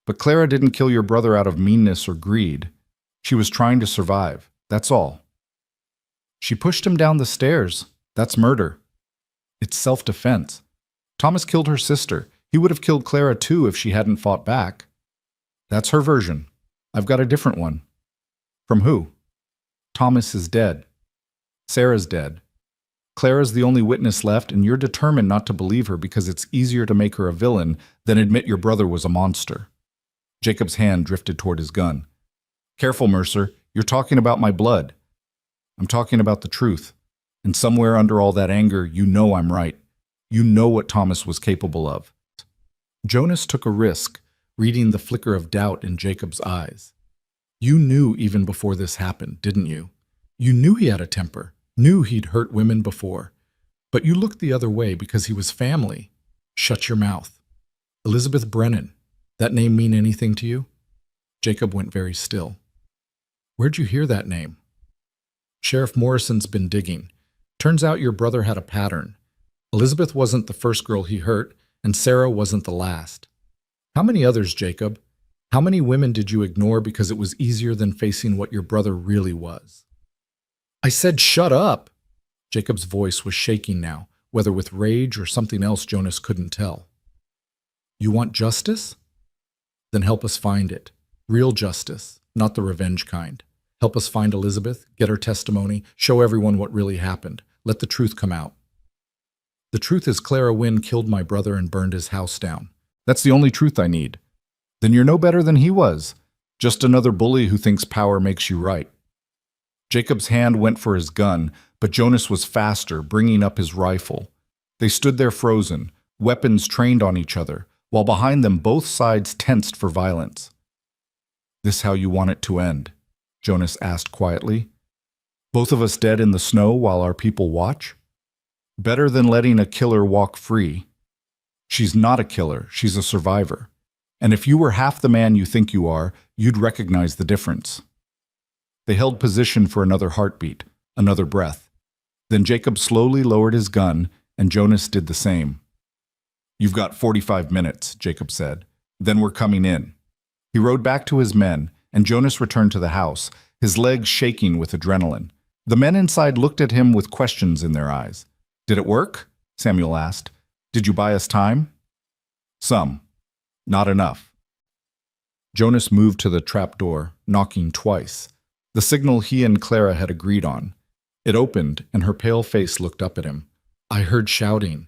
But Clara didn't kill your brother out of meanness or greed. She was trying to survive, that's all. She pushed him down the stairs. That's murder. It's self-defense. Thomas killed her sister. He would have killed Clara too if she hadn't fought back. That's her version. I've got a different one. From who? Thomas is dead. Sarah's dead. Clara's the only witness left, and you're determined not to believe her because it's easier to make her a villain than admit your brother was a monster. Jacob's hand drifted toward his gun. Careful, Mercer. You're talking about my blood. I'm talking about the truth. And somewhere under all that anger, you know I'm right. You know what Thomas was capable of. Jonas took a risk, reading the flicker of doubt in Jacob's eyes. You knew even before this happened, didn't you? You knew he had a temper, knew he'd hurt women before. But you looked the other way because he was family. Shut your mouth. Elizabeth Brennan, that name mean anything to you? Jacob went very still. Where'd you hear that name? Sheriff Morrison's been digging. Turns out your brother had a pattern. Elizabeth wasn't the first girl he hurt, and Sarah wasn't the last. How many others, Jacob? How many women did you ignore because it was easier than facing what your brother really was? I said shut up! Jacob's voice was shaking now, whether with rage or something else Jonas couldn't tell. You want justice? Then help us find it. Real justice, not the revenge kind. Help us find Elizabeth, get her testimony, show everyone what really happened. Let the truth come out. The truth is Clara Wynne killed my brother and burned his house down. That's the only truth I need. Then you're no better than he was. Just another bully who thinks power makes you right. Jacob's hand went for his gun, but Jonas was faster, bringing up his rifle. They stood there frozen, weapons trained on each other, while behind them both sides tensed for violence. This how you want it to end? Jonas asked quietly. Both of us dead in the snow while our people watch? Better than letting a killer walk free. She's not a killer, she's a survivor. And if you were half the man you think you are, you'd recognize the difference. They held position for another heartbeat, another breath. Then Jacob slowly lowered his gun, and Jonas did the same. You've got 45 minutes, Jacob said. Then we're coming in. He rode back to his men, and Jonas returned to the house, his legs shaking with adrenaline. The men inside looked at him with questions in their eyes. Did it work? Samuel asked. Did you buy us time? Some. Not enough. Jonas moved to the trapdoor, knocking twice, the signal he and Clara had agreed on. It opened, and her pale face looked up at him. I heard shouting.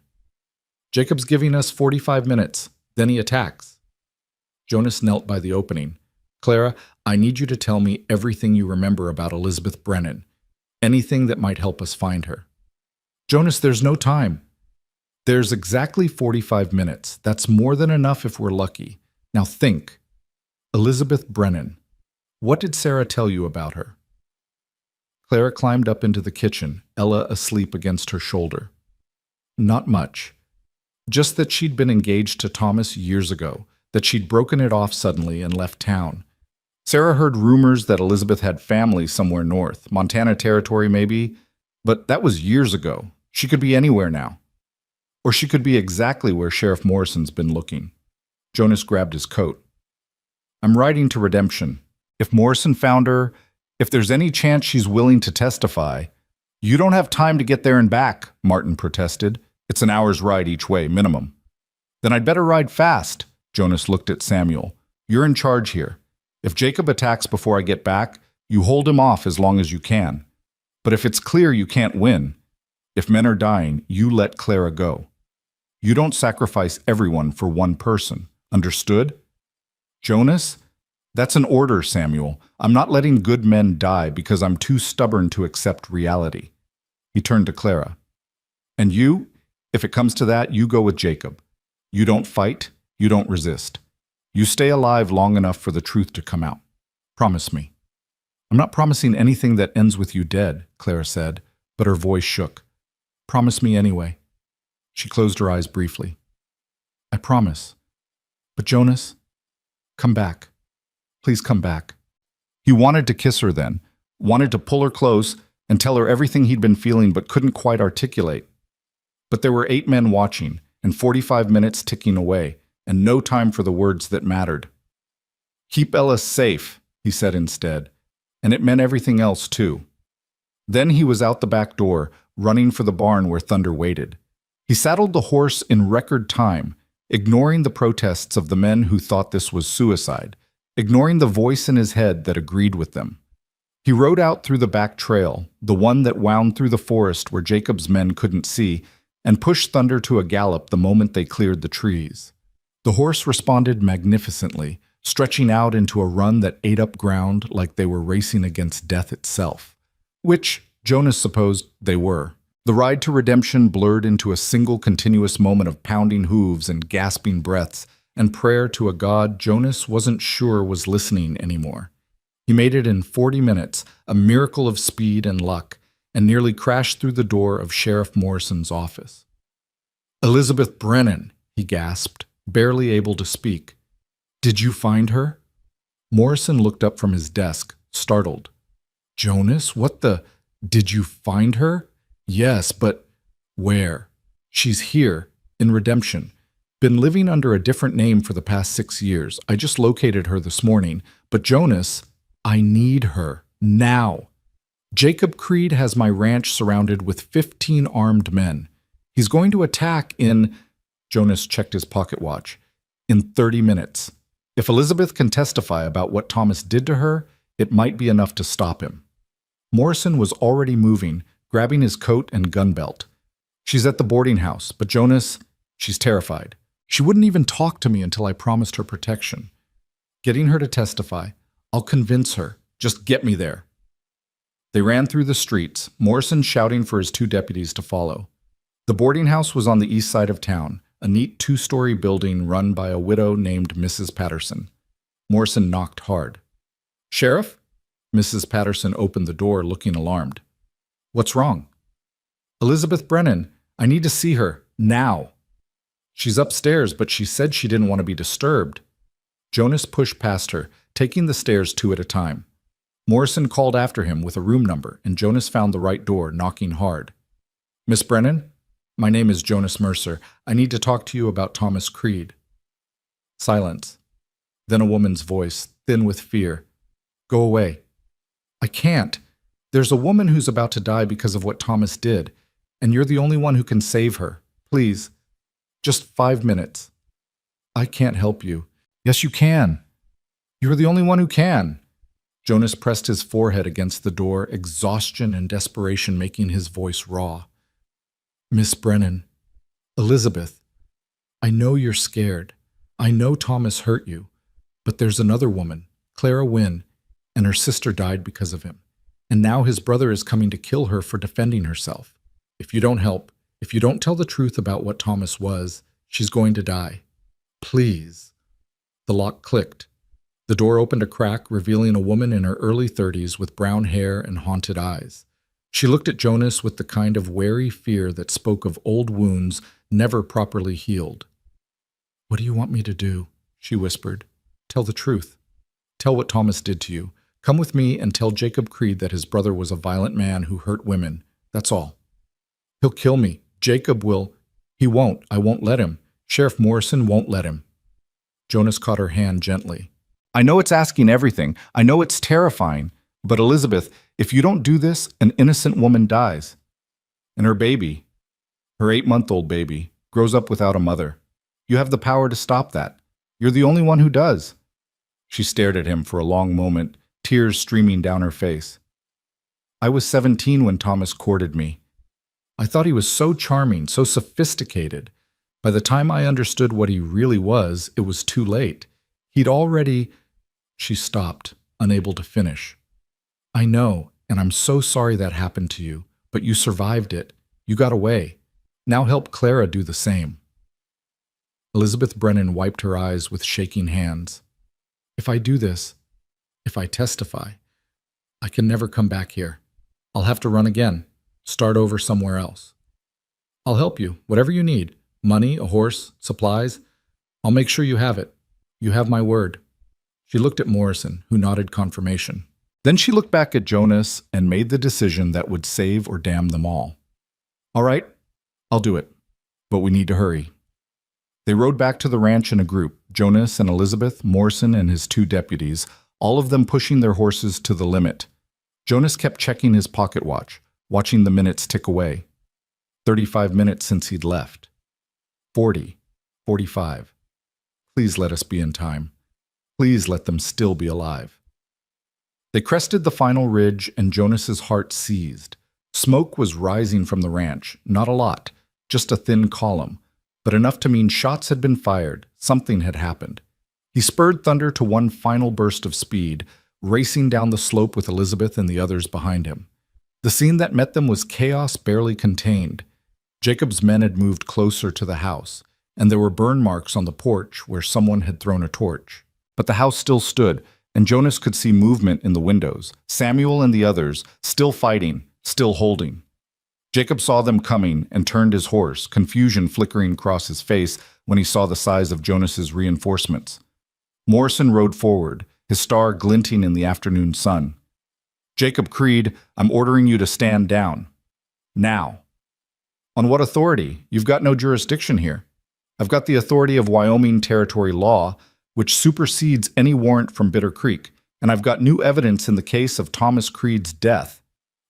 Jacob's giving us 45 minutes, then he attacks. Jonas knelt by the opening. Clara, I need you to tell me everything you remember about Elizabeth Brennan. Anything that might help us find her. Jonas, there's no time. There's exactly 45 minutes. That's more than enough if we're lucky. Now think. Elizabeth Brennan. What did Sarah tell you about her? Clara climbed up into the kitchen, Ella asleep against her shoulder. Not much. Just that she'd been engaged to Thomas years ago, that she'd broken it off suddenly and left town. Sarah heard rumors that Elizabeth had family somewhere north, Montana Territory maybe, but that was years ago. She could be anywhere now. Or she could be exactly where Sheriff Morrison's been looking. Jonas grabbed his coat. I'm riding to redemption. If Morrison found her, if there's any chance she's willing to testify. You don't have time to get there and back, Martin protested. It's an hour's ride each way, minimum. Then I'd better ride fast, Jonas looked at Samuel. You're in charge here. If Jacob attacks before I get back, you hold him off as long as you can. But if it's clear you can't win, if men are dying, you let Clara go. You don't sacrifice everyone for one person. Understood? Jonas? That's an order, Samuel. I'm not letting good men die because I'm too stubborn to accept reality. He turned to Clara. And you? If it comes to that, you go with Jacob. You don't fight. You don't resist. You stay alive long enough for the truth to come out. Promise me. I'm not promising anything that ends with you dead, Clara said, but her voice shook. Promise me anyway. She closed her eyes briefly. I promise. But Jonas, come back. Please come back. He wanted to kiss her then, wanted to pull her close and tell her everything he'd been feeling but couldn't quite articulate. But there were 8 men watching, and 45 minutes ticking away, and no time for the words that mattered. Keep Ella safe, he said instead, and it meant everything else too. Then he was out the back door, running for the barn where Thunder waited. He saddled the horse in record time, ignoring the protests of the men who thought this was suicide, ignoring the voice in his head that agreed with them. He rode out through the back trail, the one that wound through the forest where Jacob's men couldn't see, and pushed Thunder to a gallop the moment they cleared the trees. The horse responded magnificently, stretching out into a run that ate up ground like they were racing against death itself. Which, Jonas supposed they were. The ride to redemption blurred into a single continuous moment of pounding hooves and gasping breaths, and prayer to a God Jonas wasn't sure was listening anymore. He made it in 40 minutes, a miracle of speed and luck, and nearly crashed through the door of Sheriff Morrison's office. "Elizabeth Brennan," he gasped, barely able to speak. "Did you find her?" Morrison looked up from his desk, startled. "Jonas, what the... Did you find her?" "Yes, but where?" "She's here, in Redemption. Been living under a different name for the past 6 years. I just located her this morning. But Jonas, I need her. Now. Jacob Creed has my ranch surrounded with 15 armed men. He's going to attack in..." Jonas checked his pocket watch. "In 30 minutes. If Elizabeth can testify about what Thomas did to her, it might be enough to stop him." Morrison was already moving, grabbing his coat and gun belt. "She's at the boarding house, but Jonas, she's terrified. She wouldn't even talk to me until I promised her protection. Getting her to testify, I'll convince her. Just get me there." They ran through the streets, Morrison shouting for his 2 deputies to follow. The boarding house was on the east side of town, a neat 2-story building run by a widow named Mrs. Patterson. Morrison knocked hard. "Sheriff?" Mrs. Patterson opened the door, looking alarmed. "What's wrong?" "Elizabeth Brennan. I need to see her. Now." "She's upstairs, but she said she didn't want to be disturbed." Jonas pushed past her, taking the stairs 2 at a time. Morrison called after him with a room number, and Jonas found the right door, knocking hard. "Miss Brennan? My name is Jonas Mercer. I need to talk to you about Thomas Creed." Silence. Then a woman's voice, thin with fear. "Go away." "I can't. There's a woman who's about to die because of what Thomas did, and you're the only one who can save her. Please. Just 5 minutes." "I can't help you." "Yes, you can. You're the only one who can." Jonas pressed his forehead against the door, exhaustion and desperation making his voice raw. "Miss Brennan, Elizabeth, I know you're scared. I know Thomas hurt you. But there's another woman, Clara Wynne, and her sister died because of him. And now his brother is coming to kill her for defending herself. If you don't help, if you don't tell the truth about what Thomas was, she's going to die. Please." The lock clicked. The door opened a crack, revealing a woman in her early 30s with brown hair and haunted eyes. She looked at Jonas with the kind of wary fear that spoke of old wounds never properly healed. "What do you want me to do?" she whispered. "Tell the truth. Tell what Thomas did to you. Come with me and tell Jacob Creed that his brother was a violent man who hurt women. That's all." "He'll kill me. Jacob will." "He won't. I won't let him. Sheriff Morrison won't let him." Jonas caught her hand gently. "I know it's asking everything. I know it's terrifying. But Elizabeth, if you don't do this, an innocent woman dies. And her baby, her 8-month-old baby, grows up without a mother. You have the power to stop that. You're the only one who does." She stared at him for a long moment, tears streaming down her face. "I was 17 when Thomas courted me. I thought he was so charming, so sophisticated. By the time I understood what he really was, it was too late. He'd already..." She stopped, unable to finish. "I know, and I'm so sorry that happened to you, but you survived it. You got away. Now help Clara do the same." Elizabeth Brennan wiped her eyes with shaking hands. "If I do this, if I testify, I can never come back here. I'll have to run again, start over somewhere else. I'll help you, whatever you need. Money, a horse, supplies. I'll make sure you have it. You have my word." She looked at Morrison, who nodded confirmation. Then she looked back at Jonas and made the decision that would save or damn them all. "All right, I'll do it. But we need to hurry." They rode back to the ranch in a group, Jonas and Elizabeth, Morrison and his 2 deputies, all of them pushing their horses to the limit. Jonas kept checking his pocket watch, watching the minutes tick away. 35 minutes since he'd left. 40, 45. Please let us be in time. Please let them still be alive. They crested the final ridge, and Jonas's heart seized. Smoke was rising from the ranch, not a lot, just a thin column, but enough to mean shots had been fired, something had happened. He spurred Thunder to one final burst of speed, racing down the slope with Elizabeth and the others behind him. The scene that met them was chaos barely contained. Jacob's men had moved closer to the house, and there were burn marks on the porch where someone had thrown a torch. But the house still stood, and Jonas could see movement in the windows. Samuel and the others, still fighting, still holding. Jacob saw them coming and turned his horse, confusion flickering across his face when he saw the size of Jonas's reinforcements. Morrison rode forward, his star glinting in the afternoon sun. "Jacob Creed, I'm ordering you to stand down. Now." "On what authority? You've got no jurisdiction here." "I've got the authority of Wyoming Territory law, which supersedes any warrant from Bitter Creek, and I've got new evidence in the case of Thomas Creed's death."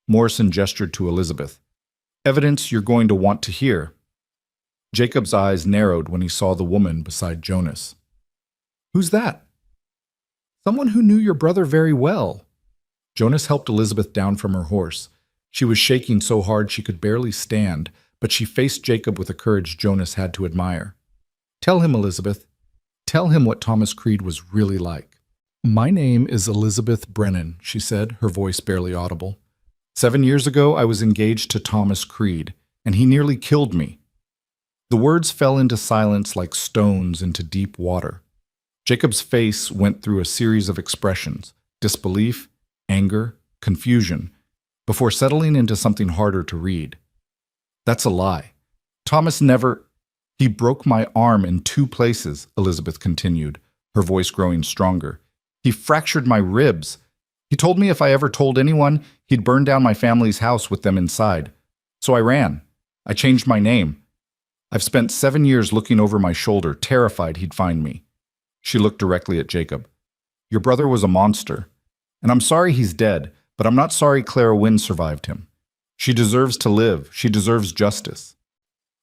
Morrison gestured to Elizabeth. "Evidence you're going to want to hear." Jacob's eyes narrowed when he saw the woman beside Jonas. "Who's that?" "Someone who knew your brother very well." Jonas helped Elizabeth down from her horse. She was shaking so hard she could barely stand, but she faced Jacob with a courage Jonas had to admire. "Tell him, Elizabeth. Tell him what Thomas Creed was really like." "My name is Elizabeth Brennan," she said, her voice barely audible. 7 years ago, I was engaged to Thomas Creed, and he nearly killed me." The words fell into silence like stones into deep water. Jacob's face went through a series of expressions: disbelief, anger, confusion, before settling into something harder to read. "That's a lie. Thomas never—" "He broke my arm in 2 places," Elizabeth continued, her voice growing stronger. "He fractured my ribs. He told me if I ever told anyone, he'd burn down my family's house with them inside. So I ran. I changed my name. I've spent 7 years looking over my shoulder, terrified he'd find me." She looked directly at Jacob. "Your brother was a monster. And I'm sorry he's dead, but I'm not sorry Clara Wynne survived him. She deserves to live. She deserves justice."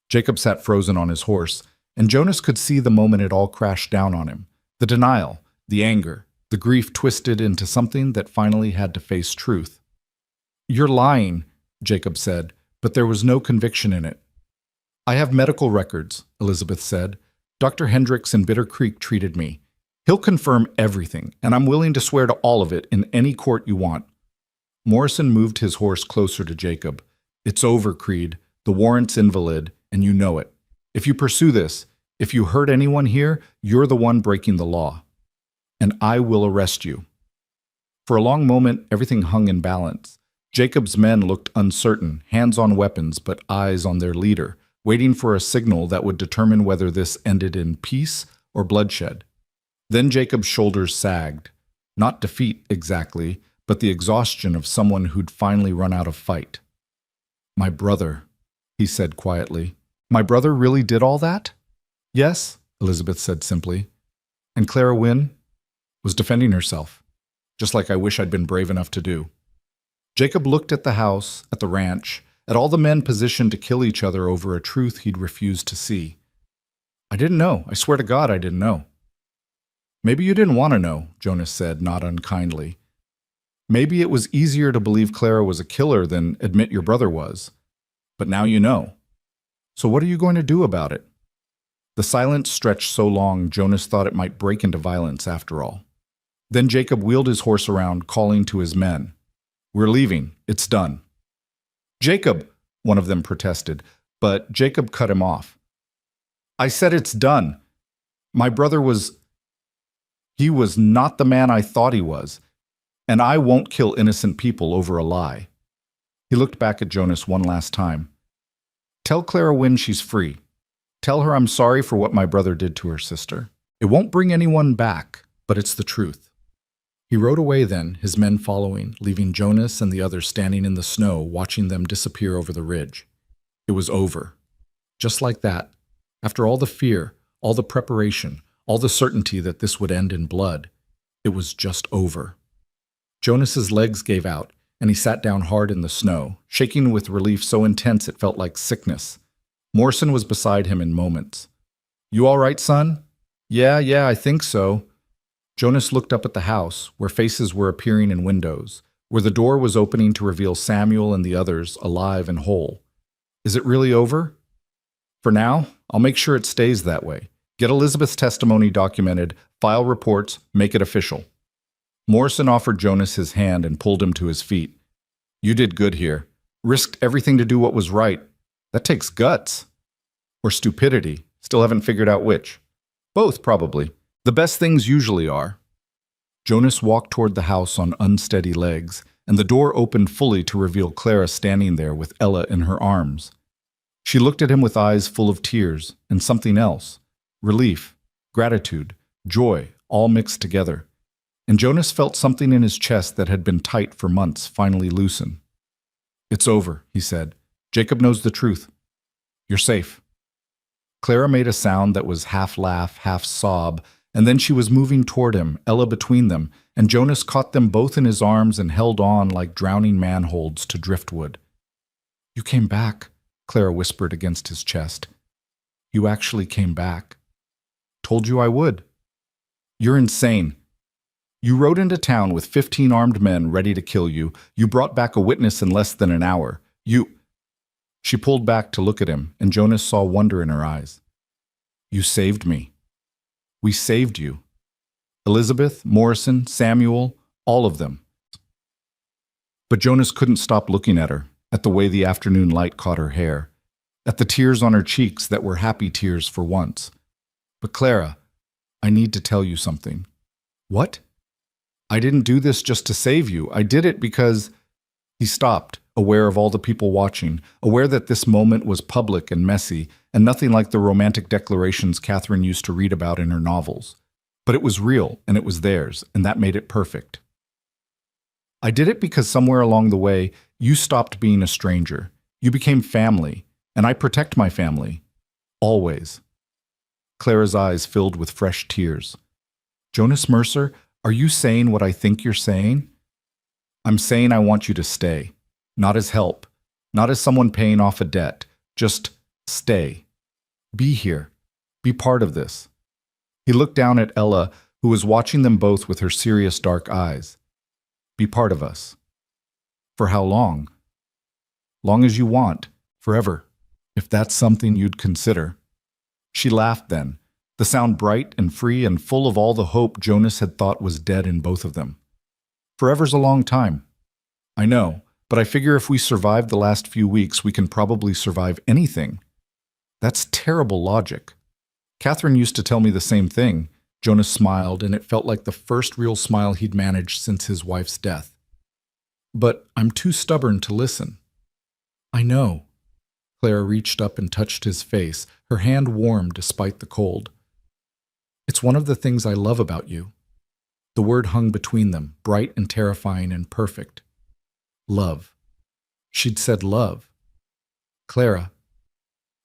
Jacob sat frozen on his horse, and Jonas could see the moment it all crashed down on him. The denial, the anger, the grief twisted into something that finally had to face truth. "You're lying," Jacob said, but there was no conviction in it. "I have medical records," Elizabeth said. "Dr. Hendricks in Bitter Creek treated me. He'll confirm everything, and I'm willing to swear to all of it in any court you want." Morrison moved his horse closer to Jacob. "It's over, Creed. The warrant's invalid, and you know it. If you pursue this, if you hurt anyone here, you're the one breaking the law. And I will arrest you." For a long moment, everything hung in balance. Jacob's men looked uncertain, hands on weapons but eyes on their leader, waiting for a signal that would determine whether this ended in peace or bloodshed. Then Jacob's shoulders sagged. Not defeat, exactly, but the exhaustion of someone who'd finally run out of fight. "My brother," he said quietly. "My brother really did all that?" "Yes," Elizabeth said simply. "And Clara Wynne was defending herself, just like I wish I'd been brave enough to do." Jacob looked at the house, at the ranch, at all the men positioned to kill each other over a truth he'd refused to see. "I didn't know. I swear to God I didn't know." "Maybe you didn't want to know," Jonas said, not unkindly. "Maybe it was easier to believe Clara was a killer than admit your brother was. But now you know. So what are you going to do about it?" The silence stretched so long Jonas thought it might break into violence after all. Then Jacob wheeled his horse around, calling to his men. "We're leaving. It's done." "Jacob," one of them protested, but Jacob cut him off. "I said it's done. My brother he was not the man I thought he was, and I won't kill innocent people over a lie." He looked back at Jonas one last time. "Tell Clara Wynne she's free. Tell her I'm sorry for what my brother did to her sister. It won't bring anyone back, but it's the truth." He rode away then, his men following, leaving Jonas and the others standing in the snow, watching them disappear over the ridge. It was over. Just like that. After all the fear, all the preparation, all the certainty that this would end in blood, it was just over. Jonas's legs gave out, and he sat down hard in the snow, shaking with relief so intense it felt like sickness. Morrison was beside him in moments. "You all right, son?" Yeah, I think so." Jonas looked up at the house, where faces were appearing in windows, where the door was opening to reveal Samuel and the others alive and whole. Is it really over? For now, I'll make sure it stays that way. Get Elizabeth's testimony documented, file reports, make it official. Morrison offered Jonas his hand and pulled him to his feet. You did good here. Risked everything to do what was right. That takes guts. Or stupidity. Still haven't figured out which. Both, probably. The best things usually are. Jonas walked toward the house on unsteady legs, and the door opened fully to reveal Clara standing there with Ella in her arms. She looked at him with eyes full of tears, and something else. Relief, gratitude, joy, all mixed together. And Jonas felt something in his chest that had been tight for months finally loosen. It's over, he said. Jacob knows the truth. You're safe. Clara made a sound that was half laugh, half sob, and then she was moving toward him, Ella between them, and Jonas caught them both in his arms and held on like drowning man holds to driftwood. You came back, Clara whispered against his chest. You actually came back. Told you I would. You're insane. You rode into town with 15 armed men ready to kill you. You brought back a witness in less than an hour. She pulled back to look at him, and Jonas saw wonder in her eyes. You saved me. We saved you. Elizabeth, Morrison, Samuel, all of them. But Jonas couldn't stop looking at her, at the way the afternoon light caught her hair, at the tears on her cheeks that were happy tears for once. But Clara, I need to tell you something. What? I didn't do this just to save you. I did it because... He stopped, aware of all the people watching, aware that this moment was public and messy, and nothing like the romantic declarations Catherine used to read about in her novels. But it was real, and it was theirs, and that made it perfect. I did it because somewhere along the way, you stopped being a stranger. You became family, and I protect my family. Always. Clara's eyes filled with fresh tears. Jonas Mercer, are you saying what I think you're saying? I'm saying I want you to stay. Not as help. Not as someone paying off a debt. Just stay. Be here. Be part of this. He looked down at Ella, who was watching them both with her serious dark eyes. Be part of us. For how long? Long as you want. Forever. If that's something you'd consider. She laughed then, the sound bright and free and full of all the hope Jonas had thought was dead in both of them. Forever's a long time. I know, but I figure if we survived the last few weeks, we can probably survive anything. That's terrible logic. Catherine used to tell me the same thing. Jonas smiled, and it felt like the first real smile he'd managed since his wife's death. But I'm too stubborn to listen. I know. Clara reached up and touched his face, her hand warm despite the cold. It's one of the things I love about you. The word hung between them, bright and terrifying and perfect. Love. She'd said love. Clara,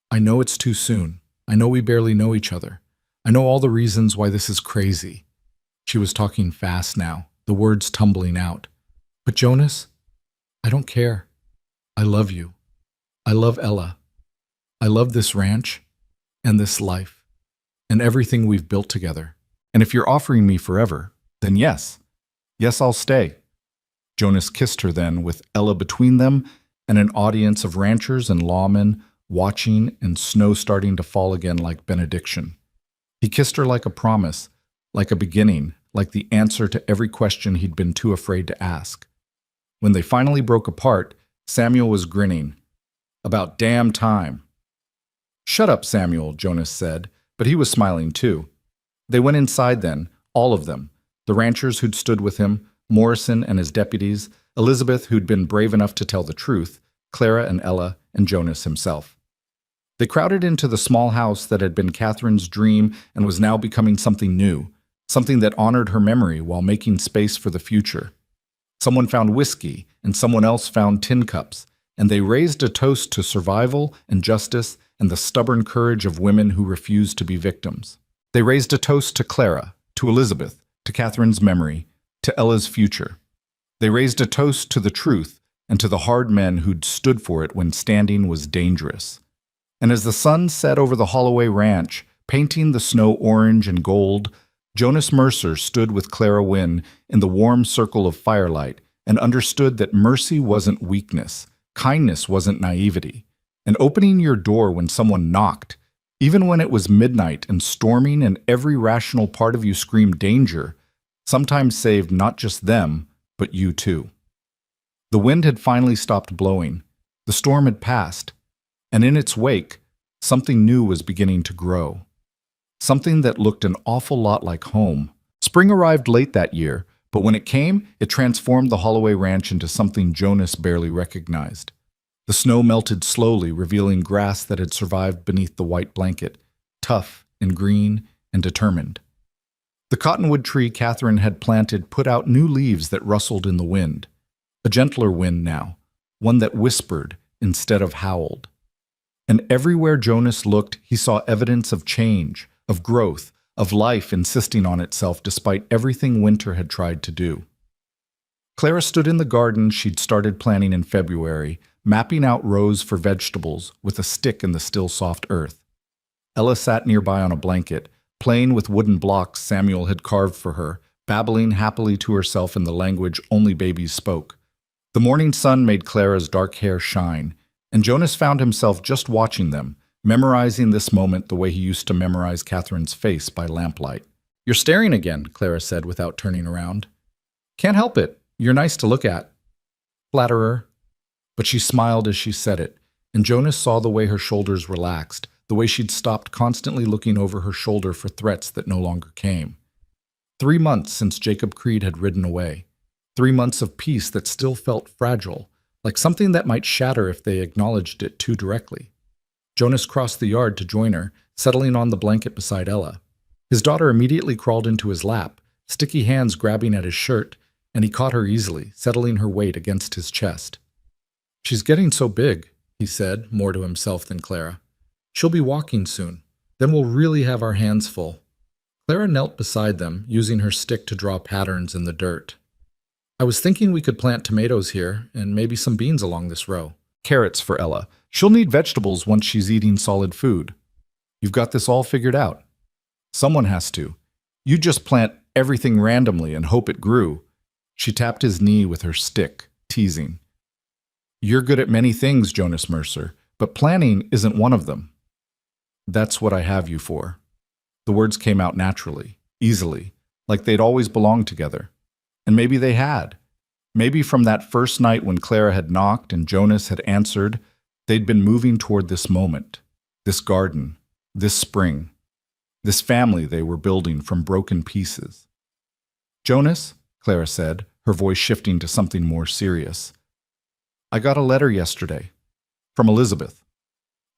I know it's too soon. I know we barely know each other. I know all the reasons why this is crazy. She was talking fast now, the words tumbling out. But Jonas, I don't care. I love you. I love Ella. I love this ranch and this life and everything we've built together. And if you're offering me forever, then yes. Yes, I'll stay. Jonas kissed her then, with Ella between them and an audience of ranchers and lawmen watching and snow starting to fall again like benediction. He kissed her like a promise, like a beginning, like the answer to every question he'd been too afraid to ask. When they finally broke apart, Samuel was grinning. About damn time. Shut up, Samuel, Jonas said, but he was smiling too. They went inside then, all of them. The ranchers who'd stood with him, Morrison and his deputies, Elizabeth who'd been brave enough to tell the truth, Clara and Ella, and Jonas himself. They crowded into the small house that had been Catherine's dream and was now becoming something new, something that honored her memory while making space for the future. Someone found whiskey, and someone else found tin cups, and they raised a toast to survival and justice and the stubborn courage of women who refused to be victims. They raised a toast to Clara, to Elizabeth, to Catherine's memory, to Ella's future. They raised a toast to the truth and to the hard men who'd stood for it when standing was dangerous. And as the sun set over the Holloway Ranch, painting the snow orange and gold, Jonas Mercer stood with Clara Wynne in the warm circle of firelight and understood that mercy wasn't weakness, kindness wasn't naivety, and opening your door when someone knocked, even when it was midnight and storming and every rational part of you screamed danger, sometimes saved not just them, but you too. The wind had finally stopped blowing, the storm had passed, and in its wake, something new was beginning to grow. Something that looked an awful lot like home. Spring arrived late that year, but when it came, it transformed the Holloway Ranch into something Jonas barely recognized. The snow melted slowly, revealing grass that had survived beneath the white blanket, tough and green and determined. The cottonwood tree Catherine had planted put out new leaves that rustled in the wind. A gentler wind now, one that whispered instead of howled. And everywhere Jonas looked, he saw evidence of change, of growth, of life insisting on itself despite everything winter had tried to do. Clara stood in the garden she'd started planning in February, mapping out rows for vegetables with a stick in the still soft earth. Ella sat nearby on a blanket, playing with wooden blocks Samuel had carved for her, babbling happily to herself in the language only babies spoke. The morning sun made Clara's dark hair shine, and Jonas found himself just watching them, memorizing this moment the way he used to memorize Catherine's face by lamplight. "You're staring again," Clara said without turning around. "Can't help it. You're nice to look at." Flatterer. But she smiled as she said it, and Jonas saw the way her shoulders relaxed, the way she'd stopped constantly looking over her shoulder for threats that no longer came. 3 months since Jacob Creed had ridden away. 3 months of peace that still felt fragile, like something that might shatter if they acknowledged it too directly. Jonas crossed the yard to join her, settling on the blanket beside Ella. His daughter immediately crawled into his lap, sticky hands grabbing at his shirt, and he caught her easily, settling her weight against his chest. "She's getting so big," he said, more to himself than Clara. "She'll be walking soon. Then we'll really have our hands full." Clara knelt beside them, using her stick to draw patterns in the dirt. "I was thinking we could plant tomatoes here, and maybe some beans along this row." "Carrots for Ella. She'll need vegetables once she's eating solid food. You've got this all figured out." "Someone has to. You just plant everything randomly and hope it grew." She tapped his knee with her stick, teasing. "You're good at many things, Jonas Mercer, but planning isn't one of them." "That's what I have you for." The words came out naturally, easily, like they'd always belonged together. And maybe they had. Maybe from that first night when Clara had knocked and Jonas had answered, they'd been moving toward this moment, this garden, this spring, this family they were building from broken pieces. "Jonas," Clara said, her voice shifting to something more serious, "I got a letter yesterday. From Elizabeth."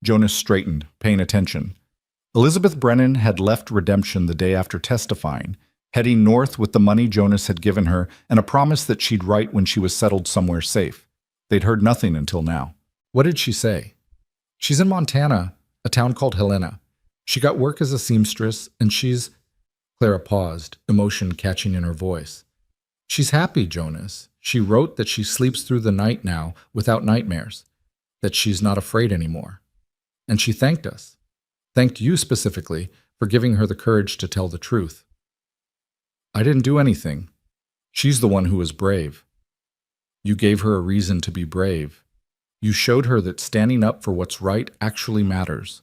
Jonas straightened, paying attention. Elizabeth Brennan had left Redemption the day after testifying, heading north with the money Jonas had given her and a promise that she'd write when she was settled somewhere safe. They'd heard nothing until now. "What did she say?" "She's in Montana, a town called Helena. She got work as a seamstress, and she's—" Clara paused, emotion catching in her voice. "She's happy, Jonas. She wrote that she sleeps through the night now without nightmares, that she's not afraid anymore. And she thanked us. Thanked you specifically for giving her the courage to tell the truth." "I didn't do anything. She's the one who was brave." "You gave her a reason to be brave. You showed her that standing up for what's right actually matters."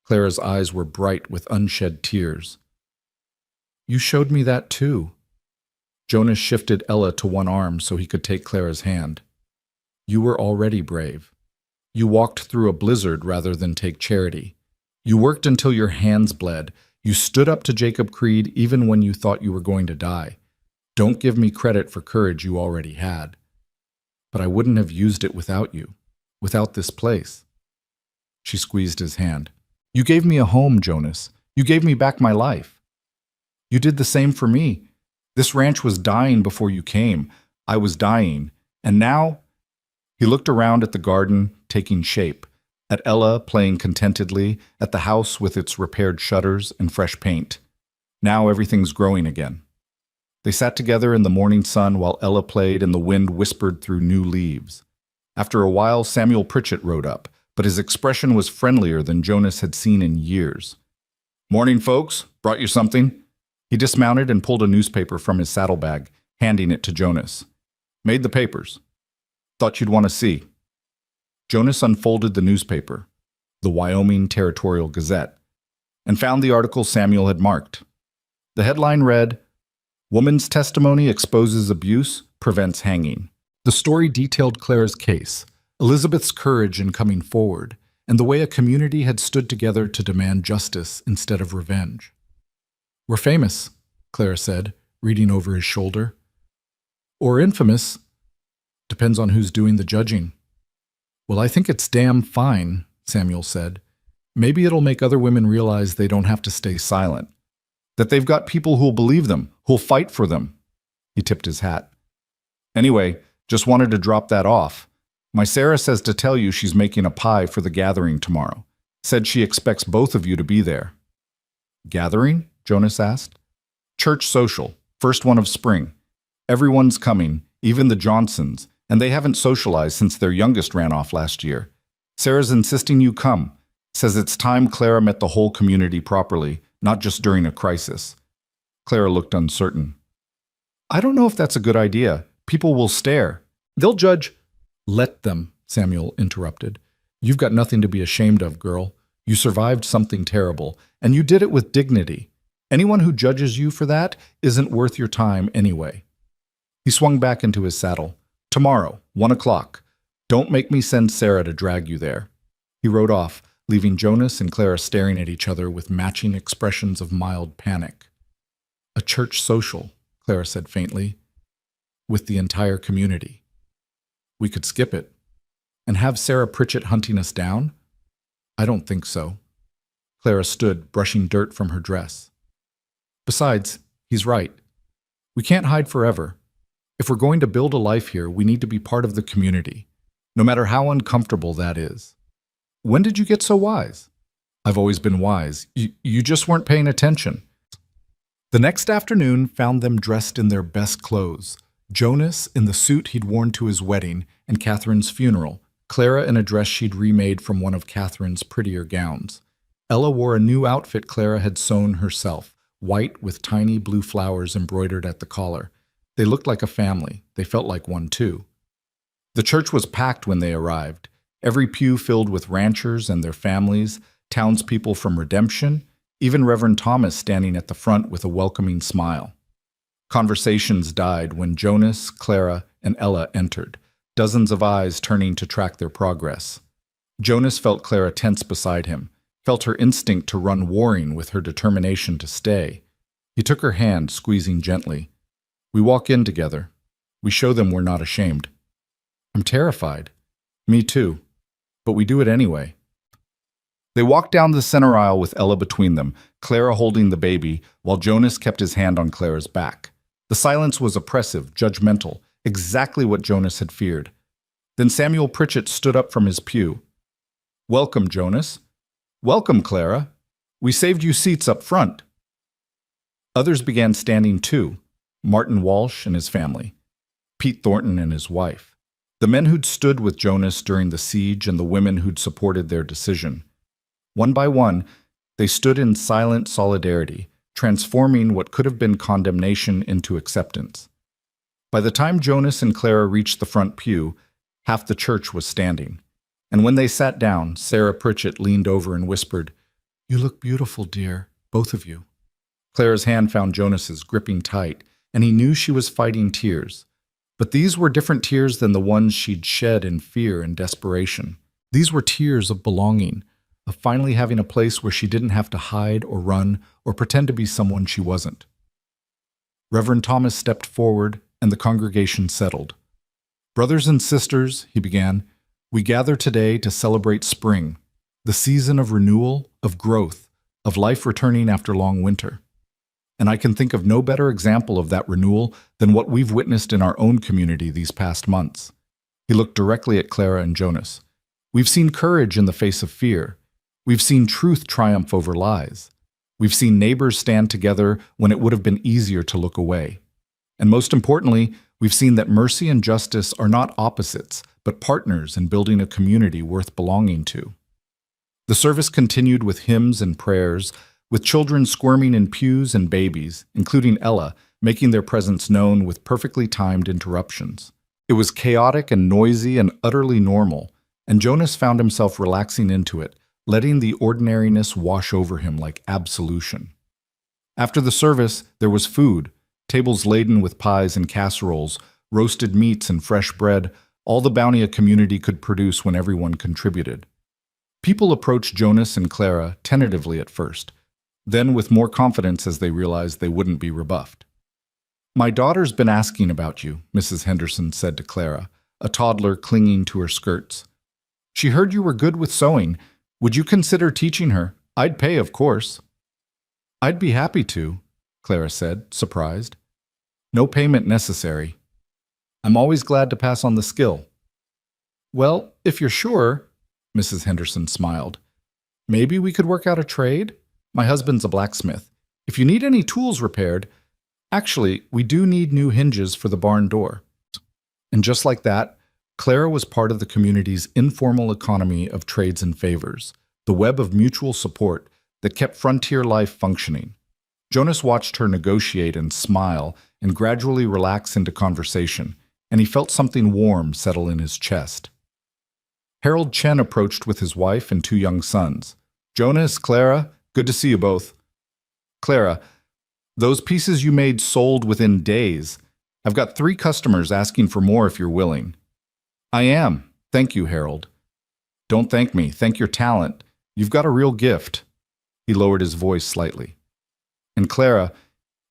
Clara's eyes were bright with unshed tears. "You showed me that too." Jonas shifted Ella to one arm so he could take Clara's hand. "You were already brave. You walked through a blizzard rather than take charity. You worked until your hands bled. You stood up to Jacob Creed even when you thought you were going to die. Don't give me credit for courage you already had. But I wouldn't have used it without you, without this place." She squeezed his hand. "You gave me a home, Jonas. You gave me back my life. You did the same for me. This ranch was dying before you came. I was dying. And now—" He looked around at the garden, taking shape, at Ella playing contentedly, at the house with its repaired shutters and fresh paint. Now everything's growing again. They sat together in the morning sun while Ella played and the wind whispered through new leaves. After a while, Samuel Pritchett rode up, but his expression was friendlier than Jonas had seen in years. "Morning, folks. Brought you something?" He dismounted and pulled a newspaper from his saddlebag, handing it to Jonas. "Made the papers. Thought you'd want to see." Jonas unfolded the newspaper, the Wyoming Territorial Gazette, and found the article Samuel had marked. The headline read, "Woman's Testimony Exposes Abuse, Prevents Hanging." The story detailed Clara's case, Elizabeth's courage in coming forward, and the way a community had stood together to demand justice instead of revenge. "We're famous," Clara said, reading over his shoulder. "Or infamous. Depends on who's doing the judging." "Well, I think it's damn fine," Samuel said. "Maybe it'll make other women realize they don't have to stay silent. That they've got people who'll believe them, who'll fight for them." He tipped his hat. "Anyway, just wanted to drop that off. My Sarah says to tell you she's making a pie for the gathering tomorrow. Said she expects both of you to be there." "Gathering?" Jonas asked. "Church social, first one of spring. Everyone's coming, even the Johnsons, and they haven't socialized since their youngest ran off last year. Sarah's insisting you come. Says it's time Clara met the whole community properly, not just during a crisis." Clara looked uncertain. "I don't know if that's a good idea. People will stare. They'll judge—" "Let them," Samuel interrupted. "You've got nothing to be ashamed of, girl. You survived something terrible, and you did it with dignity. Anyone who judges you for that isn't worth your time anyway." He swung back into his saddle. "Tomorrow, 1 o'clock. Don't make me send Sarah to drag you there." He rode off, leaving Jonas and Clara staring at each other with matching expressions of mild panic. "A church social," Clara said faintly, "with the entire community. We could skip it. And have Sarah Pritchett hunting us down? I don't think so." Clara stood, brushing dirt from her dress. "Besides, he's right. We can't hide forever. If we're going to build a life here, we need to be part of the community, no matter how uncomfortable that is." "When did you get so wise?" "I've always been wise. You just weren't paying attention." The next afternoon found them dressed in their best clothes. Jonas in the suit he'd worn to his wedding and Catherine's funeral, Clara in a dress she'd remade from one of Catherine's prettier gowns. Ella wore a new outfit Clara had sewn herself, white with tiny blue flowers embroidered at the collar. They looked like a family. They felt like one too. The church was packed when they arrived, every pew filled with ranchers and their families, townspeople from Redemption, even Reverend Thomas standing at the front with a welcoming smile. Conversations died when Jonas, Clara, and Ella entered, dozens of eyes turning to track their progress. Jonas felt Clara tense beside him, felt her instinct to run warring with her determination to stay. He took her hand, squeezing gently. "We walk in together. We show them we're not ashamed." "I'm terrified." "Me too. But we do it anyway." They walked down the center aisle with Ella between them, Clara holding the baby, while Jonas kept his hand on Clara's back. The silence was oppressive, judgmental, exactly what Jonas had feared. Then Samuel Pritchett stood up from his pew. "Welcome, Jonas." "Welcome, Clara. We saved you seats up front." Others began standing too. Martin Walsh and his family, Pete Thornton and his wife, the men who'd stood with Jonas during the siege and the women who'd supported their decision. One by one, they stood in silent solidarity, transforming what could have been condemnation into acceptance. By the time Jonas and Clara reached the front pew, half the church was standing. And when they sat down, Sarah Pritchett leaned over and whispered, "You look beautiful, dear, both of you." Clara's hand found Jonas's, gripping tight, and he knew she was fighting tears. But these were different tears than the ones she'd shed in fear and desperation. These were tears of belonging, of finally having a place where she didn't have to hide or run or pretend to be someone she wasn't. Reverend Thomas stepped forward, and the congregation settled. "Brothers and sisters," he began, "we gather today to celebrate spring, the season of renewal, of growth, of life returning after long winter. And I can think of no better example of that renewal than what we've witnessed in our own community these past months." He looked directly at Clara and Jonas. "We've seen courage in the face of fear. We've seen truth triumph over lies. We've seen neighbors stand together when it would have been easier to look away. And most importantly, we've seen that mercy and justice are not opposites, but partners in building a community worth belonging to." The service continued with hymns and prayers, with children squirming in pews and babies, including Ella, making their presence known with perfectly timed interruptions. It was chaotic and noisy and utterly normal, and Jonas found himself relaxing into it, letting the ordinariness wash over him like absolution. After the service, there was food, tables laden with pies and casseroles, roasted meats and fresh bread, all the bounty a community could produce when everyone contributed. People approached Jonas and Clara tentatively at first, then with more confidence as they realized they wouldn't be rebuffed. "My daughter's been asking about you," Mrs. Henderson said to Clara, a toddler clinging to her skirts. "She heard you were good with sewing. Would you consider teaching her? I'd pay, of course." "I'd be happy to," Clara said, surprised. "No payment necessary. I'm always glad to pass on the skill." "Well, if you're sure," Mrs. Henderson smiled. "Maybe we could work out a trade? My husband's a blacksmith. If you need any tools repaired, actually, we do need new hinges for the barn door." And just like that, Clara was part of the community's informal economy of trades and favors, the web of mutual support that kept frontier life functioning. Jonas watched her negotiate and smile and gradually relax into conversation, and he felt something warm settle in his chest. Harold Chen approached with his wife and 2 young sons. "Jonas, Clara, good to see you both." "Clara, those pieces you made sold within days. I've got 3 customers asking for more if you're willing." "I am. Thank you, Harold." "Don't thank me. Thank your talent. You've got a real gift." He lowered his voice slightly. "And Clara,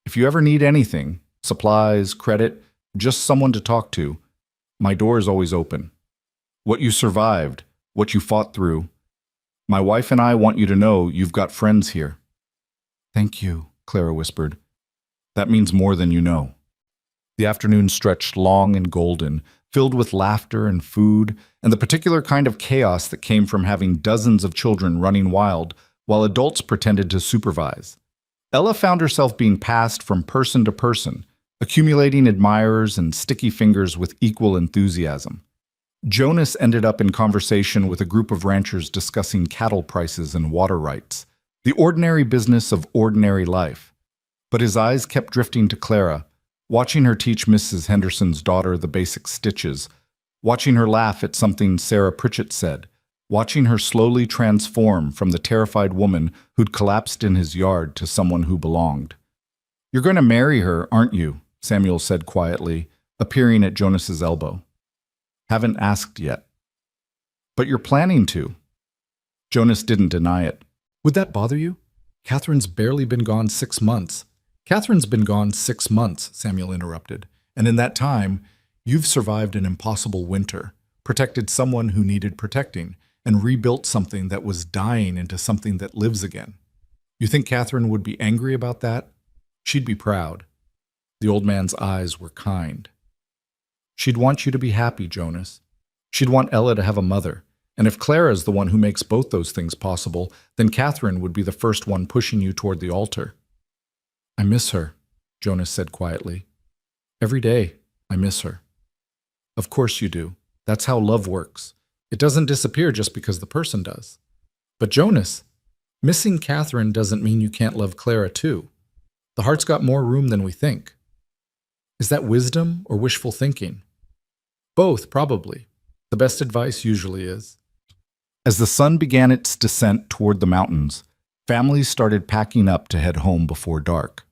if you ever need anything, supplies, credit, just someone to talk to, my door is always open. What you survived, what you fought through, my wife and I want you to know you've got friends here." "Thank you," Clara whispered. "That means more than you know." The afternoon stretched long and golden, filled with laughter and food, and the particular kind of chaos that came from having dozens of children running wild while adults pretended to supervise. Ella found herself being passed from person to person, accumulating admirers and sticky fingers with equal enthusiasm. Jonas ended up in conversation with a group of ranchers discussing cattle prices and water rights, the ordinary business of ordinary life. But his eyes kept drifting to Clara, watching her teach Mrs. Henderson's daughter the basic stitches, watching her laugh at something Sarah Pritchett said, watching her slowly transform from the terrified woman who'd collapsed in his yard to someone who belonged. "You're going to marry her, aren't you?" Samuel said quietly, appearing at Jonas's elbow. "Haven't asked yet." "But you're planning to." Jonas didn't deny it. "Would that bother you? Catherine's barely been gone 6 months. "Catherine's been gone 6 months," Samuel interrupted. "And in that time, you've survived an impossible winter, protected someone who needed protecting, and rebuilt something that was dying into something that lives again. You think Catherine would be angry about that? She'd be proud." The old man's eyes were kind. "She'd want you to be happy, Jonas. She'd want Ella to have a mother. And if Clara's the one who makes both those things possible, then Catherine would be the first one pushing you toward the altar." "I miss her," Jonas said quietly. "Every day, I miss her." "Of course you do. That's how love works. It doesn't disappear just because the person does." "But Jonas, missing Catherine doesn't mean you can't love Clara too. The heart's got more room than we think." "Is that wisdom or wishful thinking?" "Both, probably. The best advice usually is." As the sun began its descent toward the mountains, families started packing up to head home before dark.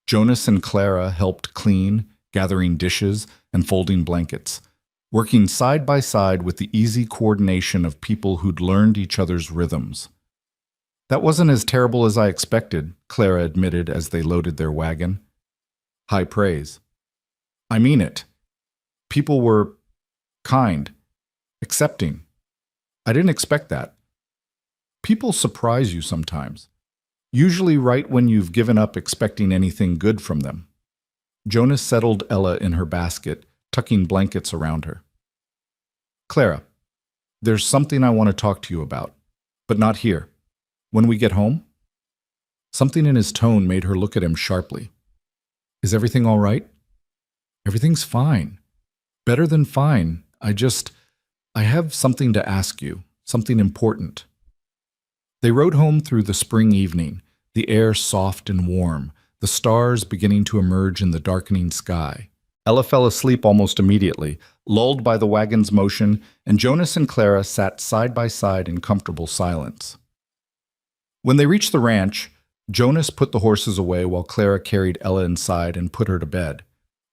Jonas and Clara helped clean, gathering dishes, and folding blankets, working side by side with the easy coordination of people who'd learned each other's rhythms. "That wasn't as terrible as I expected," Clara admitted as they loaded their wagon. High praise. "I mean it. People were kind, accepting. I didn't expect that. People surprise you sometimes, usually right when you've given up expecting anything good from them." Jonas settled Ella in her basket, tucking blankets around her. "Clara, there's something I want to talk to you about, but not here. When we get home?" Something in his tone made her look at him sharply. "Is everything all right?" "Everything's fine. Better than fine. I have something to ask you, something important." They rode home through the spring evening, the air soft and warm, the stars beginning to emerge in the darkening sky. Ella fell asleep almost immediately, lulled by the wagon's motion, and Jonas and Clara sat side by side in comfortable silence. When they reached the ranch, Jonas put the horses away while Clara carried Ella inside and put her to bed.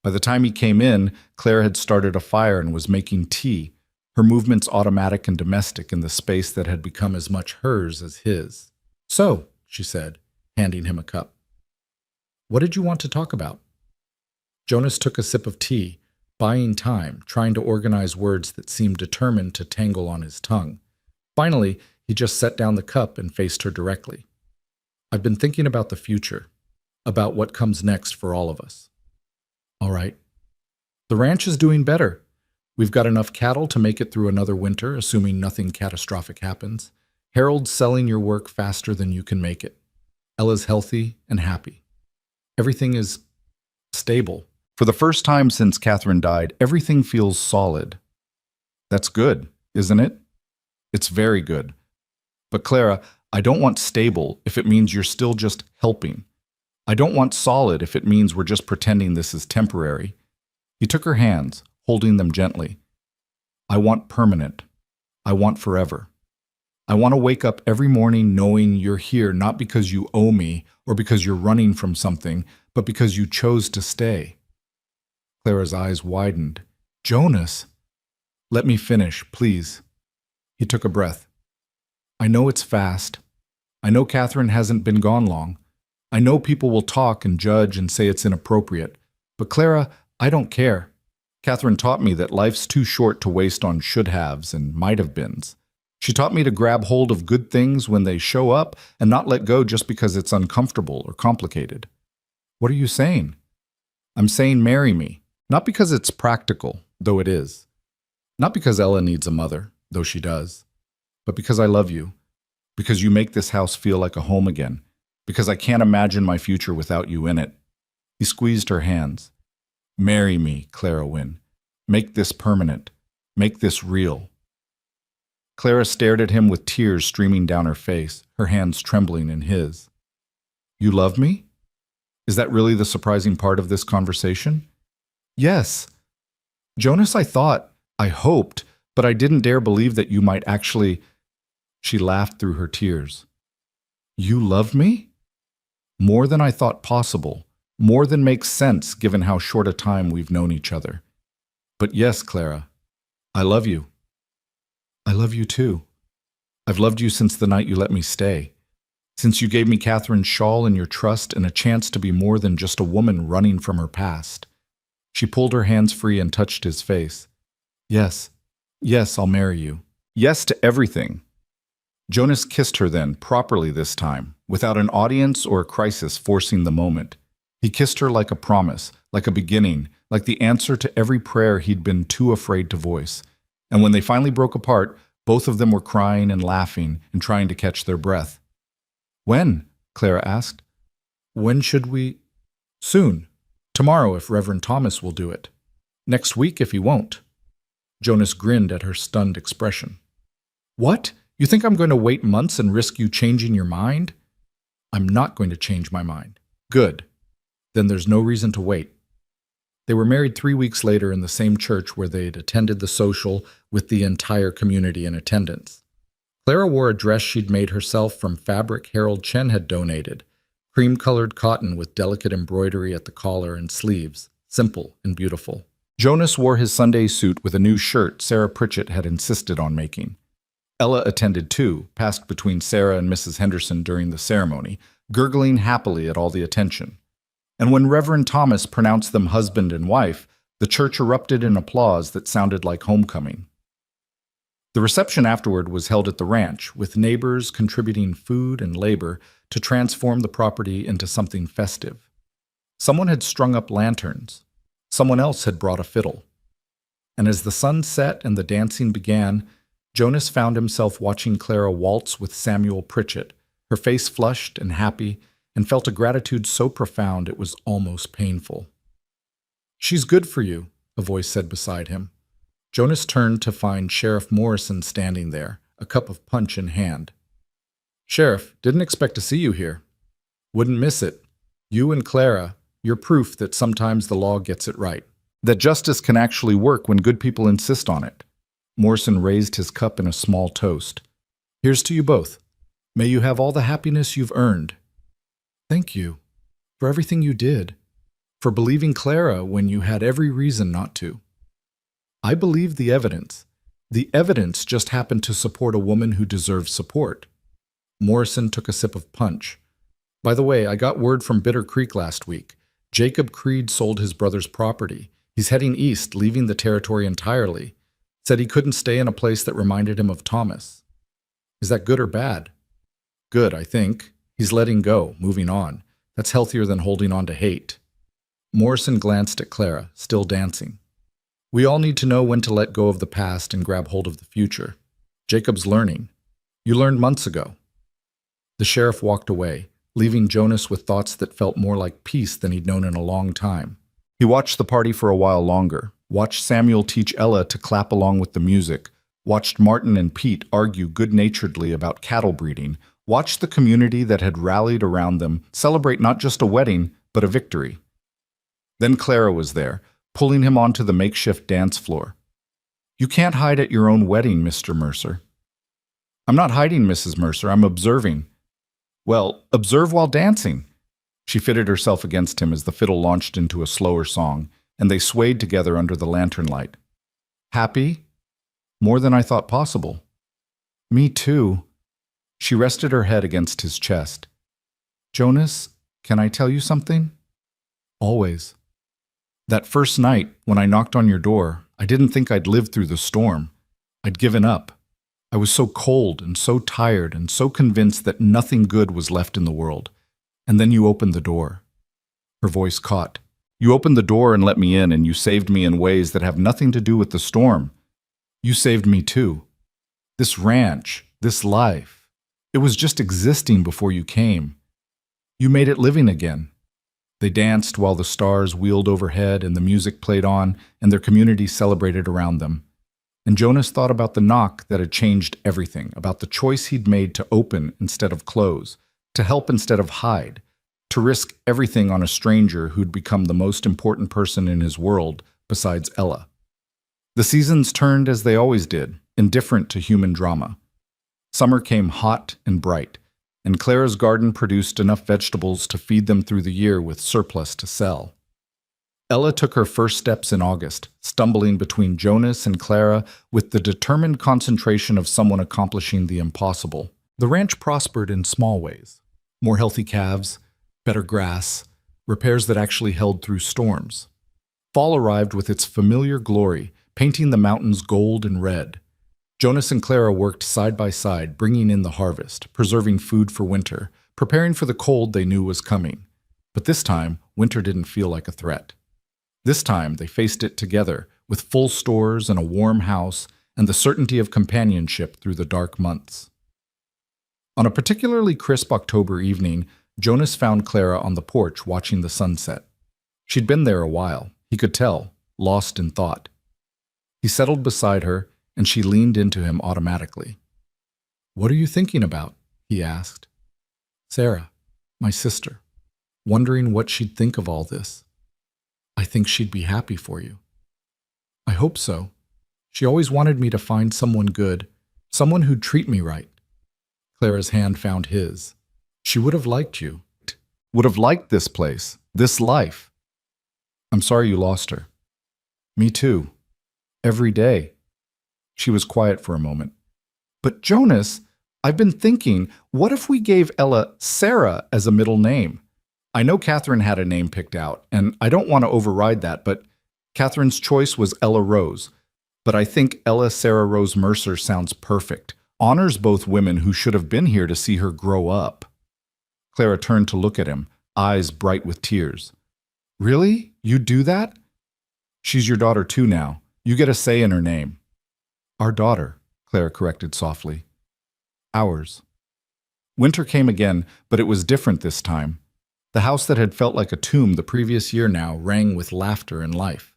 By the time he came in, Clara had started a fire and was making tea, her movements automatic and domestic in the space that had become as much hers as his. "So," she said, handing him a cup. "What did you want to talk about?" Jonas took a sip of tea, buying time, trying to organize words that seemed determined to tangle on his tongue. Finally, he just set down the cup and faced her directly. "I've been thinking about the future, about what comes next for all of us." "All right." "The ranch is doing better. We've got enough cattle to make it through another winter, assuming nothing catastrophic happens. Harold's selling your work faster than you can make it. Ella's healthy and happy. Everything is stable. For the first time since Catherine died, everything feels solid." "That's good, isn't it?" "It's very good. But Clara, I don't want stable if it means you're still just helping. I don't want solid if it means we're just pretending this is temporary." He took her hands, holding them gently. "I want permanent. I want forever. I want to wake up every morning knowing you're here not because you owe me or because you're running from something, but because you chose to stay." Clara's eyes widened. "Jonas!" "Let me finish, please." He took a breath. "I know it's fast. I know Catherine hasn't been gone long. I know people will talk and judge and say it's inappropriate. But Clara, I don't care. Catherine taught me that life's too short to waste on should-haves and might-have-beens. She taught me to grab hold of good things when they show up and not let go just because it's uncomfortable or complicated." "What are you saying?" "I'm saying marry me. Not because it's practical, though it is. Not because Ella needs a mother, though she does. But because I love you. Because you make this house feel like a home again. Because I can't imagine my future without you in it." He squeezed her hands. "Marry me, Clara Wynne. Make this permanent. Make this real." Clara stared at him with tears streaming down her face, her hands trembling in his. "You love me? Is that really the surprising part of this conversation?" "Yes. Jonas, I hoped, but I didn't dare believe that you might actually—" She laughed through her tears. "You love me?" "More than I thought possible. More than makes sense given how short a time we've known each other. But yes, Clara, I love you. I love you too. I've loved you since the night you let me stay. Since you gave me Catherine's shawl and your trust and a chance to be more than just a woman running from her past." She pulled her hands free and touched his face. "Yes, yes, I'll marry you. Yes to everything." Jonas kissed her then, properly this time, without an audience or a crisis forcing the moment. He kissed her like a promise, like a beginning, like the answer to every prayer he'd been too afraid to voice. And when they finally broke apart, both of them were crying and laughing and trying to catch their breath. "When?" Clara asked. "When should we—" "Soon. Tomorrow if Reverend Thomas will do it. Next week if he won't." Jonas grinned at her stunned expression. "What? You think I'm going to wait months and risk you changing your mind?" "I'm not going to change my mind." "Good. Then there's no reason to wait." They were married 3 weeks later in the same church where they'd attended the social with the entire community in attendance. Clara wore a dress she'd made herself from fabric Harold Chen had donated, cream-colored cotton with delicate embroidery at the collar and sleeves, simple and beautiful. Jonas wore his Sunday suit with a new shirt Sarah Pritchett had insisted on making. Ella attended too, passed between Sarah and Mrs. Henderson during the ceremony, gurgling happily at all the attention. And when Reverend Thomas pronounced them husband and wife, the church erupted in applause that sounded like homecoming. The reception afterward was held at the ranch, with neighbors contributing food and labor to transform the property into something festive. Someone had strung up lanterns. Someone else had brought a fiddle. And as the sun set and the dancing began, Jonas found himself watching Clara waltz with Samuel Pritchett, her face flushed and happy, and felt a gratitude so profound it was almost painful. "She's good for you," a voice said beside him. Jonas turned to find Sheriff Morrison standing there, a cup of punch in hand. "Sheriff, didn't expect to see you here." Wouldn't miss it. You and Clara, you're proof that sometimes the law gets it right. That justice can actually work when good people insist on it. Morrison raised his cup in a small toast. Here's to you both. May you have all the happiness you've earned. Thank you. For everything you did. For believing Clara when you had every reason not to. I believe the evidence. The evidence just happened to support a woman who deserves support. Morrison took a sip of punch. By the way, I got word from Bitter Creek last week. Jacob Creed sold his brother's property. He's heading east, leaving the territory entirely. Said he couldn't stay in a place that reminded him of Thomas. Is that good or bad? Good, I think. He's letting go, moving on. That's healthier than holding on to hate. Morrison glanced at Clara, still dancing. We all need to know when to let go of the past and grab hold of the future. Jacob's learning. You learned months ago. The sheriff walked away, leaving Jonas with thoughts that felt more like peace than he'd known in a long time. He watched the party for a while longer, watched Samuel teach Ella to clap along with the music, watched Martin and Pete argue good-naturedly about cattle breeding, watched the community that had rallied around them celebrate not just a wedding, but a victory. Then Clara was there, pulling him onto the makeshift dance floor. You can't hide at your own wedding, Mr. Mercer. I'm not hiding, Mrs. Mercer, I'm observing. Well, observe while dancing. She fitted herself against him as the fiddle launched into a slower song, and they swayed together under the lantern light. Happy? More than I thought possible. Me too. She rested her head against his chest. Jonas, can I tell you something? Always. That first night, when I knocked on your door, I didn't think I'd live through the storm. I'd given up. I was so cold and so tired and so convinced that nothing good was left in the world. And then you opened the door. Her voice caught. You opened the door and let me in, and you saved me in ways that have nothing to do with the storm. You saved me too. This ranch, this life, it was just existing before you came. You made it living again. They danced while the stars wheeled overhead and the music played on, and their community celebrated around them. And Jonas thought about the knock that had changed everything, about the choice he'd made to open instead of close, to help instead of hide, to risk everything on a stranger who'd become the most important person in his world besides Ella. The seasons turned as they always did, indifferent to human drama. Summer came hot and bright, and Clara's garden produced enough vegetables to feed them through the year with surplus to sell. Ella took her first steps in August, stumbling between Jonas and Clara with the determined concentration of someone accomplishing the impossible. The ranch prospered in small ways. More healthy calves, better grass, repairs that actually held through storms. Fall arrived with its familiar glory, painting the mountains gold and red. Jonas and Clara worked side by side, bringing in the harvest, preserving food for winter, preparing for the cold they knew was coming. But this time, winter didn't feel like a threat. This time, they faced it together, with full stores and a warm house, and the certainty of companionship through the dark months. On a particularly crisp October evening, Jonas found Clara on the porch watching the sunset. She'd been there a while, he could tell, lost in thought. He settled beside her, and she leaned into him automatically. "What are you thinking about?" he asked. "Sarah, my sister, wondering what she'd think of all this. I think she'd be happy for you." "I hope so. She always wanted me to find someone good, someone who'd treat me right." Clara's hand found his. "She would have liked you. Would have liked this place, this life." "I'm sorry you lost her." "Me too. Every day." She was quiet for a moment. "But Jonas, I've been thinking, what if we gave Ella Sarah as a middle name? I know Catherine had a name picked out, and I don't want to override that, but Catherine's choice was Ella Rose. But I think Ella Sarah Rose Mercer sounds perfect, honors both women who should have been here to see her grow up." Clara turned to look at him, eyes bright with tears. "Really? You do that?" "She's your daughter too now. You get a say in her name." "Our daughter," Clara corrected softly. "Ours." Winter came again, but it was different this time. The house that had felt like a tomb the previous year now rang with laughter and life.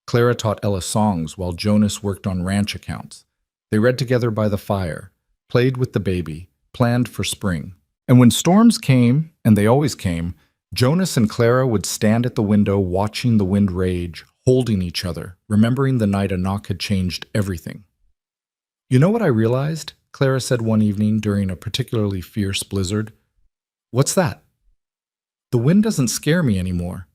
Clara taught Ella songs while Jonas worked on ranch accounts. They read together by the fire, played with the baby, planned for spring. And when storms came and they always came, Jonas and Clara would stand at the window watching the wind rage, holding each other, remembering the night a knock had changed everything. "You know what I realized?" Clara said one evening during a particularly fierce blizzard. "What's that?" "The wind doesn't scare me anymore.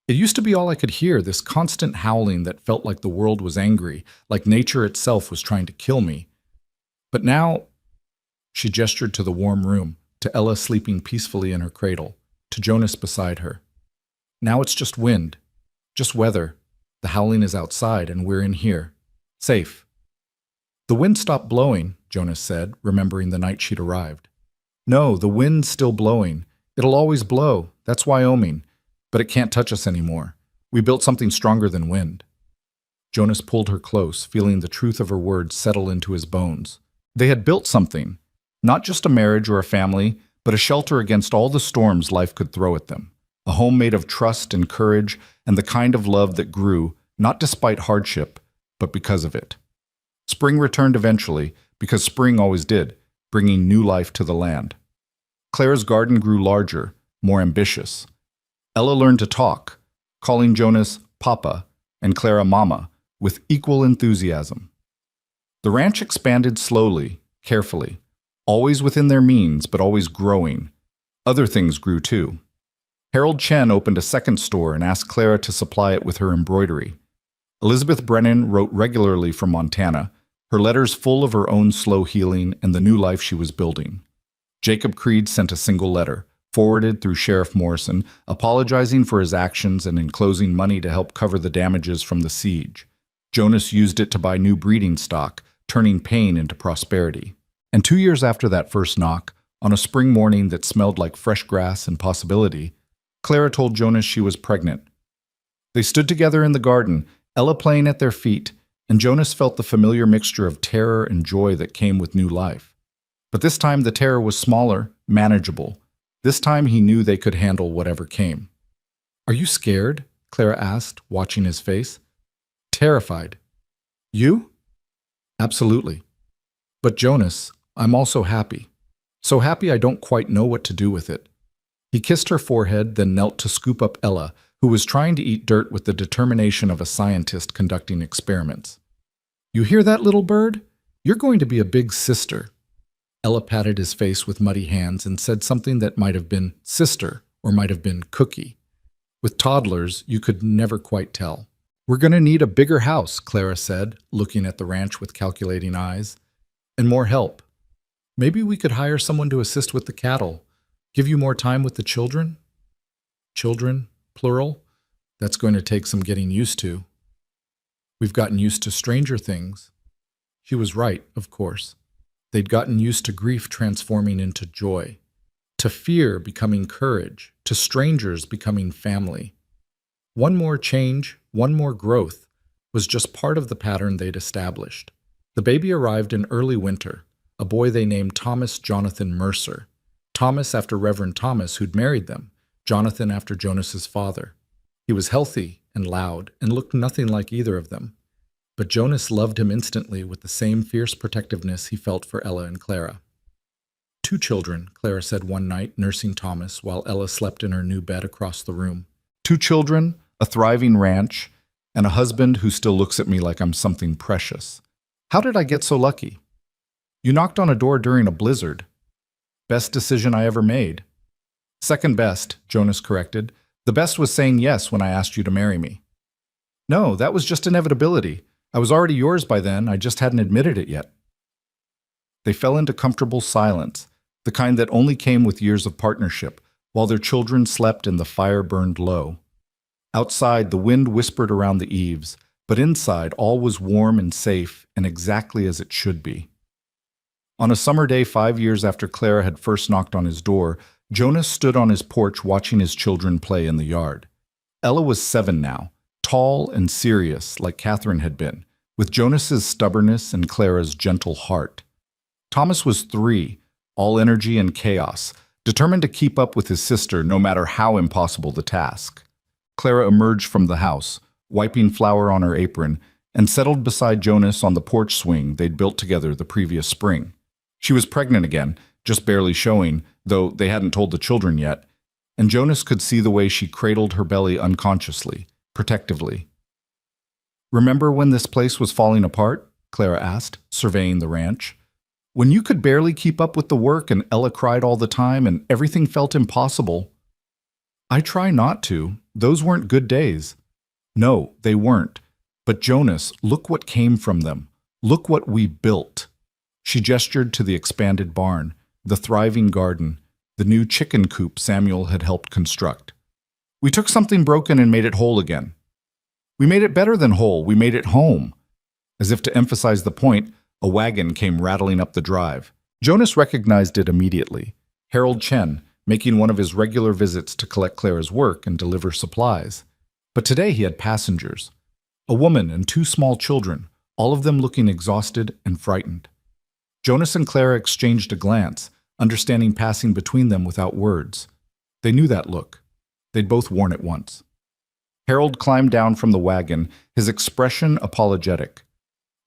It used to be all I could hear, this constant howling that felt like the world was angry, like nature itself was trying to kill me. But now," she gestured to the warm room, to Ella sleeping peacefully in her cradle, to Jonas beside her. "Now it's just wind, just weather. The howling is outside and we're in here, safe." "The wind stopped blowing," Jonas said, remembering the night she'd arrived. "No, the wind's still blowing. It'll always blow. That's Wyoming. But it can't touch us anymore. We built something stronger than wind." Jonas pulled her close, feeling the truth of her words settle into his bones. They had built something, not just a marriage or a family, but a shelter against all the storms life could throw at them. A home made of trust and courage and the kind of love that grew, not despite hardship, but because of it. Spring returned eventually, because spring always did, bringing new life to the land. Clara's garden grew larger, more ambitious. Ella learned to talk, calling Jonas Papa and Clara Mama with equal enthusiasm. The ranch expanded slowly, carefully, always within their means, but always growing. Other things grew too. Harold Chen opened a second store and asked Clara to supply it with her embroidery. Elizabeth Brennan wrote regularly from Montana, her letters full of her own slow healing and the new life she was building. Jacob Creed sent a single letter, forwarded through Sheriff Morrison, apologizing for his actions and enclosing money to help cover the damages from the siege. Jonas used it to buy new breeding stock, turning pain into prosperity. And 2 years after that first knock, on a spring morning that smelled like fresh grass and possibility, Clara told Jonas she was pregnant. They stood together in the garden, Ella playing at their feet, and Jonas felt the familiar mixture of terror and joy that came with new life. But this time the terror was smaller, manageable. This time he knew they could handle whatever came. "Are you scared?" Clara asked, watching his face. "Terrified." "You?" "Absolutely. But Jonas, I'm also happy. So happy I don't quite know what to do with it." He kissed her forehead, then knelt to scoop up Ella, who was trying to eat dirt with the determination of a scientist conducting experiments. "You hear that, little bird? You're going to be a big sister." Ella patted his face with muddy hands and said something that might have been sister or might have been cookie. With toddlers, you could never quite tell. "We're going to need a bigger house," Clara said, looking at the ranch with calculating eyes. "And more help. Maybe we could hire someone to assist with the cattle. Give you more time with the children?" "Children, plural? That's going to take some getting used to. We've gotten used to stranger things." She was right, of course. They'd gotten used to grief transforming into joy, to fear becoming courage, to strangers becoming family. One more change, one more growth, was just part of the pattern they'd established. The baby arrived in early winter, a boy they named Thomas Jonathan Mercer. Thomas after Reverend Thomas, who'd married them, Jonathan after Jonas's father. He was healthy and loud and looked nothing like either of them. But Jonas loved him instantly with the same fierce protectiveness he felt for Ella and Clara. "2 children," Clara said one night, nursing Thomas while Ella slept in her new bed across the room. "2 children, a thriving ranch, and a husband who still looks at me like I'm something precious. How did I get so lucky?" "You knocked on a door during a blizzard." "Best decision I ever made." "Second best," Jonas corrected. "The best was saying yes when I asked you to marry me." "No, that was just inevitability. I was already yours by then, I just hadn't admitted it yet." They fell into comfortable silence, the kind that only came with years of partnership, while their children slept and the fire burned low. Outside, the wind whispered around the eaves, but inside all was warm and safe and exactly as it should be. On a summer day 5 years after Clara had first knocked on his door, Jonas stood on his porch watching his children play in the yard. Ella was 7 now, tall and serious like Catherine had been, with Jonas's stubbornness and Clara's gentle heart. Thomas was 3, all energy and chaos, determined to keep up with his sister no matter how impossible the task. Clara emerged from the house, wiping flour on her apron, and settled beside Jonas on the porch swing they'd built together the previous spring. She was pregnant again, just barely showing, though they hadn't told the children yet, and Jonas could see the way she cradled her belly unconsciously, protectively. "Remember when this place was falling apart?" Clara asked, surveying the ranch. "When you could barely keep up with the work and Ella cried all the time and everything felt impossible." "I try not to. Those weren't good days." "No, they weren't. But Jonas, look what came from them. Look what we built." She gestured to the expanded barn, the thriving garden, the new chicken coop Samuel had helped construct. "We took something broken and made it whole again. We made it better than whole. We made it home." As if to emphasize the point, a wagon came rattling up the drive. Jonas recognized it immediately. Harold Chen, making one of his regular visits to collect Clara's work and deliver supplies. But today he had passengers. A woman and 2 small children, all of them looking exhausted and frightened. Jonas and Clara exchanged a glance, understanding passing between them without words. They knew that look. They'd both worn it once. Harold climbed down from the wagon, his expression apologetic.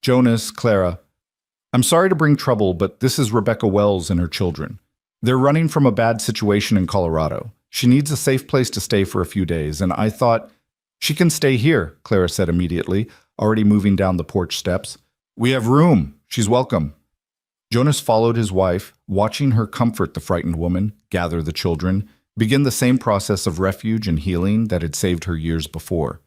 "Jonas, Clara, I'm sorry to bring trouble, but this is Rebecca Wells and her children. They're running from a bad situation in Colorado. She needs a safe place to stay for a few days, and I thought—" "She can stay here," Clara said immediately, already moving down the porch steps. "We have room. She's welcome." Jonas followed his wife, watching her comfort the frightened woman, gather the children, begin the same process of refuge and healing that had saved her years before.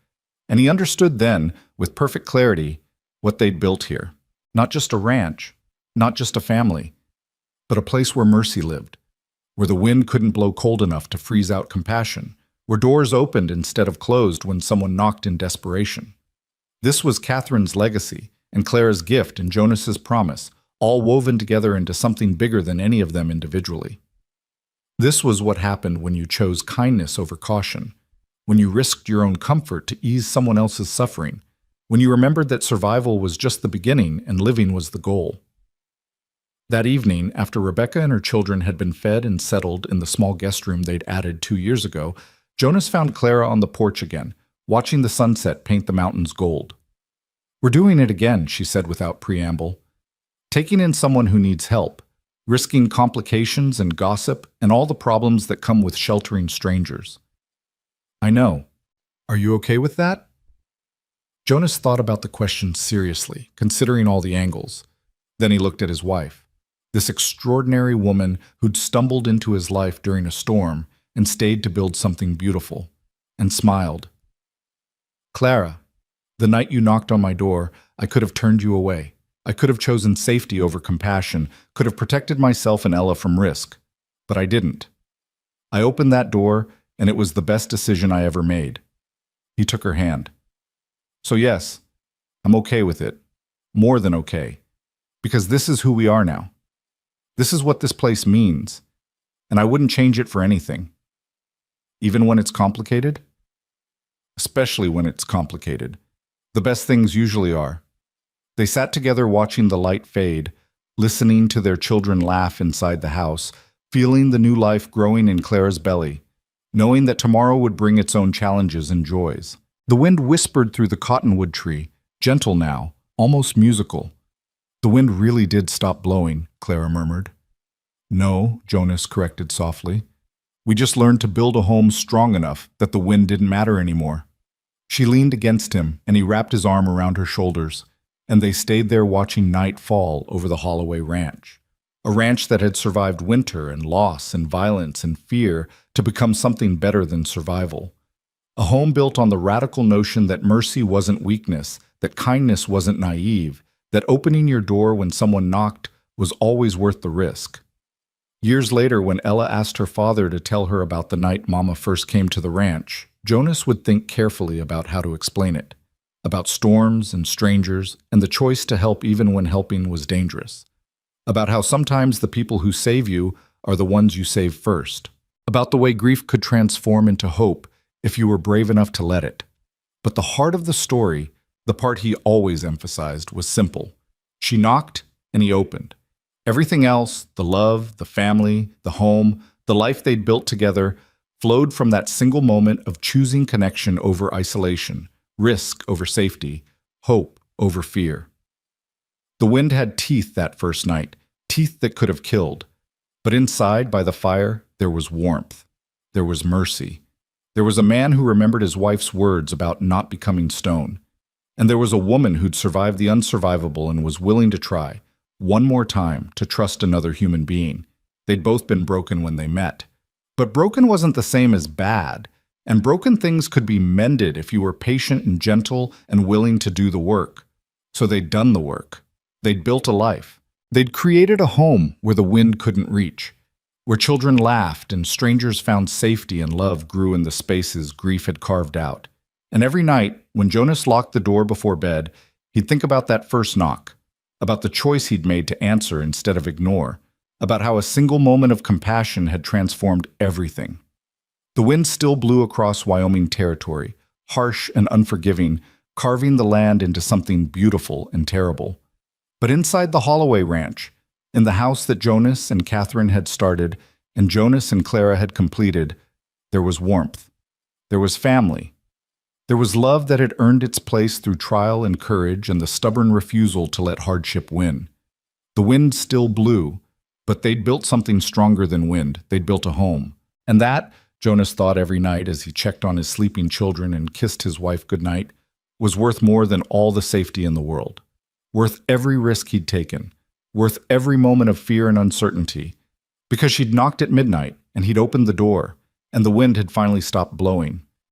And he understood then, with perfect clarity, what they'd built here. Not just a ranch, not just a family, but a place where mercy lived, where the wind couldn't blow cold enough to freeze out compassion, where doors opened instead of closed when someone knocked in desperation. This was Catherine's legacy, and Clara's gift and Jonas's promise, all woven together into something bigger than any of them individually. This was what happened when you chose kindness over caution, when you risked your own comfort to ease someone else's suffering, when you remembered that survival was just the beginning and living was the goal. That evening, after Rebecca and her children had been fed and settled in the small guest room they'd added 2 years ago, Jonas found Clara on the porch again, watching the sunset paint the mountains gold. "We're doing it again," she said without preamble. "Taking in someone who needs help, risking complications and gossip and all the problems that come with sheltering strangers." "I know. Are you okay with that?" Jonas thought about the question seriously, considering all the angles. Then he looked at his wife, this extraordinary woman who'd stumbled into his life during a storm and stayed to build something beautiful, and smiled. "Clara, the night you knocked on my door, I could have turned you away. I could have chosen safety over compassion, could have protected myself and Ella from risk. But I didn't. I opened that door, and it was the best decision I ever made." He took her hand. "So yes, I'm okay with it. More than okay. Because this is who we are now. This is what this place means. And I wouldn't change it for anything. Even when it's complicated? Especially when it's complicated. The best things usually are." They sat together watching the light fade, listening to their children laugh inside the house, feeling the new life growing in Clara's belly, knowing that tomorrow would bring its own challenges and joys. The wind whispered through the cottonwood tree, gentle now, almost musical. "The wind really did stop blowing," Clara murmured. "No," Jonas corrected softly. "We just learned to build a home strong enough that the wind didn't matter anymore." She leaned against him, and he wrapped his arm around her shoulders, and they stayed there watching night fall over the Holloway Ranch. A ranch that had survived winter and loss and violence and fear to become something better than survival. A home built on the radical notion that mercy wasn't weakness, that kindness wasn't naive, that opening your door when someone knocked was always worth the risk. Years later, when Ella asked her father to tell her about the night Mama first came to the ranch, Jonas would think carefully about how to explain it, about storms and strangers and the choice to help even when helping was dangerous, about how sometimes the people who save you are the ones you save first, about the way grief could transform into hope if you were brave enough to let it. But the heart of the story, the part he always emphasized, was simple. She knocked and he opened. Everything else, the love, the family, the home, the life they'd built together, flowed from that single moment of choosing connection over isolation, risk over safety, hope over fear. The wind had teeth that first night, teeth that could have killed. But inside, by the fire, there was warmth. There was mercy. There was a man who remembered his wife's words about not becoming stone. And there was a woman who'd survived the unsurvivable and was willing to try, one more time, to trust another human being. They'd both been broken when they met. But broken wasn't the same as bad, and broken things could be mended if you were patient and gentle and willing to do the work. So they'd done the work. They'd built a life. They'd created a home where the wind couldn't reach, where children laughed and strangers found safety and love grew in the spaces grief had carved out. And every night, when Jonas locked the door before bed, he'd think about that first knock, about the choice he'd made to answer instead of ignore, about how a single moment of compassion had transformed everything. The wind still blew across Wyoming territory, harsh and unforgiving, carving the land into something beautiful and terrible. But inside the Holloway Ranch, in the house that Jonas and Catherine had started and Jonas and Clara had completed, there was warmth. There was family. There was love that had earned its place through trial and courage and the stubborn refusal to let hardship win. The wind still blew, but they'd built something stronger than wind. They'd built a home. And that, Jonas thought every night as he checked on his sleeping children and kissed his wife goodnight, was worth more than all the safety in the world. Worth every risk he'd taken. Worth every moment of fear and uncertainty. Because she'd knocked at midnight, and he'd opened the door, and the wind had finally stopped blowing.